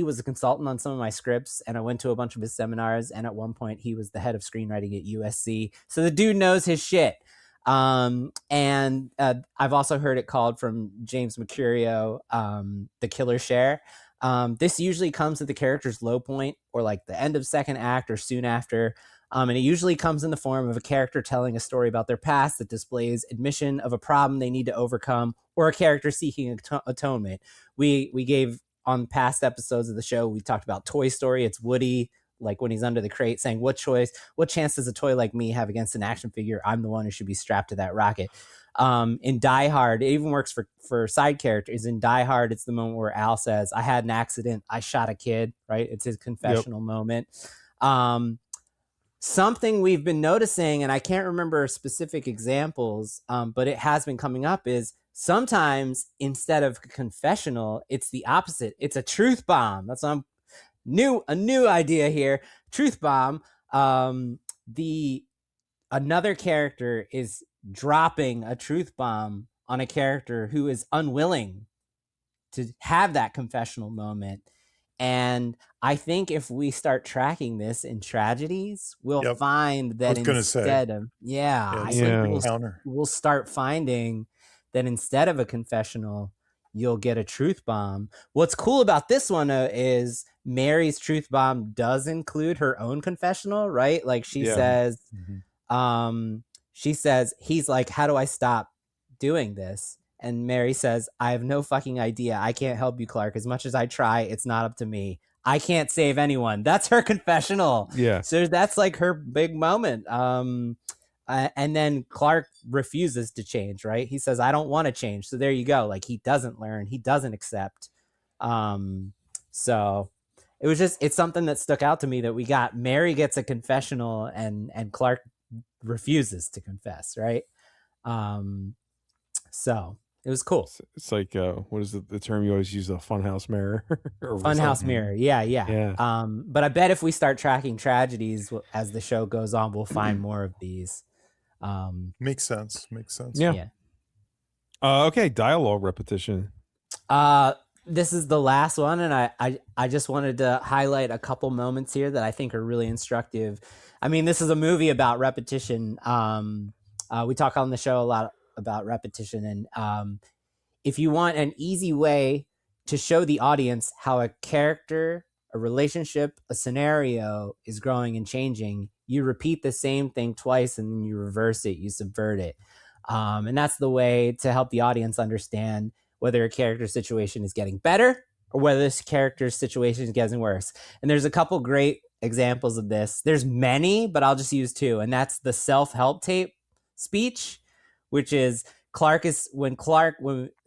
was a consultant on some of my scripts, and I went to a bunch of his seminars, and at one point he was the head of screenwriting at USC. So the dude knows his shit. And I've also heard it called from James Mercurio, the killer share. This usually comes at the character's low point or like the end of second act or soon after. And it usually comes in the form of a character telling a story about their past that displays admission of a problem they need to overcome, or a character seeking atonement. We gave on past episodes of the show, we talked about Toy Story. It's Woody, like when he's under the crate saying, what chance does a toy like me have against an action figure? I'm the one who should be strapped to that rocket. In Die Hard, it even works for side characters. In Die Hard, it's the moment where Al says, I had an accident. I shot a kid, right? It's his confessional moment. Something we've been noticing, and I can't remember specific examples, but it has been coming up, is sometimes instead of confessional, it's the opposite. It's a truth bomb. That's a new idea here. Truth bomb. Another character is dropping a truth bomb on a character who is unwilling to have that confessional moment. And I think if we start tracking this in tragedies, we'll find that we'll start finding that instead of a confessional, you'll get a truth bomb. What's cool about this one is Mary's truth bomb does include her own confessional, right? Like she says, he's like, how do I stop doing this? And Mary says, I have no fucking idea. I can't help you, Clark. As much as I try, it's not up to me. I can't save anyone. That's her confessional. Yeah. So that's like her big moment. And then Clark refuses to change, right? He says, I don't want to change. So there you go. Like he doesn't learn. He doesn't accept. So it was just, it's something that stuck out to me that we got Mary gets a confessional and Clark refuses to confess, right? So it was cool. It's like what is the term you always use, a funhouse mirror? Funhouse mirror. Yeah. But I bet if we start tracking tragedies as the show goes on, we'll find more of these. Makes sense. Yeah. Okay, dialogue repetition. This is the last one, and I just wanted to highlight a couple moments here that I think are really instructive. I mean, this is a movie about repetition. We talk on the show a lot about repetition, and if you want an easy way to show the audience how a character, a relationship, a scenario is growing and changing, you repeat the same thing twice and then you reverse it, you subvert it. And that's the way to help the audience understand whether a character's situation is getting better or whether this character's situation is getting worse. And there's a couple great examples of this. There's many, but I'll just use two. And that's the self-help tape speech, which is when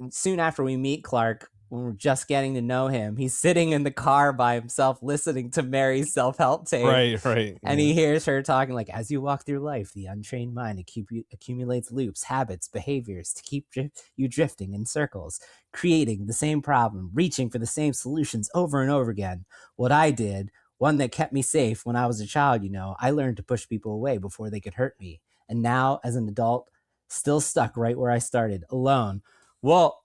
soon after we meet Clark, when we're just getting to know him, he's sitting in the car by himself listening to Mary's self-help tape. Right. And he hears her talking like, as you walk through life, the untrained mind accumulates loops, habits, behaviors to keep you drifting in circles, creating the same problem, reaching for the same solutions over and over again. What I did, one that kept me safe when I was a child, I learned to push people away before they could hurt me. And now, as an adult, still stuck right where I started, alone. Well,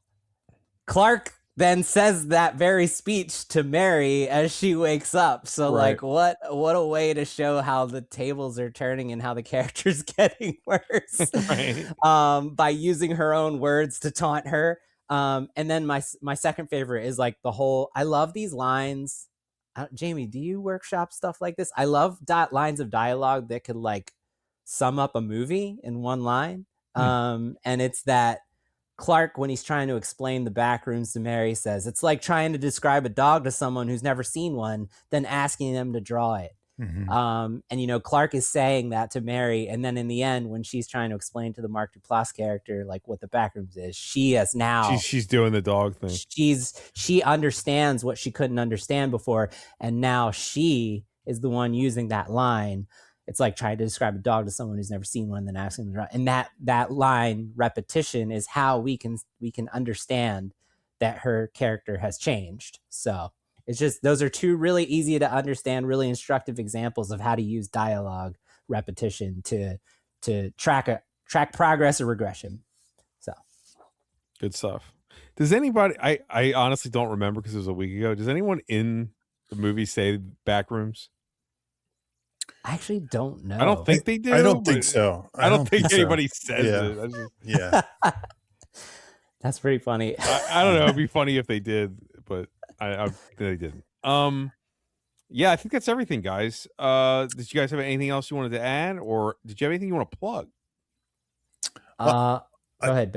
Clark then says that very speech to Mary as she wakes up. So like what a way to show how the tables are turning and how the character's getting worse. By using her own words to taunt her. And then my second favorite is like I love these lines. Jamie, do you workshop stuff like this? I love lines of dialogue that could like sum up a movie in one line. And it's that Clark, when he's trying to explain the Backrooms to Mary, says it's like trying to describe a dog to someone who's never seen one, then asking them to draw it. And Clark is saying that to Mary, and then in the end, when she's trying to explain to the Mark Duplass character like what the Backrooms is, she's doing the dog thing. She understands what she couldn't understand before, and now she is the one using that line. It's like trying to describe a dog to someone who's never seen one, then asking them to draw. And that line repetition is how we can understand that her character has changed. So it's just, those are two really easy to understand, really instructive examples of how to use dialogue repetition to track progress or regression. So good stuff. Does anybody, I honestly don't remember because it was a week ago. Does anyone in the movie say Backrooms? I actually don't know. I don't think they do. I don't think so. I don't think anybody says it. Yeah. That's pretty funny. I don't know. It'd be funny if they did, but they didn't. Yeah, I think that's everything, guys. Did you guys have anything else you wanted to add, or did you have anything you want to plug? Go ahead.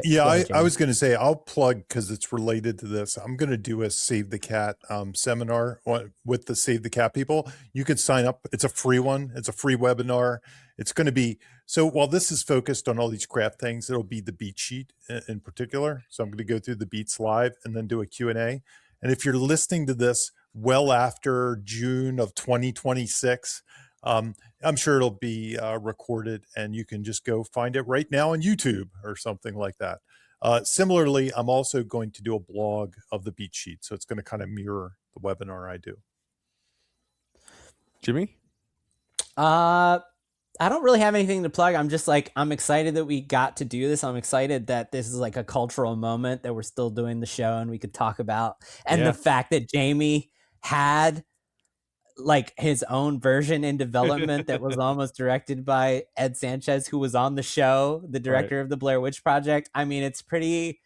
I was going to say, I'll plug because it's related to this. I'm going to do a Save the Cat seminar with the Save the Cat people. You can sign up. It's a free one. It's a free webinar. It's going to be, so while this is focused on all these craft things, it'll be the beat sheet in particular. So I'm going to go through the beats live and then do a Q&A. And if you're listening to this well after June of 2026, I'm sure it'll be recorded and you can just go find it right now on YouTube or something like that. Similarly, I'm also going to do a blog of the beat sheet. So it's going to kind of mirror the webinar I do. Jimmy? I don't really have anything to plug. I'm just like, I'm excited that we got to do this. I'm excited that this is like a cultural moment that we're still doing the show and we could talk about. And the fact that Jamie had like his own version in development that was almost directed by Ed Sanchez, who was on the show, the director of the Blair Witch Project. I mean, it's pretty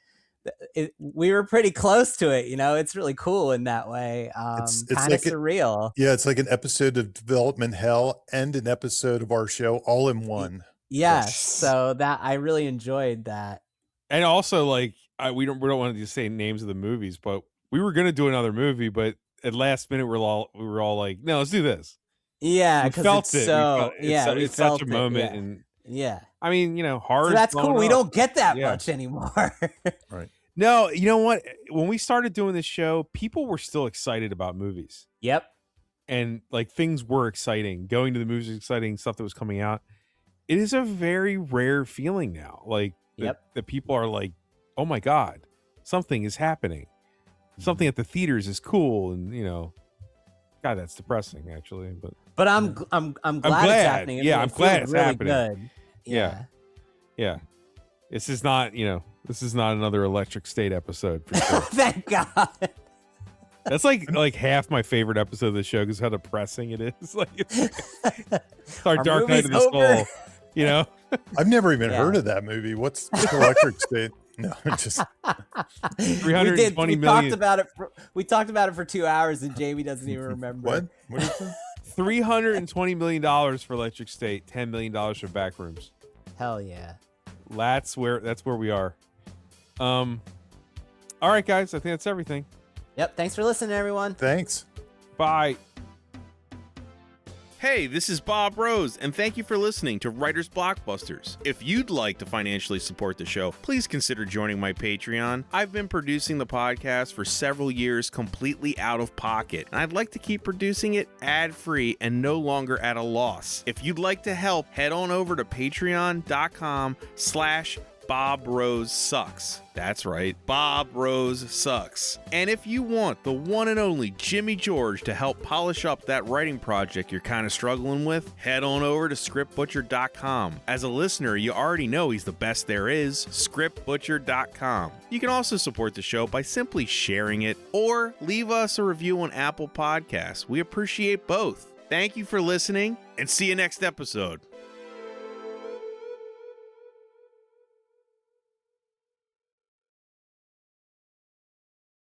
we were pretty close to it. It's really cool in that way. It's Kind like of surreal. Yeah, it's like an episode of Development Hell and an episode of our show all in one. Yes. So that I really enjoyed that. And also, like, we don't want to just say names of the movies, but we were gonna do another movie, but at last minute we were all like, no, let's do this. Yeah, we because felt it's it. so It's such a moment, and yeah. I mean, horror. So that's cool. We don't get that Yeah. much anymore. Right. No, you know what? When we started doing this show, people were still excited about movies. Yep. And like things were exciting. Going to the movies was exciting, stuff that was coming out. It is a very rare feeling now. Like that people are like, oh my God, something is happening. Something at the theaters is cool. And God, that's depressing actually. But I'm glad it's happening. Yeah, I'm glad it's really happening. Good. Yeah. This is not, another Electric State episode for sure. Thank God. That's like half my favorite episode of the show because how depressing it is. Like it's our Dark Night of the Soul. I've never even heard of that movie. What's Electric State? No, just 320 million. We talked about it for 2 hours, and Jamie doesn't even remember. What is it? $320 million for Electric State, $10 million for Backrooms. Hell yeah. That's where we are. All right, guys. I think that's everything. Yep. Thanks for listening, everyone. Thanks. Bye. Hey, this is Bob Rose, and thank you for listening to Writers Blockbusters. If you'd like to financially support the show, please consider joining my Patreon. I've been producing the podcast for several years completely out of pocket, and I'd like to keep producing it ad-free and no longer at a loss. If you'd like to help, head on over to patreon.com/Bob Rose Sucks. That's right, Bob Rose Sucks. And if you want the one and only Jimmy George to help polish up that writing project you're kind of struggling with, head on over to scriptbutcher.com. As a listener, you already know he's the best there is, scriptbutcher.com. You can also support the show by simply sharing it or leave us a review on Apple Podcasts. We appreciate both. Thank you for listening and see you next episode.